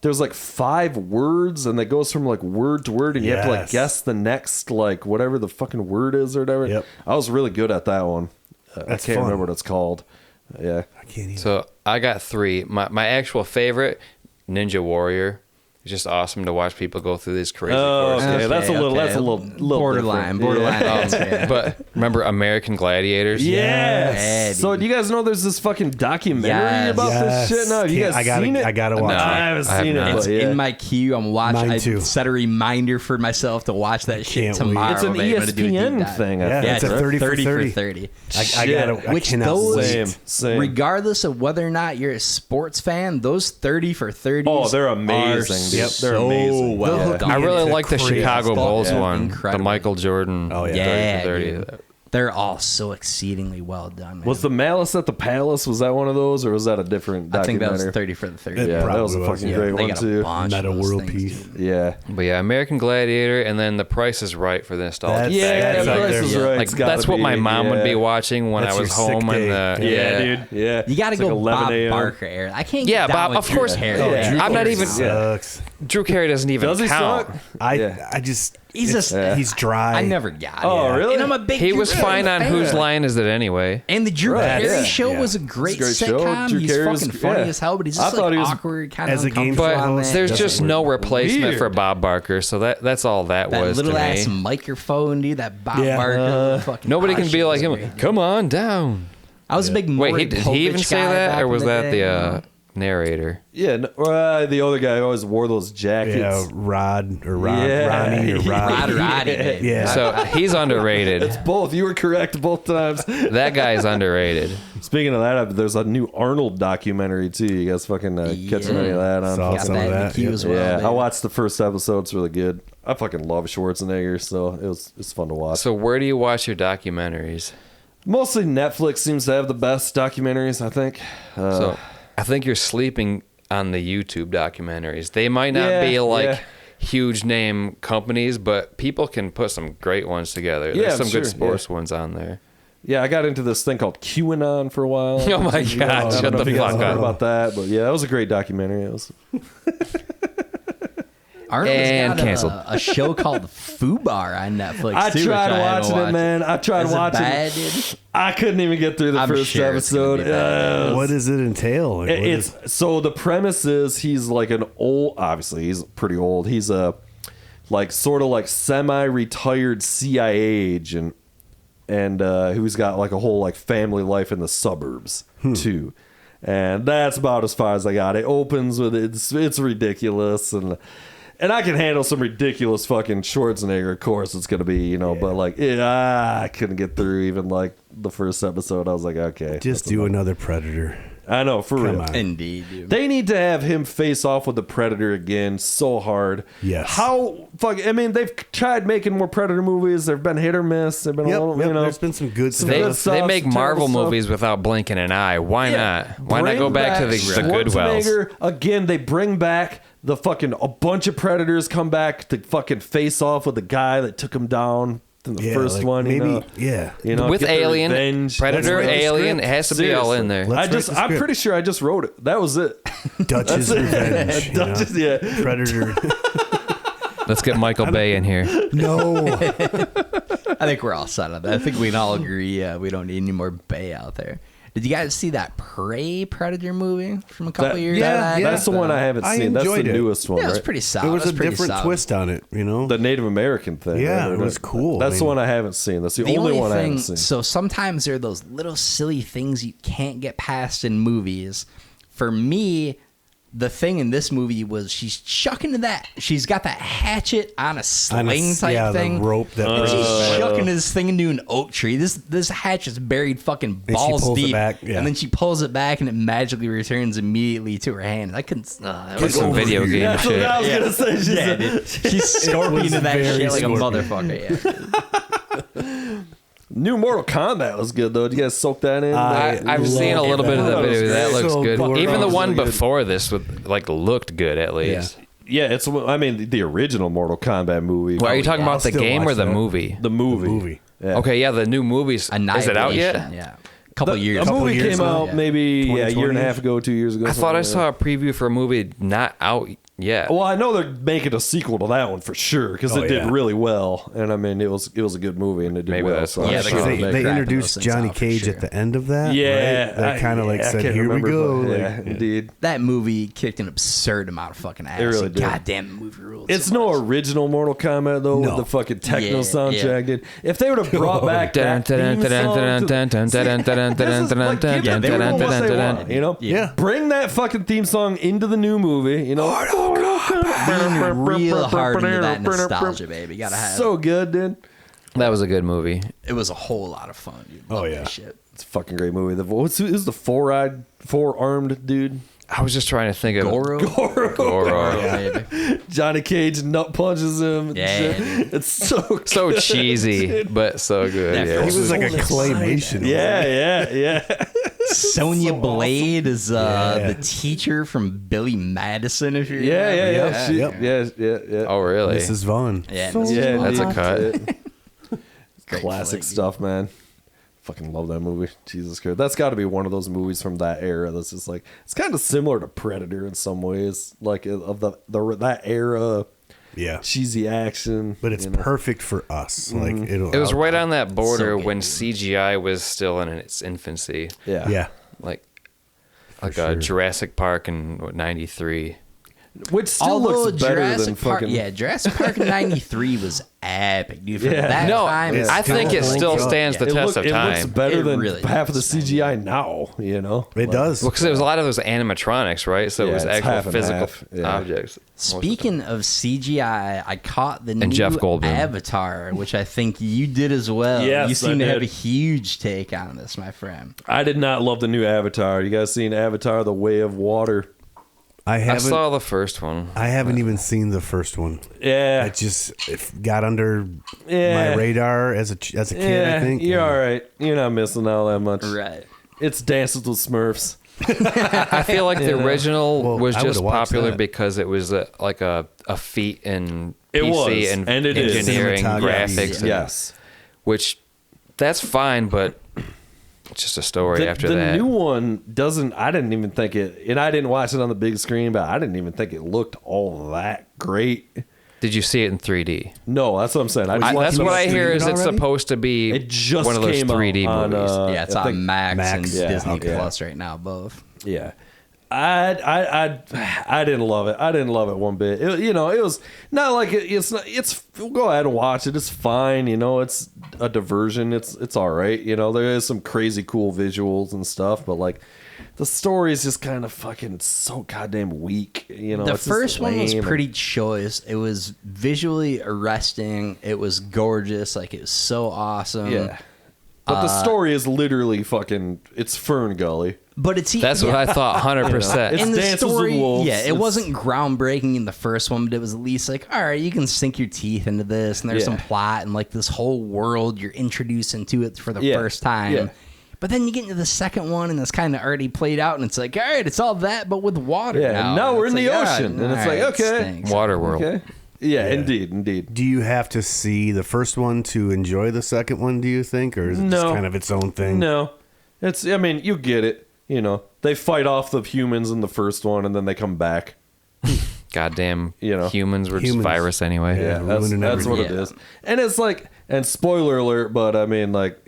there's like 5 words, and it goes from like word to word, and you have to like Yes. guess the next like whatever the fucking word is or whatever. Yep. I was really good at that one. I That's can't fun. remember what it's called. Yeah. I can't even. So I got 3. My actual favorite, Ninja Warrior. It's just awesome to watch people go through these crazy Oh, courses. okay. That's a little borderline. different. Yeah. Yeah. But remember American Gladiators? Yes. Yeah, So dude. do you guys know there's this fucking documentary Yes. about Yes. this shit? No, have you Can't- guys I gotta- seen it? I gotta watch No. it. I haven't I have seen not. it. It's But yeah. in my queue. I'm watching. Mine I too. set a reminder for myself to watch that shit Can't wait. tomorrow. It's an babe. I'm gonna do a deep ESPN dive. thing. I Yeah, think. it's a right? 30 for 30 30. for 30. I gotta. I Which cannot those- wait. Same. Regardless of whether or not you're a sports fan, those 30 for 30s Oh, they're are amazing, dude. They're so amazing. well They'll hook done. I really It's like the crazy. Chicago Bulls Yeah. one, Incredible. the Michael Jordan. Oh, yeah. 30 for 30. dude. They're all so exceedingly well done. Man. Was the Malice at the Palace? Was that one of those, or was that a different I think documentary? that was 30 for the 30. It Yeah, that was a probably was, fucking yeah. great They one got a too. bunch Meta of those world things, piece. dude. Yeah. But yeah, American Gladiator, and then The Price is Right for the nostalgia That's- factor. Yeah, Like, Price is Right. Like It's gotta that's what my be, mom would yeah. be watching when That's I was your sick home. day. And Yeah, dude. Yeah. You got to It's like go 11 Bob a.m. Barker era. I can't Yeah, get down Bob- with of course. Drew Carey. Yeah. Drew I'm not Carey even- sucks. Drew Carey doesn't even Does he count. suck? I Yeah. I just He's dry. I never got it. Oh, really? And I'm a big He Drew was Carey fine on fan. Whose Line Is It Anyway? And the Drew Right, Carey yeah. show was a great It's a great show. sitcom. Drew He's Carey was- fucking funny yeah. as hell, but he's I just thought like he was- awkward, kind as of a game uncomfortable. show on host, that. There's Doesn't just work. no replacement Weird. for Bob Barker, so that's all that That was little to ass me. microphone, dude. That Bob Yeah. Barker. Fucking Nobody gosh, can be it like was him. great. Come on down. I was a big Wait, Maury did he even Povich say guy that, back or in was that day. the narrator? Yeah, the other guy always wore those jackets. Yeah, Ronnie or Rod Roddy, baby. Yeah. So he's underrated. It's both. You were correct both times. That guy's underrated. Speaking of that, there's a new Arnold documentary too. You guys fucking catching any of that on? Saw Got some that of in the that. queue Yeah. as well. Yeah, baby. I watched the first episode. It's really good. I fucking love Schwarzenegger, so it's fun to watch. So where do you watch your documentaries? Mostly Netflix seems to have the best documentaries, I think. So I think you're sleeping on the YouTube documentaries. They might not Yeah, be like yeah. huge name companies, but people can put some great ones together. Yeah, There's some sure, good sports yeah. ones on there. Yeah, I got into this thing called QAnon for a while. Oh my I God, don't shut know the if you guys fuck heard up. about that, but yeah, that was a great documentary. It was. Arnold's And got canceled. a show called Fubar on Netflix. I too, tried which I haven't watching it, watched. man. I tried Is it watching bad, it. dude? I couldn't even get through the I'm first sure it's gonna episode. be bad. What does it entail? Like, what is- It's so the premise is he's like an old, obviously he's pretty old. He's a like sort of like semi-retired CIA agent, and who's got like a whole like family life in the suburbs too. And that's about as far as I got. It opens with it's ridiculous, and I can handle some ridiculous fucking Schwarzenegger. Of course, it's gonna be but like I couldn't get through even like the first episode. I was like, okay, just that's do enough. another Predator. I know for Come real. on. Indeed, dude. They need to have him face off with the Predator again so hard. Yes. How fuck? I mean, they've tried making more Predator movies. They've been hit or miss. They've been Yep, a little, yep, there's been some good Some They, stuff. good stuff, they make some Marvel terrible stuff. movies without blinking an eye. Why not? Why not go Bring back to the Goodwells? Schwarzenegger again. They bring back the fucking a bunch of Predators come back to fucking face off with the guy that took him down in the Yeah, first like, one. maybe, yeah. With get their Alien, revenge. Predator, Let's write the Alien, script. it has to be all in there. Let's write the I'm script. pretty sure I just wrote it. That was it. Dutch's revenge. Dutch's, yeah. Predator. Let's get Michael Bay in here. No. I think we're all set on that. I think we can all agree we don't need any more Bay out there. Did you guys see that Prey Predator movie from a couple years back? That's the one I haven't I seen. That's the enjoyed it. newest one, Yeah, it was right? pretty solid. It was a pretty different solid. twist on it, The Native American thing. Yeah, right? it was cool. That's I the mean- one I haven't seen. That's the The only only one I thing, haven't seen. so sometimes there are those little silly things you can't get past in movies. For me, the thing in this movie was she's chucking that. She's got that hatchet on a sling type thing. the rope that And she's brings- chucking this thing into an oak tree. This hatch is buried fucking she balls pulls it deep, back, yeah. and then she pulls it back, and it magically returns immediately to her hand. I couldn't. That Like was some video game That's what shit. I was gonna say. She's yeah, a- dude. She's scorpioning that very shit like a scorpion. motherfucker. Yeah. New Mortal Kombat was good though. Did you guys soak that in? I've seen a little bit of the That was video. That great. looks So good. good. Even the That was one really good. before this looked good at least. Yeah, it's. I mean, the original Mortal Kombat movie. Well, are you talking I'll about the still game or watch the that. movie? The movie. The movie. Yeah. Okay, yeah, the new movies. Is it out yet? Annihilation, Yeah, a couple The years. movie Couple years came ago, out yeah. maybe a year and a 2020. half ago, 2 years ago. I thought I something saw like a preview for a movie not out yet. that. Well, I know they're making a sequel to that one for sure because Oh, it did yeah. really well, and I mean it was a good movie and it did Maybe well. that's so why. I'm Yeah, sure they're they'll gonna make They it. cracking introduced those things Johnny out for Cage sure. at the end of that. Yeah, right? They kind of like I said, can't "Here we remember, go." but Like, yeah, indeed. That movie kicked an absurd amount of fucking ass. It really and did. Goddamn movie rules. It's no original Mortal Kombat though No. with the fucking techno Yeah, soundtrack, yeah. dude. If they would have brought back that theme song, you know, Yeah. bring that fucking theme song into the new movie, you know. real hard into that nostalgia, baby. Gotta have. So good, dude. That was a good movie. It was a whole lot of fun, dude. Love Oh, that yeah. shit. It's a fucking great movie. Who's the four-armed dude? I was just trying to think of Goro. Goro. Baby. Johnny Cage nut punches him. And Yeah, shit. dude. It's so So good. cheesy, but so good. That Yeah. he was like a Holy claymation. Yeah. Sonya Blade is Yeah. the teacher from Billy Madison. If you Yeah. remember. Yeah. Oh, really? Mrs. Vaughn. Yeah, Yeah, That's a indeed. cut. Great Classic flick, stuff, man. Fucking love that movie. Jesus Christ. That's got to be one of those movies from that era that's just like, it's kind of similar to Predator in some ways, like of that era Yeah. cheesy action. But it's perfect for us. Like It was right on that border when CGI was still in its infancy. Yeah. Yeah. Like sure. Jurassic Park in '93. Which still looks better than fucking. Jurassic Park in '93 was epic, dude. For Yeah. that No, time, I think it still stands the test of It looks time. better It than really half of the does. CGI now, you know? It does. Well, because it was a lot of those animatronics, right? So it Yeah, was it's actual half and physical half. Yeah. objects. Speaking of CGI, I caught the new Jeff Goldblum. Avatar, which I think you did as well. Yes, you seem I to have did. a huge take on this, my friend. I did not love the new Avatar. You guys seen Avatar: The Way of Water? I I haven't. saw the first one. I haven't even seen the first one. Yeah. It got under my radar as a kid. I think You're all right. You're not missing out that much. Right. It's Dances with Smurfs. I feel like the original Well, was I just would've watched popular that. because it was like a feat in It PC was, and it is. engineering, Cinematography, graphics, and- Yes. which that's fine, but it's just a story after the that. new one doesn't. I didn't even think it, and I didn't watch it on the big screen, but I didn't even think it looked all that great. Did you see it in 3D? No, that's what I'm saying. I just watched That's it on what I hear streaming is it's already? supposed to be It just one of those came out 3D on, movies. Yeah, it's I think on Max and yeah, Disney okay. Plus right now, both. Yeah. I didn't love it. I didn't love it one bit. It was not like it's not. It's go ahead and watch it. It's fine. It's a diversion. It's all right. There is some crazy cool visuals and stuff, but like the story is just kind of fucking so goddamn weak. The it's just first one was lame pretty choice. It was visually arresting. It was gorgeous. Like, it was so awesome. yeah. But the story is literally fucking. It's Fern Gully. But it's That's what I thought, 100%. It's in the Dances with story, Wolves. yeah, it It's- wasn't groundbreaking in the first one, but it was at least like, all right, you can sink your teeth into this, and there's Yeah. some plot and like this whole world you're introduced into it for the Yeah. first time. Yeah. But then you get into the second one, and it's kind of already played out, and it's like, all right, it's all that, but with water. Yeah, now, now we're It's in the like, ocean, and it's all like, right, okay. stinks. Waterworld. Okay. Yeah, indeed. Do you have to see the first one to enjoy the second one, do you think? Or is it just No. kind of its own thing? No, you get it. They fight off the humans in the first one, and then they come back. Goddamn Humans. humans were just Humans. virus anyway. Yeah. That's ruining what it everything. is. And it's like, and spoiler alert, but I mean, like,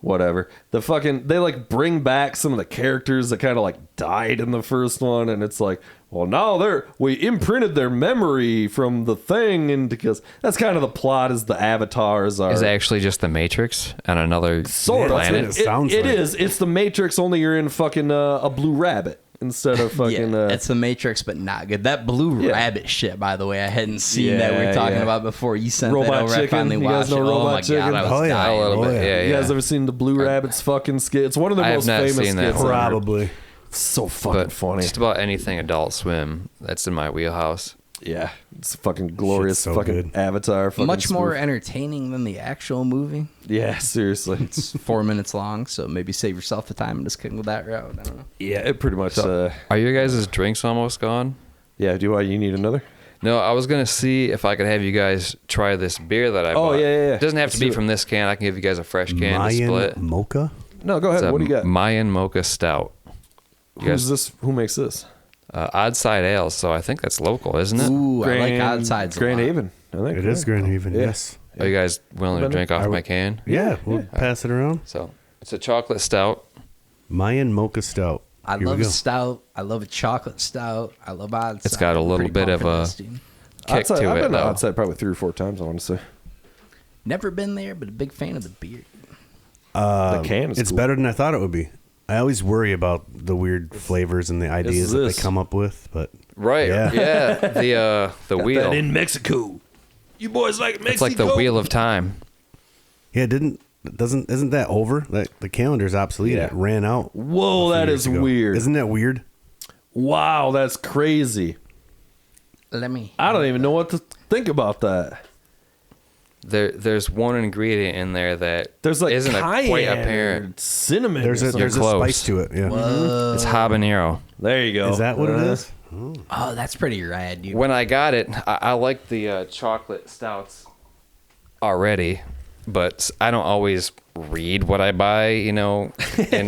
whatever. They like bring back some of the characters that kind of like died in the first one, and it's like, well, now we imprinted their memory from the thing, and because that's kind of the plot, is the avatars are Is it actually just the Matrix on another Yeah, sort of. that's what planet? it sounds It like. is. It's the Matrix, only you're in fucking a blue rabbit instead of fucking. Yeah, it's the Matrix, but not good. That blue Yeah. rabbit shit, by the way, I hadn't seen that we were Yeah, talking yeah. about before. You sent Robot that over. Chicken? I finally You guys watched know it. Oh Robot my Chicken? god, I was Oh, yeah. dying. A little Oh, bit. yeah. Yeah, You guys yeah. ever seen the Blue Rabbits fucking skit? It's one of the I have most not famous seen that skits. one. ever. Probably. So fucking But funny. just about anything Adult Swim, that's in my wheelhouse. Yeah, it's fucking glorious. Shit's so fucking good. Avatar. Fucking Much more spoof. entertaining than the actual movie. Yeah, seriously. It's 4 minutes long, so maybe save yourself the time and just go that route. I don't know. Yeah, it pretty much. Are your guys' drinks almost gone? Yeah. You need another? No, I was gonna see if I could have you guys try this beer that I Oh, bought. yeah. It doesn't have Let's to be do it. from this can. I can give you guys a fresh can to Mayan split. mocha? No, go ahead. It's a What do you got? Mayan Mocha Stout. You Who's guys, this? Who makes this? Odd Side Ales, so I think that's local, isn't it? Ooh, I like odd sides. Grand Haven. I think It is Grand Haven, Yeah. yes. Are you guys willing to drink off Are we- my can? Yeah, we'll pass it around. So it's a chocolate stout. Mayan mocha stout. I Here we love a go. stout. I love a chocolate stout. I love odd It's side. got a I'm little pretty bit of pumped for a- this, dude. Kick Outside, to I've it been though. outside probably 3 or 4 times. I want to say Never been there, but a big fan of the beer. the can is It's cool. better than I thought it would be. I always worry about the weird flavors and the ideas that they this. come up with, but Right. Yeah. Yeah. The wheel. That in Mexico. You boys like Mexico? It's like the wheel of time. yeah, isn't that over? Like the calendar's obsolete. Yeah. It ran out. Whoa, that years is ago. weird. Isn't that weird? Wow, that's crazy. Let me. I don't even know what to think about that. There's one ingredient in there that There's like isn't cayenne quite or apparent. cinnamon. There's or a something. there's a close. spice to it. Yeah. It's habanero. There you go. Is that what it is? Oh, that's pretty rad, dude. When I got it, I like the chocolate stouts already, but I don't always read what I buy, in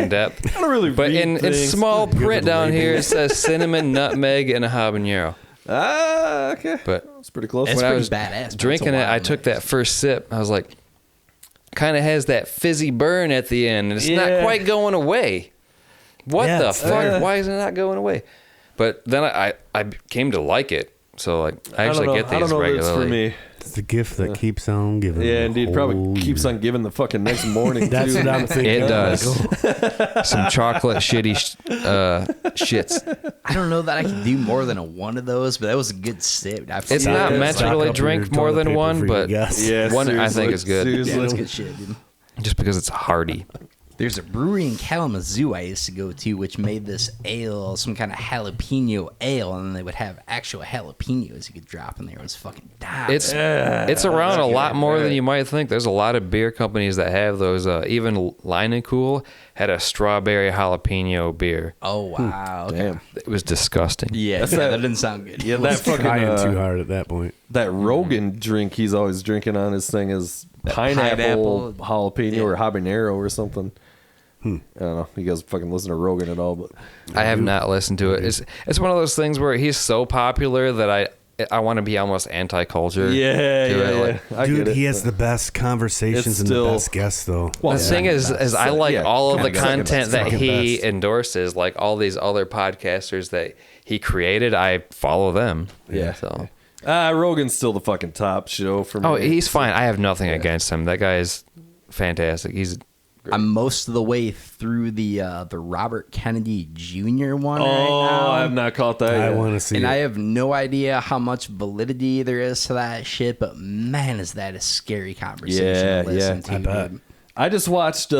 depth. I don't really But read in things. small print with down here, it labels. says cinnamon, nutmeg, and a habanero. Okay. But It's pretty close. It's when I pretty was badass, but drinking it's a it, I wild took mix. that first sip. I was like, kind of has that fizzy burn at the end, and it's not quite going away. What Yeah, the it's fuck? there. Why is it not going away? But then I came to like it. So like I actually get I don't these know that it's regularly. for me. It's the gift that keeps on giving. Yeah, the indeed. whole Probably keeps year. on giving the fucking next morning. That's too. what I'm thinking. It does. Michael. Some chocolate shits. I don't know that I could do more than one of those, but that was a good sip. It's not Yeah, meant to stock really up your drink more toilet than paper one, for but your guests. Yeah, one I think seriously, is good. Yeah, seriously. that's good shit, dude. Just because it's hearty. There's a brewery in Kalamazoo I used to go to, which made this ale, some kind of jalapeno ale, and then they would have actual jalapenos you could drop in there. It was fucking down. It's around a lot more than you might think. There's a lot of beer companies that have those. Even Line and Cool had a strawberry jalapeno beer. oh wow, okay. Damn. It was disgusting. Yeah, that didn't sound good. Yeah, that fucking Trying too hard at that point. that Rogan drink he's always drinking on his thing is pineapple jalapeno or habanero or something. I don't know. You guys fucking listen to Rogan at all, but I have not listened to it. It's one of those things where he's so popular that I want to be almost anti-culture. yeah. I Dude, get it. he has the best conversations It's and still- the best guests, though. The thing is I like yeah, all of the kinda second content best. that Second he best. endorses, like all these other podcasters that he created. I follow them. Yeah. So. Rogan's still the fucking top show for me. Oh, he's fine. I have nothing against him. That guy's fantastic. He's I'm most of the way through the Robert Kennedy Jr. one right Oh, now. I have not caught that I yet. want to see And it. I have no idea how much validity there is to that shit, but man, is that a scary conversation Yeah, to listen to. I bet. dude. I just watched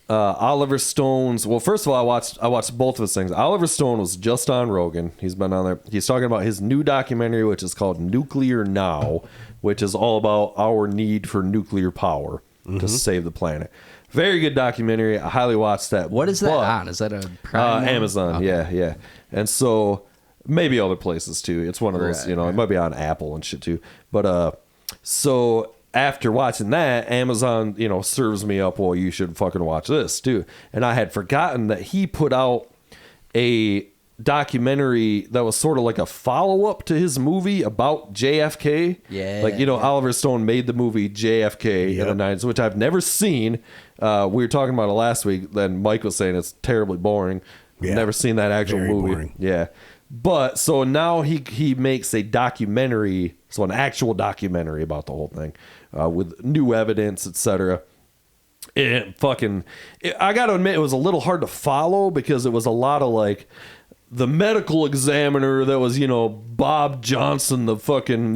Oliver Stone's. Well, first of all, I watched both of his things. Oliver Stone was just on Rogan. He's been on there. He's talking about his new documentary, which is called Nuclear Now, which is all about our need for nuclear power to save the planet. Very good documentary. I highly watched that. What is that But- on? Is that a Prime one? Amazon. Okay. Yeah. And so maybe other places too. It's one of those, Right, it might be on Apple and shit too. But so after watching that, Amazon, serves me up, well, you should fucking watch this too. And I had forgotten that he put out a documentary that was sort of like a follow-up to his movie about JFK. Yeah. Like, Oliver Stone made the movie JFK in the 90s, which I've never seen. We were talking about it last week. Then Mike was saying it's terribly boring. Yeah. Never seen that actual Very movie. boring. Yeah. But so now he makes a documentary, so an actual documentary about the whole thing with new evidence, etc. I gotta admit, it was a little hard to follow because it was a lot of like the medical examiner that was, Bob Johnson, the fucking,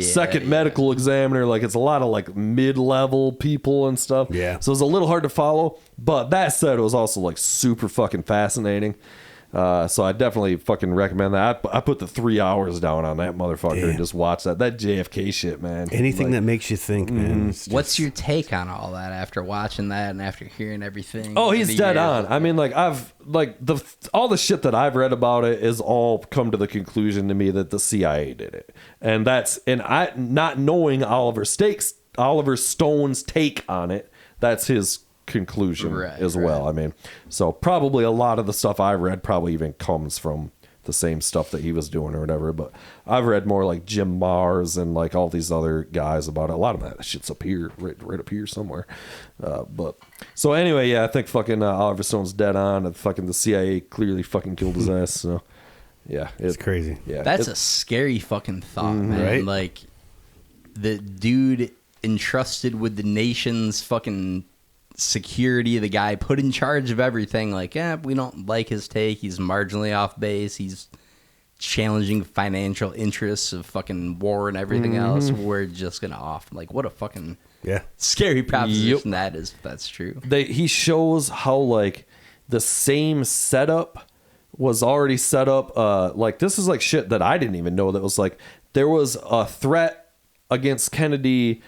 second medical examiner. Like, it's a lot of like mid-level people and stuff. Yeah. So it was a little hard to follow. But that said, it was also like super fucking fascinating. So I definitely fucking recommend that. I put the 3 hours down on that motherfucker and just watch that. That JFK shit, man. Anything that makes you think, man. it's just- What's your take on all that after watching that and after hearing everything? Oh, he's the dead years? on. I mean, like all the shit that I've read about it is all come to the conclusion to me that the CIA did it, and I not knowing Oliver Stone's take on it. That's his conclusion as well. I mean, so probably a lot of the stuff I read probably even comes from the same stuff that he was doing or whatever. But I've read more like Jim Mars and like all these other guys about it. A lot of that shit's up here, right up here somewhere. But so anyway, yeah, I think fucking Oliver Stone's dead on, and fucking the CIA clearly fucking killed his ass. So yeah, It's crazy. Yeah, That's a scary fucking thought, man. right? Like, the dude entrusted with the nation's fucking security, the guy put in charge of everything. Like, we don't like his take. He's marginally off base. He's challenging financial interests of fucking war and everything else. We're just gonna off. Like, what a fucking scary proposition that is. If that's true. He shows how like the same setup was already set up. Like this is like shit that I didn't even know that was like there was a threat against Kennedy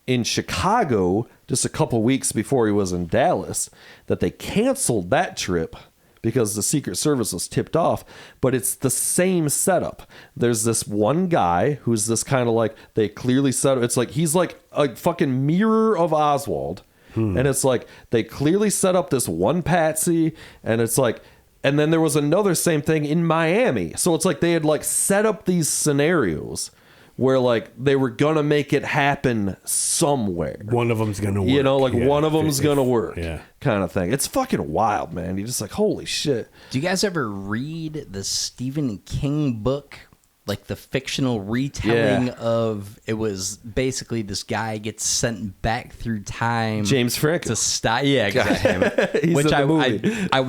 in Chicago just a couple weeks before he was in Dallas, that they canceled that trip because the Secret Service was tipped off. But it's the same setup. There's this one guy who's this kind of like, they clearly set up, it's like he's like a fucking mirror of Oswald. And it's like they clearly set up this one patsy, and it's like And then there was another same thing in Miami. So it's like they had like set up these scenarios where like they were gonna make it happen somewhere. One of them's gonna work. You know, like one of them's gonna work. Yeah. Kind of thing. It's fucking wild, man. You're just like, holy shit. Do you guys ever read the Stephen King book? Like the fictional retelling of, it was basically this guy gets sent back through time. James Franco. To stop. Yeah, exactly. He's Which in the I movie.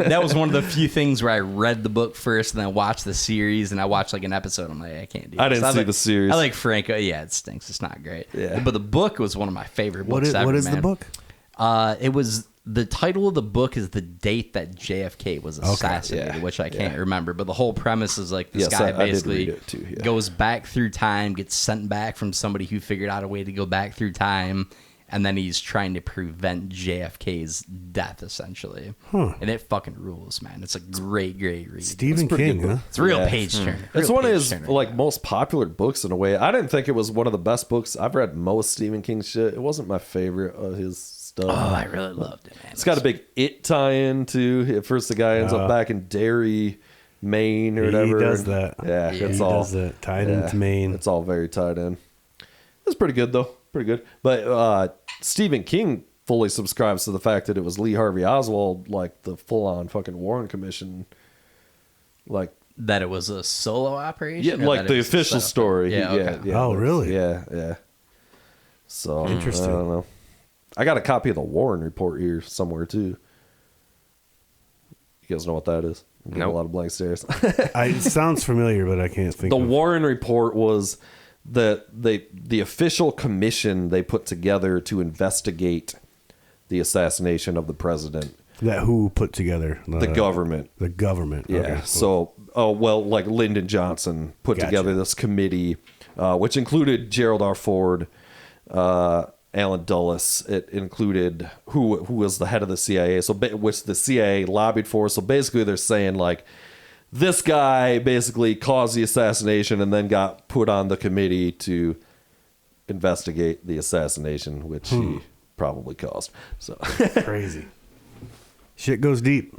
that was one of the few things where I read the book first and then watched the series, and I watched like an episode. I'm like, I can't do this. I didn't see the series. I like Franco. Yeah, it stinks. It's not great. Yeah. But the book was one of my favorite books ever, What is man. the book? It was, the title of the book is the date that JFK was assassinated, yeah, which I can't remember. But the whole premise is like this Yes, guy I did basically read it too, yeah. goes back through time, gets sent back from somebody who figured out a way to go back through time, and then he's trying to prevent JFK's death, essentially. And it fucking rules, man. It's a great read. Stephen pretty King, good. huh? It's a real page turner. It's Real one of page his turner. like most popular books in a way. I didn't think it was one of the best books. I've read most Stephen King shit. It wasn't my favorite of his stuff. Oh, I really loved it, man. It's got a big It tie-in too. At first, the guy ends up back in Derry, Maine, or whatever. He does that. Yeah, He it's all does that. Tied into Maine. It's all very tied in. It's pretty good though. Pretty good. But Stephen King fully subscribes to the fact that it was Lee Harvey Oswald, like the full-on fucking Warren Commission, like. That it was a solo operation? Yeah, or like that the it was official set up? story. Yeah, okay. Yeah. Oh, really? Yeah. So Interesting. I don't know. I got a copy of the Warren Report here somewhere too. You guys know what that is? I'm getting Nope. a lot of blank stares. It sounds familiar, but I can't think The of Warren Report was the official commission they put together to investigate the assassination of the president. that. Who put together? The government. The government. Yeah. Okay. So, like Lyndon Johnson put Gotcha. together this committee, which included Gerald R. Ford, Alan Dulles. It included who was the head of the CIA. So, which the CIA lobbied for. So basically, they're saying like this guy basically caused the assassination and then got put on the committee to investigate the assassination, which he probably caused. So. Crazy. Shit goes deep.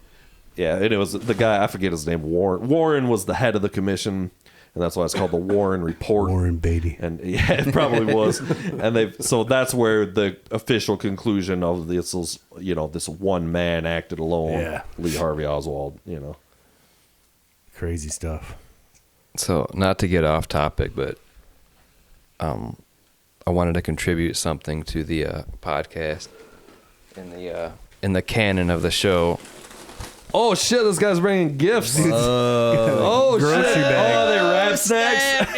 Yeah, and it was the guy, I forget his name, Warren. Warren was the head of the commission, and that's why it's called the Warren Report. Warren Beatty. And yeah, it probably was. And so that's where the official conclusion of this was, this one man acted alone. Yeah. Lee Harvey Oswald, Crazy stuff. So, not to get off topic, but I wanted to contribute something to the podcast in the canon of the show. Oh shit, this guy's bringing gifts. Oh Grocery shit. bag. Oh, they wrap snacks.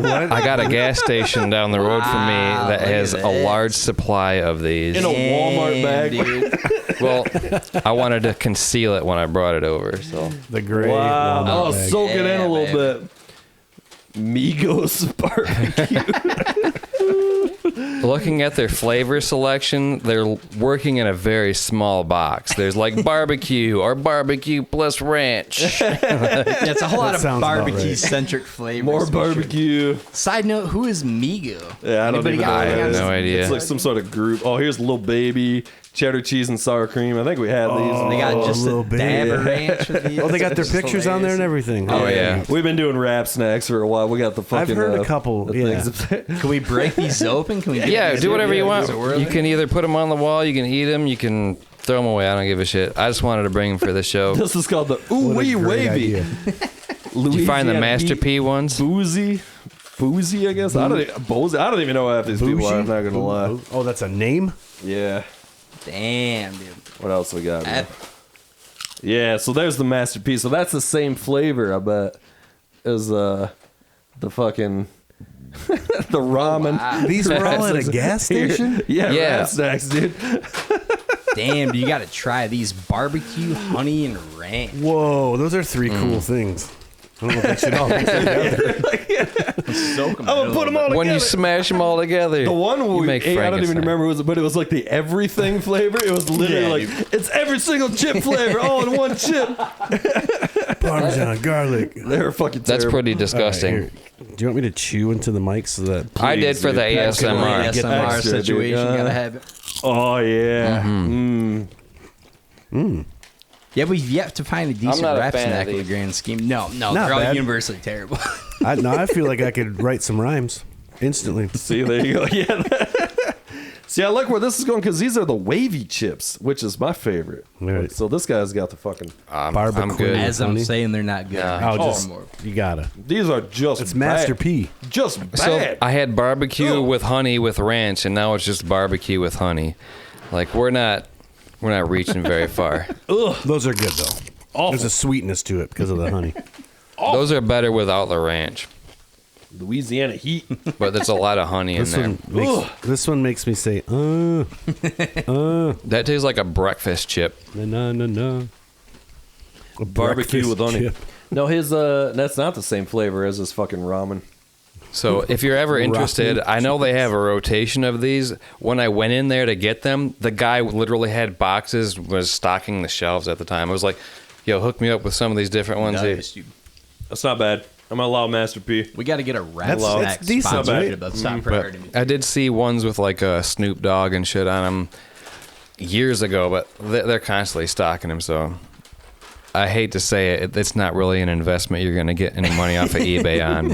What? I got a gas station down the road from me that look has at a this. large supply of these. In a Walmart bag. Dude. Well, I wanted to conceal it when I brought it over. So The gray. Wow. Walmart I'll bag. soak it in Yeah, a little baby. bit. Migos barbecue. looking at their flavor selection, they're working in a very small box. There's like barbecue or barbecue plus ranch. Yeah, it's a whole lot of sounds about right. barbecue-centric flavors. More for sure. barbecue. Side note, who is Migo? Yeah, I don't Anybody even know. got I what have it is. no idea. It's like some sort of group. Oh, here's Little Baby, cheddar cheese and sour cream. I think we had these. They got Oh, just little a bit. dab of ranch with these. Oh, they got their It's pictures on there and everything. Oh, yeah. We've been doing wrap snacks for a while. We got the fucking. I've heard a couple, the yeah. things. Can we break these open? Can we? get Yeah, these do whatever open? you want. Is it worth You it? can either put them on the wall, you can eat them, you can throw them away. I don't give a shit. I just wanted to bring them for the show. Did This is called the Ooh What a Wee great Wavy. idea. you find the Master Heat. P ones? Boozy, I guess. I don't even know half these people are. I'm not gonna lie. Oh, that's a name? Yeah. Damn, dude. What else we got? man? That- Yeah. So there's the masterpiece. So that's the same flavor, I bet, as the fucking the ramen. wow. These were all at a gas station? Yeah. Yeah. Wrap snacks, dude. Damn, dude, you got to try these barbecue, honey, and ranch. Whoa, those are three cool things. I don't know if they should all be together. Soak 'em I'm in gonna a put them little all When you together. smash them all together. The one you we make ate, I don't even Frankenstein. remember, but it was like the everything flavor. It was literally Yeah, like, it's every single chip flavor all in one chip. Parmesan, garlic. They were fucking That's terrible. pretty disgusting. All right, here. Do you want me to chew into the mic so that I did for the dude. ASMR. ASMR extra, dude. situation, gotta have it. Oh, yeah. Yeah, but you've yet to find a decent not a rap fan of snack in the these. grand scheme. No, Not they're all bad. universally terrible. I feel like I could write some rhymes instantly. See, there you go. Yeah. See, I like where this is going because these are the wavy chips, which is my favorite. Right. So this guy's got the fucking. I'm Barbecue. good. As I'm Honey? saying, they're not good. Yeah. Oh, just you gotta. These are just. It's Master bad. P. Just So bad. I had barbecue Ugh. with honey with ranch, and now it's just barbecue with honey. Like we're not reaching very far. Those are good though. Awful. There's a sweetness to it because of the honey. Those are better without the ranch, Louisiana heat. but there's a lot of honey in there. This one makes me say, That tastes like a breakfast chip. na na na. A Barbecue with breakfast honey. chip. No, his that's not the same flavor as his fucking ramen. So if you're ever interested, I know they have a rotation of these. When I went in there to get them, the guy literally had boxes, was stocking the shelves at the time. I was like, yo, hook me up with some of these different ones. Nice, dude. That's not bad. I'm gonna allow Master P. We got to get a rap That's snack decent, sponsorship. right? That's top But priority. I did see ones with like a Snoop Dogg and shit on them years ago, but they're constantly stocking them. So I hate to say it, it's not really an investment you're going to get any money off of eBay on.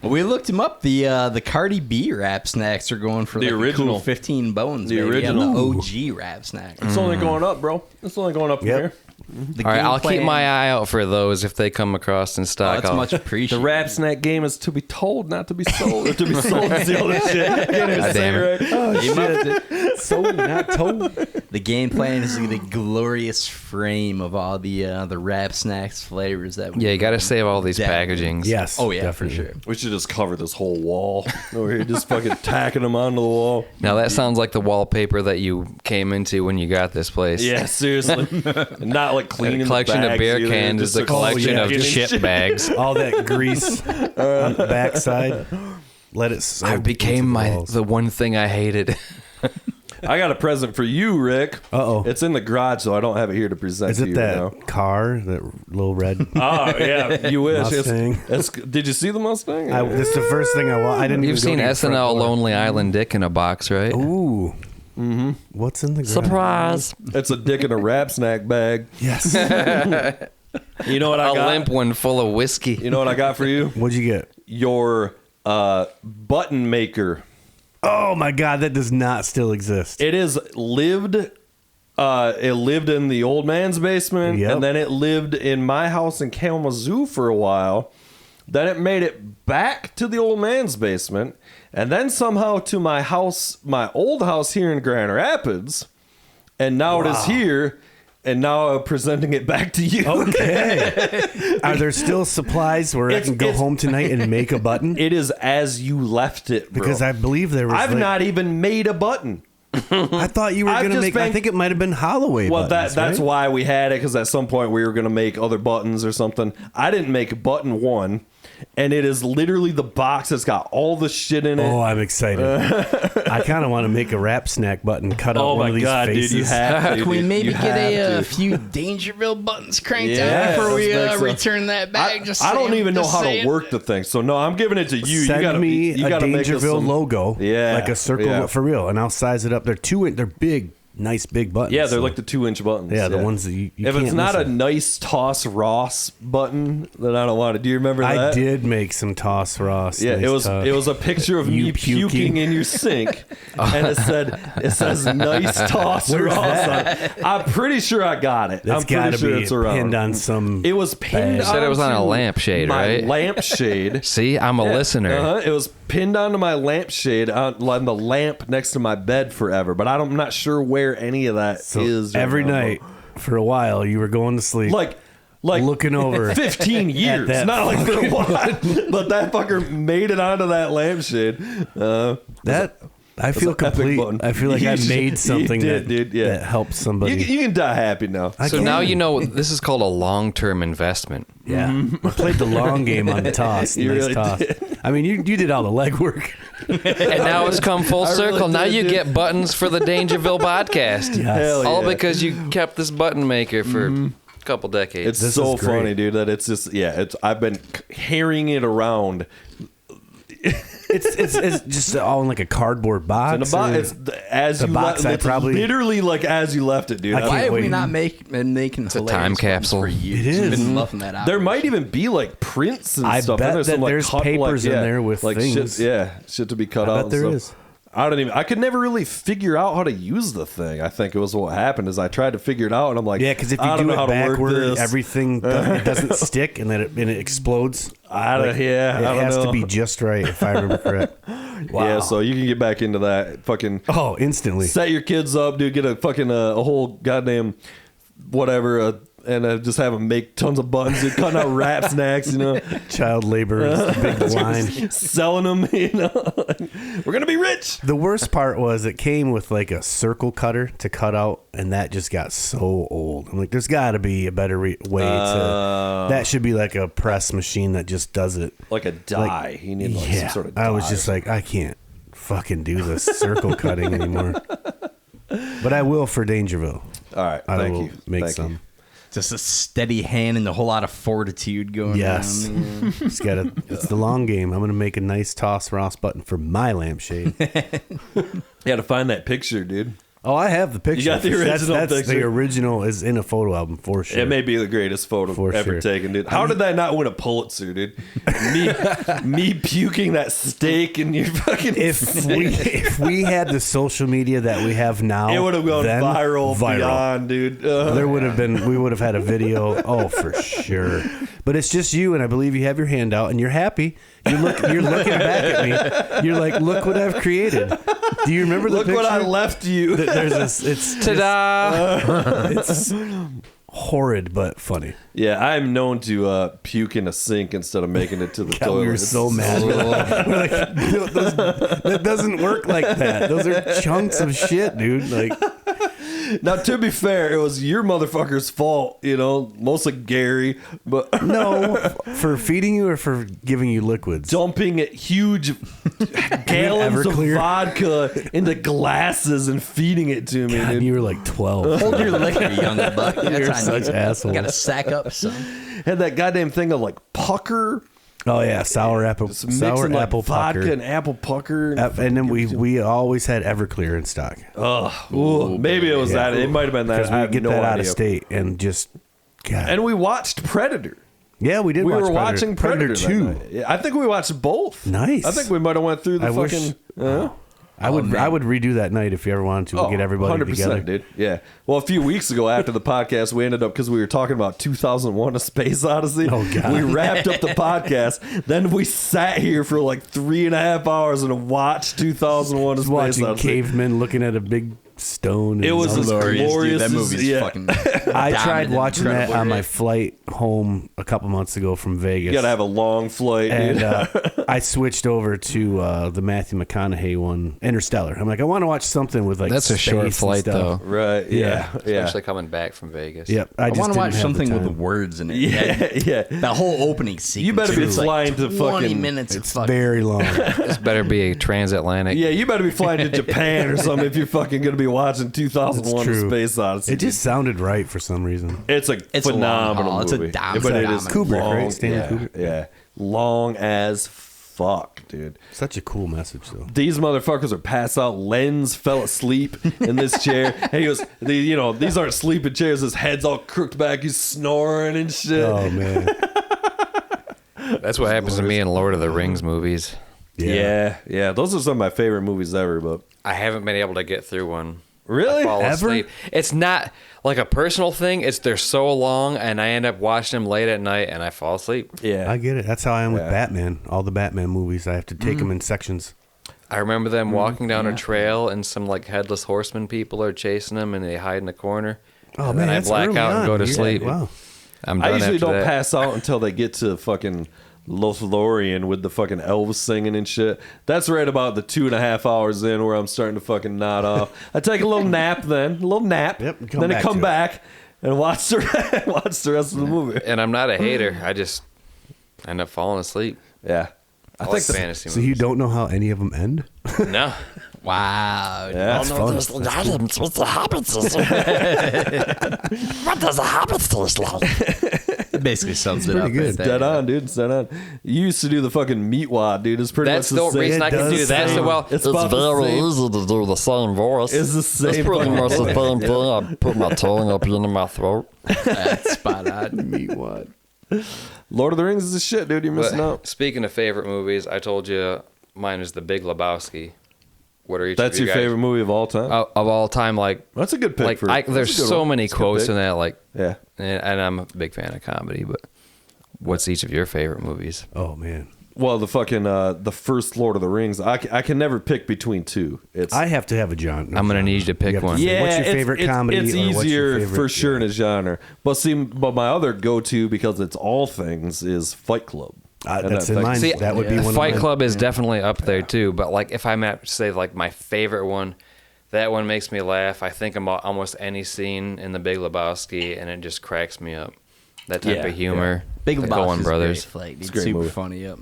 Well, we looked him up. The Cardi B rap snacks are going for The like original. a cool 15 bones. The baby. original. Yeah, the OG rap snack. It's only going up, bro. It's only going up from Yep. here. The All right, game I'll keep plan- my eye out for those if they come across in Oh, stock. that's much The appreciated. rap snack game is to be told, not to be sold. Or to be sold is the other shit. I can't even God say damn it right. So not told. The game plan is to get a glorious frame of all the rap snacks flavors that. Yeah, you got to save all these Definitely. packagings. Yes. Oh yeah, definitely. for sure. We should just cover this whole wall over here, just fucking tacking them onto the wall. Now that sounds like the wallpaper that you came into when you got this place. Yeah, seriously. Not like cleaning A collection the of bags beer either, cans just is a collection of fucking chip shit. bags. All that grease on the backside. Let it soak I became into the walls. the one thing I hated. I got a present for you, Rick. Uh-oh. It's in the garage, so I don't have it here to present Is to it you that right now. car, that little red? Oh, yeah, you wish. Mustang. Did you see the Mustang? That's the first thing I want. I didn't. You've even seen go to your front SNL door. Lonely Island Dick in a box, right? Ooh. Mm-hmm. What's in the garage? Surprise! It's a dick in a wrap snack bag. Yes. You know what I A got? limp one full of whiskey. You know what I got for you? What'd you get? Your button maker. Oh my God, that does not still exist. It is lived. It lived in the old man's basement, Yep. and then it lived in my house in Kalamazoo for a while. Then it made it back to the old man's basement, and then somehow to my house, my old house here in Grand Rapids, and now it is here. And now I'm presenting it back to you. Okay. Are there still supplies where I can go home tonight and make a button? It is as you left it, bro. Because I believe there was. I've like- not even made a button. I thought you were I've going to just make. I been- think it might have been Holloway. Well, buttons, that's right? why we had it, because at some point we were going to make other buttons or something. I didn't make button one, and it is literally the box that's got all the shit in it. Oh, I'm excited. I kind of want to make a rap snack button. Cut out Oh one my of these God, faces. dude, you have to. Can we dude. maybe You get have a to. few Dangerville buttons cranked Yeah, out before we let's make some. return that bag? Just I don't saying, even know just how to saying. work the thing, so no, I'm giving it to you. Send you gotta, me you a gotta make us Dangerville some- logo. Yeah, like a circle yeah. for real, and I'll size it up. They're big, nice big buttons. Yeah, they're so- like the 2-inch buttons. Yeah, the ones that you if can't it's not miss a them. nice Toss Ross button, then I don't want it. Do you remember that? I did make some Toss Ross. Yeah, nice it was a picture of You me puking in your sink, and it says nice Toss Where's Ross. that? I'm pretty sure I got it. That's I'm got pretty to sure be it's around. pinned on some. It was pinned. You said it was on a onto lampshade, my right? Lampshade. See, I'm a listener. It was pinned onto my lampshade on the lamp next to my bed forever, but I'm not sure where any of that So is. every right now. night for a while, you were going to sleep. like looking over 15 years, that not like for a while, but that fucker made it onto that lampshade. that. I feel an epic complete. button. I feel like You I should- made something you did, that, dude, yeah. that helps somebody. You can die happy now. I So can. now you know this is called a long-term investment. Yeah, I played the long game on the toss. You Nice really toss. I mean, you did all the legwork. And now it's come full really circle. Now did, you dude. get buttons for the Dangerville podcast. Yes. Hell All yeah. because you kept this button maker for a couple decades. It's This so is great. funny, dude, that it's just I've been carrying it around. It's just all in like a cardboard box. In a box. It's as the you box left. I It's probably- literally like as you left it, dude. I can't Why have we wait. not been making a hilarious time ones capsule. for years? It is. We've been loving that out. There might even be like prints and I stuff. bet and that there's papers in there with like things. shit to be cut I out. bet and there stuff. is. I could never really figure out how to use the thing. I think it was what happened is I tried to figure it out and I'm like, Yeah, because if I you don't do know how it to work backward, this. everything doesn't stick, and then it explodes. I don't It has know. to be just right, if I remember correct. Yeah, so you can get back into that. Fucking Oh, instantly. set your kids up, dude. Get a fucking a whole goddamn whatever, and just have them make tons of buttons. Dude, cutting out rap snacks, you know, Child labor is the big line. selling them. You know, we're gonna be rich. The worst part was it came with like a circle cutter to cut out, and that just got so old. I'm like, there's got to be a better way to. That should be like a press machine that just does it. Like a die. You need like some sort of die. I was just like, I can't fucking do this circle cutting anymore. But I will for Dangerville. All right, I thank will you. make Thank some. you. Just a steady hand and a whole lot of fortitude going Yes. on. It's the long game. I'm gonna make a nice toss Ross button for my lampshade. You got to find that picture, dude. Oh, I have the picture. You got the original that's picture? The original is in a photo album for sure. It may be the greatest photo For ever sure. taken, dude. How did that not win a Pulitzer, dude? me puking that steak in your fucking. If we had the social media that we have now, it would have gone then viral beyond, dude. There would have been. We would have had a video. Oh, for sure. But it's just you, and I believe you have your hand out, and you're happy. You're looking back at me. You're like, look what I've created. Do you remember the Look picture? what I left you. There's this. It's Ta-da! it's horrid but funny. Yeah, I'm known to puke in a sink instead of making it to the God, toilet. we were so mad. We're like, that doesn't work like that. Those are chunks of shit, dude. Like, Now, to be fair, it was your motherfucker's fault, you know, mostly Gary, but no, for feeding you or for giving you liquids. dumping huge gallons of Everclear? vodka into glasses and feeding it to me, God, dude. you were like 12. Hold your liquor, young buck. That's You're on such you. assholes. Gotta sack up some. Had that goddamn thing of like pucker, Oh yeah, sour apple mixing like vodka pucker. and apple pucker. And then we always had Everclear in stock Ooh, maybe it was that. It might have been that. because I we have get no that out idea. of state and just God. And we watched Predator. Yeah, we did. We watch were Predator. watching Predator, Predator 2. that night. Yeah, I think we watched both. Nice. I think we might have went through the I wish- fucking. I would redo that night if you ever wanted to. We'll get everybody 100%, together. dude. Yeah. Well, a few weeks ago after the podcast, we ended up because we were talking about 2001: A Space Odyssey. Oh, God. We wrapped up the podcast. Then we sat here for like 3.5 hours and watched 2001: A Just Space watching Odyssey. cavemen looking at a big stone. It was as glorious That as- movie's yeah. fucking. I tried dominant, watching that incredible, on my right? flight home a couple months ago from Vegas. You gotta have a long flight, and dude. I switched over to the Matthew McConaughey one, Interstellar. I'm like, I want to watch something with like That's a space short and flight, stuff. though. Right? Yeah. Yeah. Especially coming back from Vegas. Yep. I just want to didn't watch have something with the time. words in it. Yeah. Yeah. That whole opening sequence. You better be it's like flying to 20 fucking- minutes. It's of fucking, very long. This better be a transatlantic. Yeah, you better be flying to Japan or something if you're fucking gonna be watching 2001: A true. Space Odyssey. It just sounded right for some reason. It's a It's a long phenomenal haul. It's a movie. dominant- but it is Kubrick, long, right? Stanley yeah, Kubrick? Yeah, long as fuck, dude. Such a cool message, though. These motherfuckers are passed out. Lenz fell asleep in this chair. And he goes, these aren't sleeping chairs. His head's all crooked back. He's snoring and shit. Oh man. That's what happens to me in Lord of the Rings movies. Yeah. Those are some of my favorite movies ever. But I haven't been able to get through one. really, I fall Ever? asleep. It's not like a personal thing. It's they're so long, and I end up watching them late at night, and I fall asleep. yeah, I get it. That's how I am with Yeah. Batman. All the Batman movies, I have to take them in sections. I remember them walking down a trail, and some like headless horseman people are chasing them, and they hide in the corner. Oh and man, then I that's black early out on. and go to Yeah, sleep. Wow. I'm I done usually after don't that. pass out until they get to fucking Lothlorien with the fucking elves singing and shit. That's right about the 2.5 hours in where I'm starting to fucking nod off. I take a little nap then, a little nap. Yep, and come then I back come to it. back and watch the rest of the movie. And I'm not a hater. I just end up falling asleep. Yeah. I like fantasy So you movies. don't know how any of them end? No. Wow. Yeah. That's fun. What's the hobbit taste? What does a hobbit taste like? Basically sums it pretty up. good. Right there. Dead on, dude. It's dead on. You used to do the fucking meat wad, dude. It's pretty That's much the the same. reason I can do that so well. It's about the same. easy to do the same voice. It's the same. It's pretty fucking much the voice. same thing. I put my tongue up into my throat. That's spot on. Meat wad. Lord of the Rings is the shit, dude. You're missing out. Speaking of favorite movies, I told you mine is The Big Lebowski. What are each That's of you your guys? favorite movie of all time. Of all time? Like, That's a good pick. like for there's that's a good so one. many That's a good quotes pick. in that. Like, Yeah. and I'm a big fan of comedy. But what's each of your favorite movies? Oh man, Well, the fucking the first Lord of the Rings. I can never pick between two. It's I have to have a genre. I'm gonna need you to pick have one. say, what's your it's- favorite comedy? It's or what's your easier favorite- for sure yeah. in a genre. But my other go-to, because it's all things, is Fight Club. And That's that in thing- mine. See, That would be one. Fight of mine. Club is definitely up there too. But like, if I'm at say like my favorite one, that one makes me laugh. I think about almost any scene in The Big Lebowski, and it just cracks me up. That type Yeah, of humor. Big The Lebowski's Coen brothers. Great flick, dude. It's a great Super movie. funny. Yep.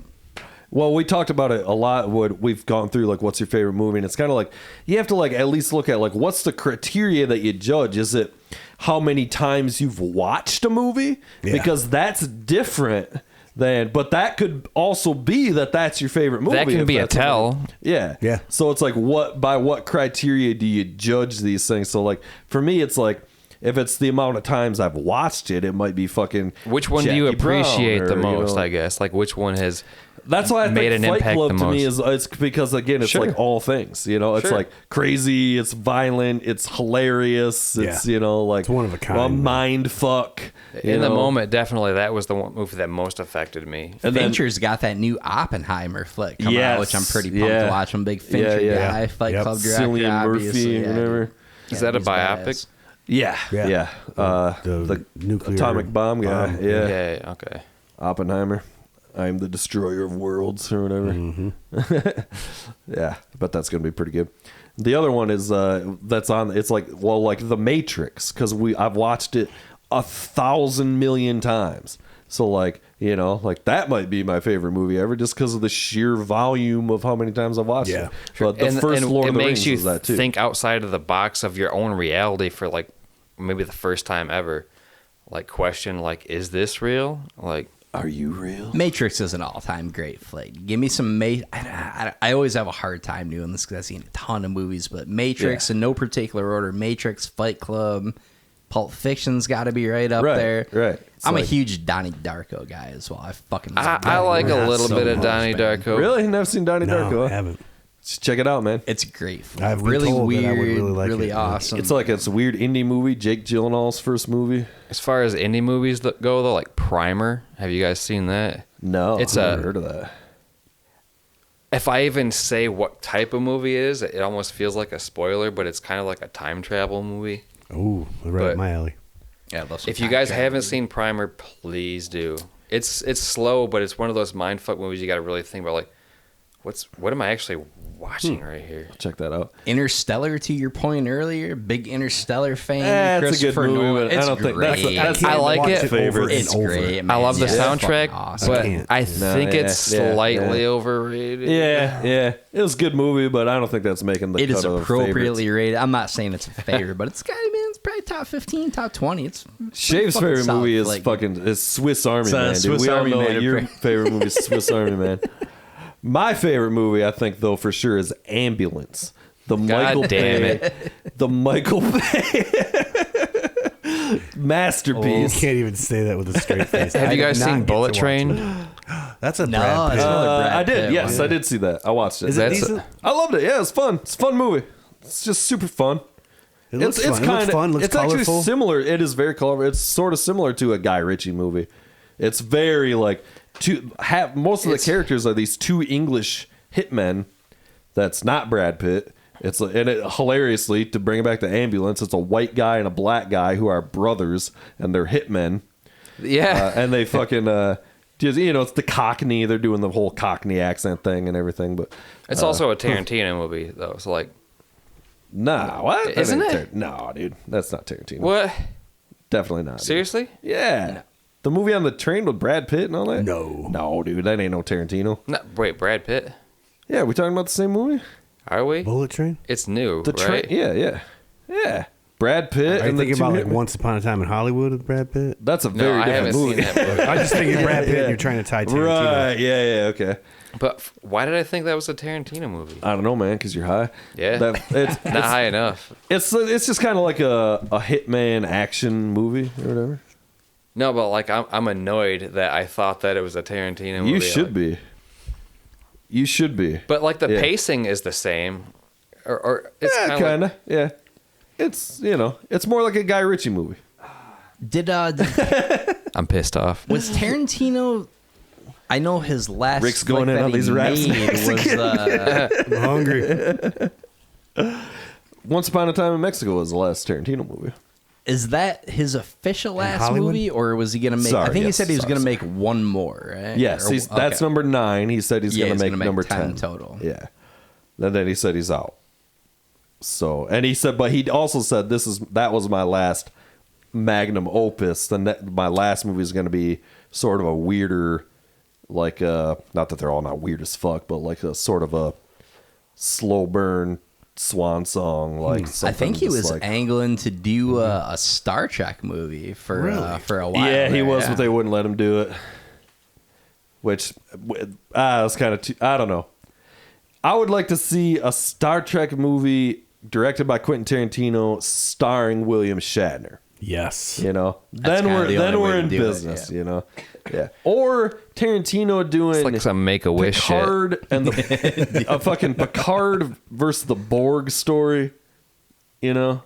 Well, we talked about it a lot. We've gone through like, what's your favorite movie? And it's kind of like you have to like at least look at like what's the criteria that you judge. Is it how many times you've watched a movie? Yeah. Because that's different than. But that could also be that's your favorite movie. That can if be a that's tell. something- Yeah. Yeah. So it's like by what criteria do you judge these things? So like for me, it's like. If it's the amount of times I've watched it, it might be fucking. Which one do you Jackie Brown appreciate or, the you know, most? I guess like which one has. That's why I made think an Fight impact Club the to me most. is it's because again it's Sure. like all things, you know. It's Sure. like crazy, it's violent, it's hilarious, it's Yeah. like It's one of a kind. mind fuck. In the moment, definitely that was the one movie that most affected me. And then- Fincher's got that new Oppenheimer flick coming Yes, out, which I'm pretty pumped yeah. to watch. I'm a big Fincher Yeah. guy. Fight Yep. Club director, Cillian Murphy obviously. and whatever. Is that a he's biopic? badass. Yeah, Yeah. yeah. The nuclear atomic bomb guy. bomb. Yeah. Yeah. Okay. Oppenheimer. I'm the destroyer of worlds or whatever. Yeah, but that's gonna be pretty good. The other one is that's on. It's like like The Matrix because I've watched it 1,000 million times. So like like that might be my favorite movie ever just because of the sheer volume of how many times I've watched Yeah. it. But the first Lord it of the makes Rings you is that too. think outside of the box of your own reality for like maybe the first time ever. Like question like, is this real? Like, Are you real? Matrix is an all-time great flick. Give me some I always have a hard time doing this because I've seen a ton of movies, but Matrix in no particular order. Matrix, Fight Club, Pulp Fiction's got to be right up there. Right. It's I'm like- a huge Donnie Darko guy as well. I fucking I like a love little so bit of much, Donnie man. Darko. Really? Never seen Donnie No, Darko? I haven't. Just check it out, man. It's a great flick. I've been really told that weird, I would really like really it. awesome. It's like it's a weird indie movie. Jake Gyllenhaal's first movie. As far as indie movies that go though, like Primer, have you guys seen that? No, It's I've a- never heard of that. If I even say what type of movie it is, it almost feels like a spoiler, but it's kind of like a time travel movie. Ooh, right But- up my alley. Yeah, I love some If you time guys travel haven't movies. seen Primer, please do. It's slow, but it's one of those mindfuck movies you got to really think about. Like, what am I actually watching right here? Check that out. Interstellar, to your point earlier, big Interstellar fan. It's a good Christopher movie, Nolan. but I It's don't think that's great. that's I like watch it. over and It's over. great. I Man. love the It's soundtrack, fucking awesome. but can't. I No, think yeah, it's yeah, slightly yeah. overrated. Yeah. It was a good movie, but I don't think that's making the It cut is of appropriately rated. I'm not saying it's a favorite, but it's got it's probably top 15, top 20. It's Shave's fucking favorite solid movie is flick. is Swiss Army Man. Dude. Swiss We all Army know Man. your favorite movie is Swiss Army Man. My favorite movie, I think, though, for sure, is Ambulance. The Michael damn Bay, it. the Michael Bay You masterpiece. can't even say that with a straight face. Have I you did guys not seen get to Bullet watch Train? it. That's a No, Brad Pitt. it's another Brad I did. Pitt Yes, one. I did see that. I watched it. Is it That's decent? I loved it. Yeah, it's fun. It's a fun movie. It's just super fun. It looks fun. It looks kinda- fun. Looks it's colorful. actually similar. It is very colorful. It's sort of similar to a Guy Ritchie movie. It's very like most of the characters are these two English hitmen. That's not Brad Pitt. It's and it hilariously to bring it back to Ambulance. It's a white guy and a black guy who are brothers and they're hitmen. Yeah. And they fucking just, it's the Cockney. They're doing the whole Cockney accent thing and everything. But It's also a Tarantino movie, though. So, like, nah, what? That Isn't ain't it? No, dude, that's not Tarantino. what? Definitely not. dude. Seriously? Yeah. The movie on the train with Brad Pitt and all that? No, dude, that ain't no Tarantino. No, wait, Brad Pitt? Yeah, we talking about the same movie? Are we? Bullet Train. It's new, The train. right? Yeah. Brad Pitt. Are you and the thinking two about like hitmen? Once Upon a Time in Hollywood with Brad Pitt? That's a No, very I haven't different movie. seen that movie. I just thinking Brad Pitt. Yeah. You're trying to tie Tarantino. Right? Yeah. Okay. But why did I think that was a Tarantino movie? I don't know, man, because you're high. Yeah. It's Not high enough. It's just kind of like a hitman action movie or whatever. No, but like I'm annoyed that I thought that it was a Tarantino movie. You should like, be. You should be. But like the Yeah. pacing is the same, or it's Yeah, kind of. Yeah. It's it's more like a Guy Ritchie movie. Did I'm pissed off. was Tarantino? I know his last. Rick's going in that on he these rap made snacks was I'm hungry. Once Upon a Time in Mexico was the last Tarantino movie. is that his official last Hollywood? movie, or was he gonna make? Sorry, I think he yes, said he was sorry, gonna make one more, right? Yes, Or- that's okay. number 9. He said he's Yeah, going he's to make gonna make number 10 10 total. Yeah, and then he said he's out. So, and he said, but he also said that was my last magnum opus. My last movie is going to be sort of a weirder, like not that they're all not weird as fuck, but like a sort of a slow burn swan song. Like I something think he just was like, angling to do a Star Trek movie for a while. yeah, he there, was, yeah. but they wouldn't let him do it. Which was kind of too, I don't know. I would like to see a Star Trek movie directed by Quentin Tarantino, starring William Shatner. Yes. You know, That's then kinda the only way we're to in do it, business. yeah. You know, yeah. Or Tarantino doing It's like some Make-A-Wish shit. Picard and the a fucking Picard versus the Borg story. You know.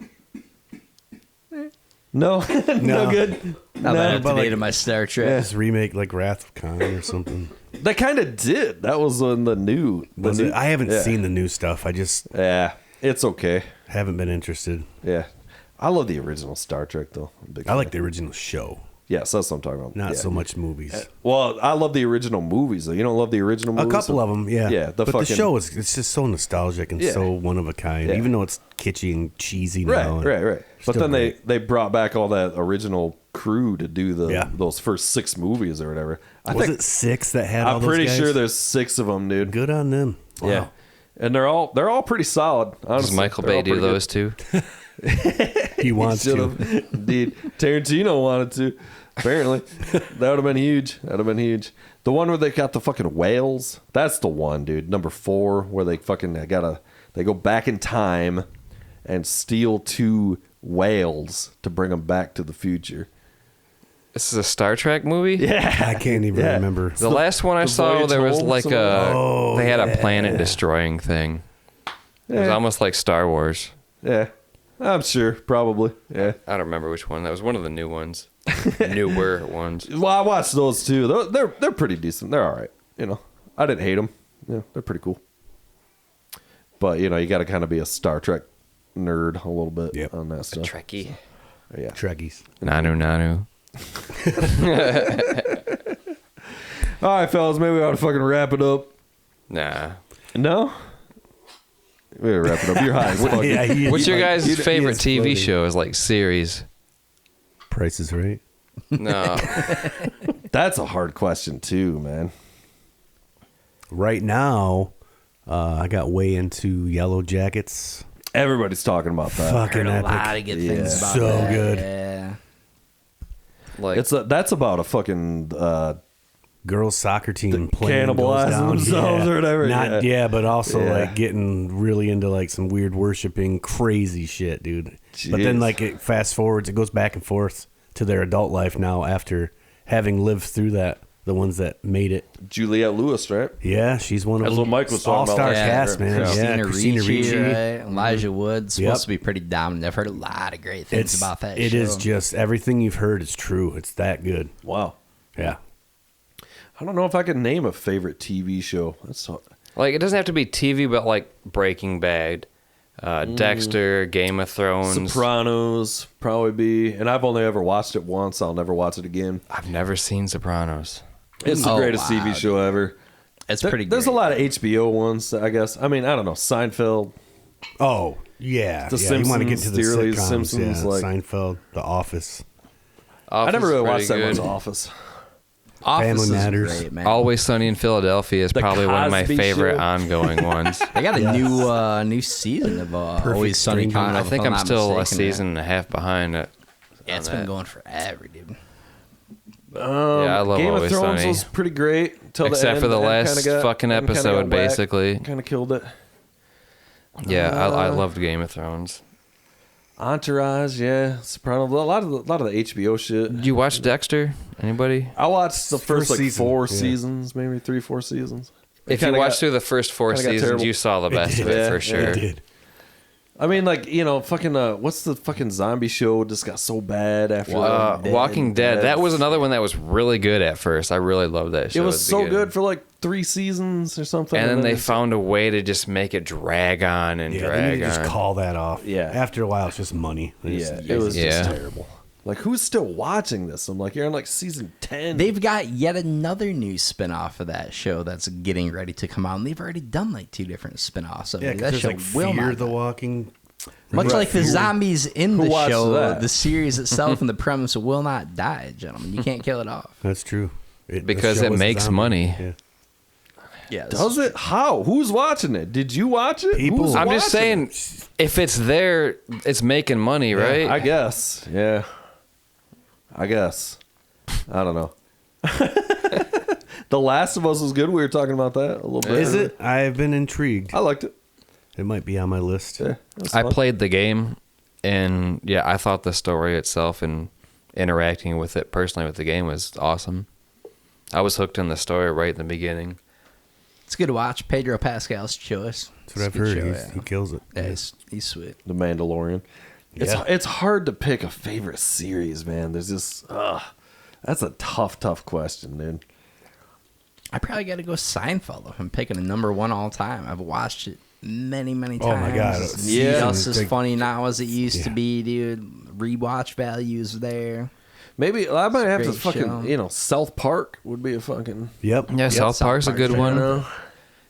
No, no good. Now that I've but like- dated my Star Trek. Just remake like Wrath of Khan or something. They kind of did. That was on the new. Was it? I haven't yeah. seen the new stuff. I just Yeah, it's okay. haven't been interested. Yeah, I love the original Star Trek though. I'm a big I like fan. the original show, Yes, that's what I'm talking about. not Yeah. so much movies. Well, I love the original movies though. You don't love the original A movies? couple of them, yeah. Yeah, but the fucking- show it's just so nostalgic and Yeah. so one of a kind. Yeah. Even though it's kitschy and cheesy Right, now. right. But still then great. they brought back all that original crew to do Yeah. those first 6 movies or whatever. Was it 6 that had all I'm those pretty guys? sure there's 6 of them, dude. Good on them. Wow. Yeah, and they're all pretty solid. Honestly, Does Michael They're all Bay do pretty those too? He wants to. Should've. Indeed, Tarantino wanted to. Apparently, that would have been huge. That would have been huge. The one where they got the fucking whales. That's the one, dude. Number 4, where they go back in time and steal 2 whales to bring them back to the future. This is a Star Trek movie? Yeah, I can't even Yeah. remember. The last one I the saw, Voyage there was Home, like something like they had a planet destroying thing. It was almost like Star Wars. Yeah, I'm sure, probably. Yeah. I don't remember which one. That was one of the new ones. Newer ones. Well, I watched those too. They're pretty decent. They're all right. You know, I didn't hate them. Yeah, they're pretty cool. But you know, you got to kind of be a Star Trek nerd a little bit Yep. on that stuff. Trekkie. Yeah. Trekkies. Nanu. All right, fellas, maybe we ought to fucking wrap it up. Nah. No? We gotta wrap it up. You're high as fuck. Yeah, he- What's your he- guys' he- favorite he is TV floating. show? Is like series. Price is Right. No. That's a hard question too, man. Right now, I got way into Yellow Jackets. Everybody's talking about that. Fucking Heard a epic. lot of good things about So that. good. Yeah. Like That's about a fucking Girls soccer team playing cannibalizing goes down. themselves or whatever, Not, yeah. but also Yeah. like getting really into like some weird worshiping crazy shit, dude. But then Jeez. like it fast forwards, it goes back and forth to their adult life now after having lived through that. The ones that made it. Juliette Lewis, right? Yeah, she's one of That's them. what Mike was talking about All-star last cast, year. man. Yeah, Christina Ricci. Right? Elijah Wood supposed Yep. to be pretty dominant. I've heard a lot of great things about that. It show. is just everything you've heard is true. It's that good. Wow. Yeah. I don't know if I can name a favorite TV show. That's so, Like it doesn't have to be TV, but like Breaking Bad, Dexter, Game of Thrones. Sopranos probably be, and I've only ever watched it once. I'll never watch it again. I've never seen Sopranos. It's the Oh, greatest wow, TV show ever. It's pretty. There's great. a lot of HBO ones, I guess. I mean, I don't know. Seinfeld. Oh, yeah. The You want to get Simpsons, to the the early sitcoms. Simpsons, yeah. like- Seinfeld, The Office. I never really watched that good. much Office. Office is Matters. great, man. Always Sunny in Philadelphia is The probably one of my Cosby favorite Show. ongoing ones. They got a new season of Always Sunny String. coming I up. if think I'm not still a mistaken, man. season and a half behind it. Yeah, it's been going forever, dude. Yeah, I love Game Always of Thrones Sunny. was pretty great till Except the for end. the end last kinda got- fucking end kinda episode, got whacked. basically. Kind of killed it. Yeah, I loved Game of Thrones. Entourage, yeah, Sopranos. A lot of the HBO shit. Did you watch Dexter? Anybody? I watched the first like season. 4 Yeah. seasons, maybe 3-4 seasons. If you kinda watched got- through the first 4 kinda got seasons, terrible. you saw the best of it Yeah, for yeah, sure. It did. I mean, like, you know, fucking what's the fucking zombie show just got so bad after Walking Dead. That was another one that was really good at first. I really loved that show. It was at the so beginning. good for like 3 seasons or something. And then they it's- found a way to just make it drag on and Yeah, they drag need to just on. call that off. Yeah. After a while, it's just money. Yeah, it was Yeah. just terrible. Like, who's still watching this? I'm like, you're on like season 10. They've got yet another new spin-off of that show that's getting ready to come out, and they've already done like 2 different spin-offs of Yeah, it. because That there's show like will Fear not the die. Walking. Much like the zombies in Who the watched show, that? the series itself and the premise will not die, gentlemen. You can't kill it off. That's true. Because it makes money. Yeah. Yeah, Does it? How? Who's watching it? Did you watch it? People. Who's I'm just watching saying, if it's there, it's making money, right? it? I guess. Yeah. I guess. I don't know. The Last of Us was good. We were talking about that a little bit. Is it? I've been intrigued. I liked it. It might be on my list. Yeah, it was I fun. played the game, and yeah, I thought the story itself and interacting with it personally with the game was awesome. I was hooked in the story right in the beginning. It's good to watch. Pedro Pascal's choice. That's what I've It's a good heard. show, He kills it. yeah, he's sweet. The Mandalorian. Yeah. It's hard to pick a favorite series, man. There's just that's a tough question, dude. I probably got to go Seinfeld if I'm picking a number 1 all time. I've watched it many times. Oh my God. It's Yeah. just as Like- funny now as it used to Yeah. be, dude. Rewatch values there. Maybe I might have to Great fucking show. South Park would be a fucking Yep. Yeah, South South Park's a Park's good right one. now.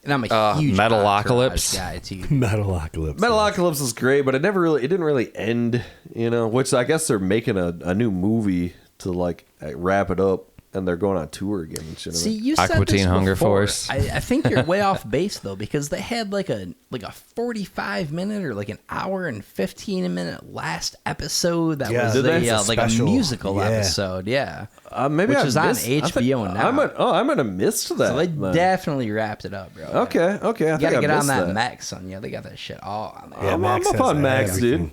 And I'm a huge Metalocalypse. Entourage guy too. Metalocalypse. Metalocalypse is great, but it didn't really end, you know, which I guess they're making a new movie to like wrap it up, and they're going on tour again and shit. See, you said Aqua this Teen Hunger before. Force. I think you're way off base though, because they had like a 45-minute or like an hour and 15-minute last episode that Yeah, was did they? a, It's a like a special. musical Yeah. episode. Yeah, Maybe which I is on missed- HBO now. I might have missed that. so they then. definitely wrapped it up, bro. Okay. I You think gotta I get on missed that Max on you. They got that shit all on there. Yeah, I'm Max up has on Max, everything.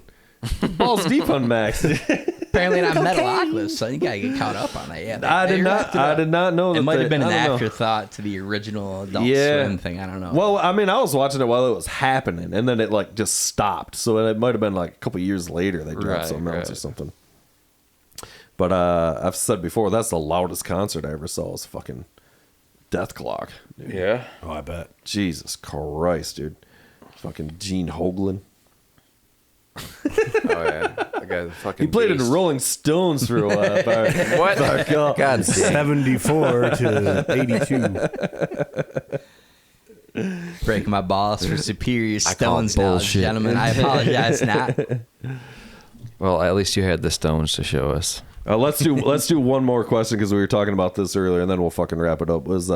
dude. Balls deep on Max. Dude. Apparently not Metalocalypse, so you gotta get caught up on it. Yeah, I they did wrapped not. it I up. did not know that. It might have been I an don't know. afterthought to the original Adult Yeah. Swim thing. I don't know. Well, I mean, I was watching it while it was happening, and then it like just stopped. So it might have been like a couple years later they dropped Right, something else or right. something. But I've said before, that's the loudest concert I ever saw. Was fucking Death Clock. Dude. Yeah. Oh, I bet. Jesus Christ, dude. Fucking Gene Hoglan. Oh yeah. That guy's a fucking He played in beast. the Rolling Stones for a while. What? God. God damn. 74 to 82. Break my balls for superior call Stones knowledge, bullshit. gentlemen. I apologize not. Well, at least you had the Stones to show us. Let's do one more question because we were talking about this earlier, and then we'll fucking wrap it up. Was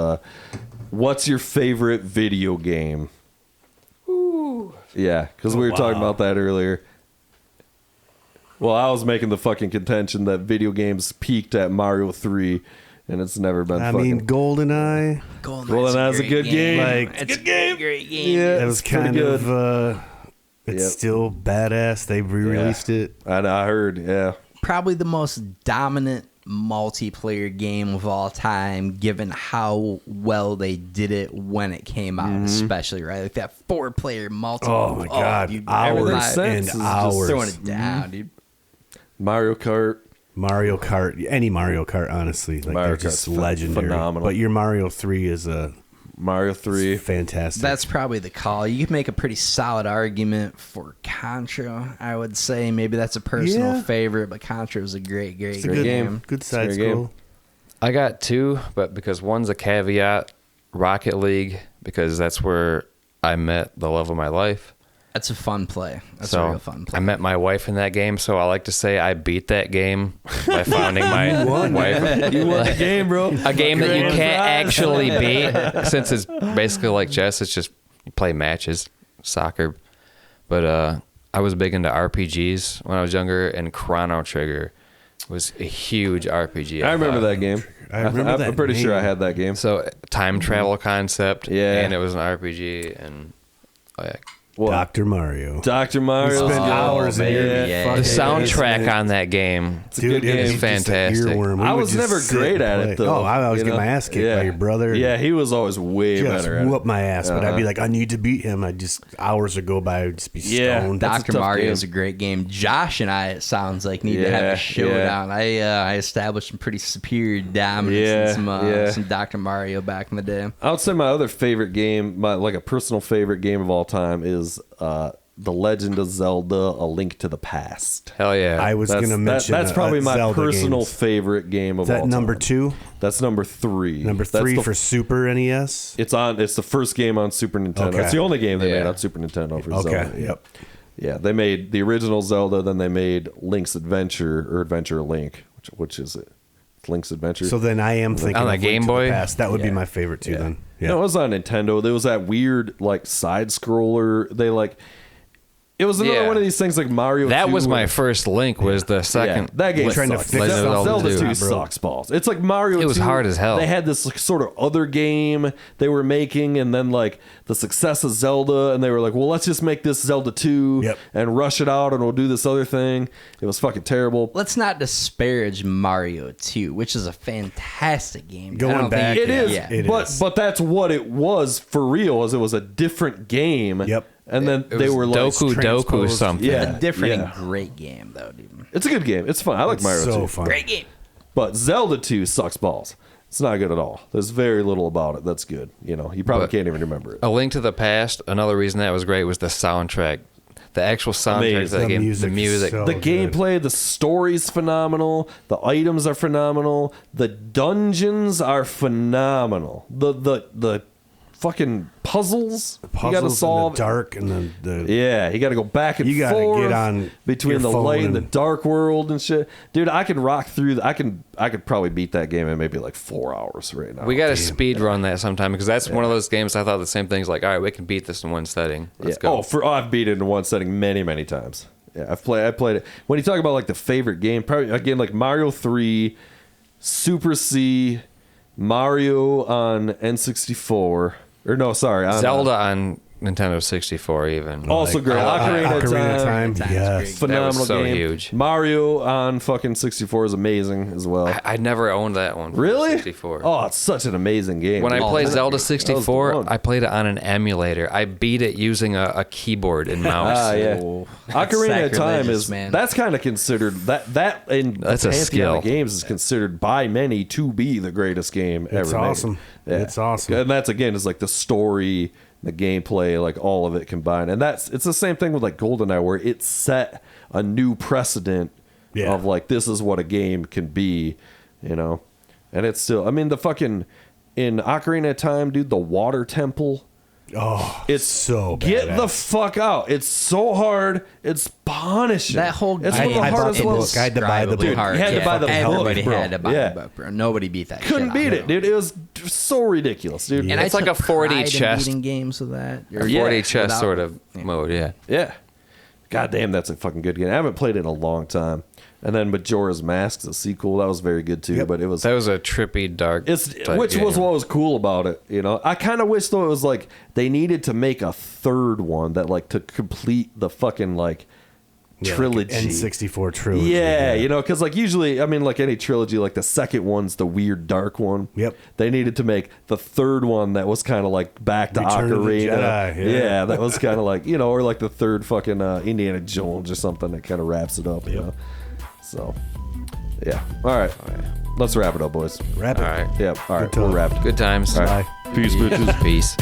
what's your favorite video game? Ooh. Yeah, because we were talking about that earlier. Well, I was making the fucking contention that video games peaked at Mario 3, and it's never been. I fucking... mean, GoldenEye. GoldenEye's a good game. Like, It's a great game. Yeah, that was it's pretty kind good. of. It's Yep. still badass. They re-released it. I heard, yeah. Probably the most dominant multiplayer game of all time, given how well they did it when it came out, especially, right? Like that 4-player multiplayer. Oh my God. dude, Hours everybody since and is just hours. throwing it down, dude. Mario Kart. Mario Kart, any Mario Kart, honestly, like Mario they're just Kart's legendary. phenomenal. But your Mario 3 is a Mario 3. fantastic. That's probably the call. You could make a pretty solid argument for Contra, I would say. Maybe that's a personal Yeah. favorite, but Contra was a great it's a great good game. Good side Great game. scroll. I got 2, but because one's a caveat, Rocket League, because that's where I met the love of my life. That's a fun play. That's a real fun play. I met my wife in that game, so I like to say I beat that game by finding my wife. You won the game, bro. A game that you can't actually beat, since it's basically like chess. It's just you play matches, soccer. But I was big into RPGs when I was younger, and Chrono Trigger was a huge RPG. I remember that game. I'm pretty sure I had that game. So time travel concept, Yeah. and it was an RPG, and Dr. Mario. Dr. Mario. Spent hours in your the soundtrack on that game, Dude, it was is fantastic. Just an earworm. I We was would just never sit great and at play. it, though. Oh, I always you get know? my ass kicked by your brother. Yeah, he was always way Just better at whoop it. my ass, but I'd be like, I need to beat him. I'd just hours would go by, I'd just be Yeah, stoned. that's a Dr. tough Mario is a game. great game. Josh and I, it sounds like, need to have Yeah, a showdown. I established some pretty superior dominance Yeah, in some Dr. Mario back in the day. I would say my other favorite game, like a personal favorite game of all time, is The Legend of Zelda: A Link to the Past. Hell yeah! I was going to mention that's probably my Zelda personal games. favorite game of Is that all number time. 2? That's number 3. Number That's 3 the- for Super NES? It's the first game on Super Nintendo. Okay. It's the only game they made Yeah. on Super Nintendo for Okay, Zelda. yep. Yeah, they made the original Zelda, then they made Link's Adventure or Adventure Link, which is it? Link's Adventure. So then I am thinking On the of Link Game to the Boy? Past. That would be my favorite too then. Yeah. No, it was on Nintendo. There was that weird like side scroller. It was another Yeah. one of these things like Mario. That 2 was my where- first Link. Was the second? Yeah, that game Trying to sucks. fix Zelda Zelda 2. 2 sucks balls. It's like Mario. It was 2, hard as hell. They had this like, sort of other game they were making, and then like the success of Zelda, and they were like, "Well, let's just make this Zelda 2 Yep. and rush it out, and we'll do this other thing." It was fucking terrible. Let's not disparage Mario 2, which is a fantastic game. Going I don't back, think, It is, yeah. It but is. but that's what it was for real. Is it was a different game. Yep. And then It they was were like Doku transposed. something. Yeah. a different yeah. and great game, though, dude. It's a good game. It's fun. I like Mario so 2. fun. Great game. But Zelda 2 sucks balls. It's not good at all. There's very little about it that's good. You know, you probably But- can't even remember it. A Link to the Past. Another reason that was great was the soundtrack. The actual soundtrack Amazing. of that The game. music The is music. so- The good. gameplay, the story's phenomenal. The items are phenomenal. The dungeons are phenomenal. The fucking puzzles, you got to Puzzles solve. in the dark and the Yeah, you got to go back and You gotta forth get on between your the phone light and the and- dark world and shit. Dude, I could rock through. I could probably beat that game in maybe like 4 hours right now. We got to speed run that sometime because that's one of those games I thought the same thing's like, all right, we can beat this in one setting. Let's go. I've beat it in one setting many times. Yeah, I played it. When you talk about like the favorite game, probably again like Mario 3, Super C, Mario on N64. Or no, sorry, on, Zelda on Nintendo 64 even. Also like, great. Ocarina of Time. Time's Yes. great. Phenomenal That was so game. huge. Mario on fucking 64 is amazing as well. I never owned that one. for Really? 64. Oh, it's such an amazing game. When I dude. played Zelda That was the 64, one. I played it on an emulator. I beat it using a keyboard and mouse. Ah, yeah. Ocarina of Time sacrilegious, is man. that's kind of considered that in That's the a pantheon skill. of games is considered by many to be the greatest game ever. It's made. awesome. It's awesome. And that's again is like the story, the gameplay, like all of it combined. And it's the same thing with like GoldenEye where it set a new precedent Yeah. of like this is what a game can be, you know. And it's still I mean the fucking in Ocarina of Time, dude, the water temple. Oh, It's so get badass. the fuck out. It's so hard. It's punishing. That whole it's game, one of the I bought hardest the levels. book. I had to buy the Indescribably book. hard. You had to Yeah, buy the book, Everybody bro. had to buy Yeah. the book, bro. Nobody beat that. Couldn't shit beat on it, dude. It was so ridiculous, dude. And It's I like a took 4D pride in chess. beating games with that. A 4D chess sort of mode, yeah. Yeah. God damn, that's a fucking good game. I haven't played it in a long time. And then Majora's Mask, the sequel, that was very good too. Yep. But it was That was a trippy, dark. which was what was cool about it, you know. I kind of wish though it was like they needed to make a third one that like to complete the fucking like Yeah, like trilogy. N64 trilogy. Yeah, you know, because like usually, I mean, like any trilogy, like the second one's the weird dark one. Yep. They needed to make the third one that was kind of like back to Return of the Ocarina. Jedi, yeah. that was kind of like or like the third fucking Indiana Jones or something that kind of wraps it up. You know, so yeah. All right, let's wrap it up, boys. Wrap it. All right. Yep. All right, Good we're talk. wrapped. Good times. All right. Peace, bitches. Peace.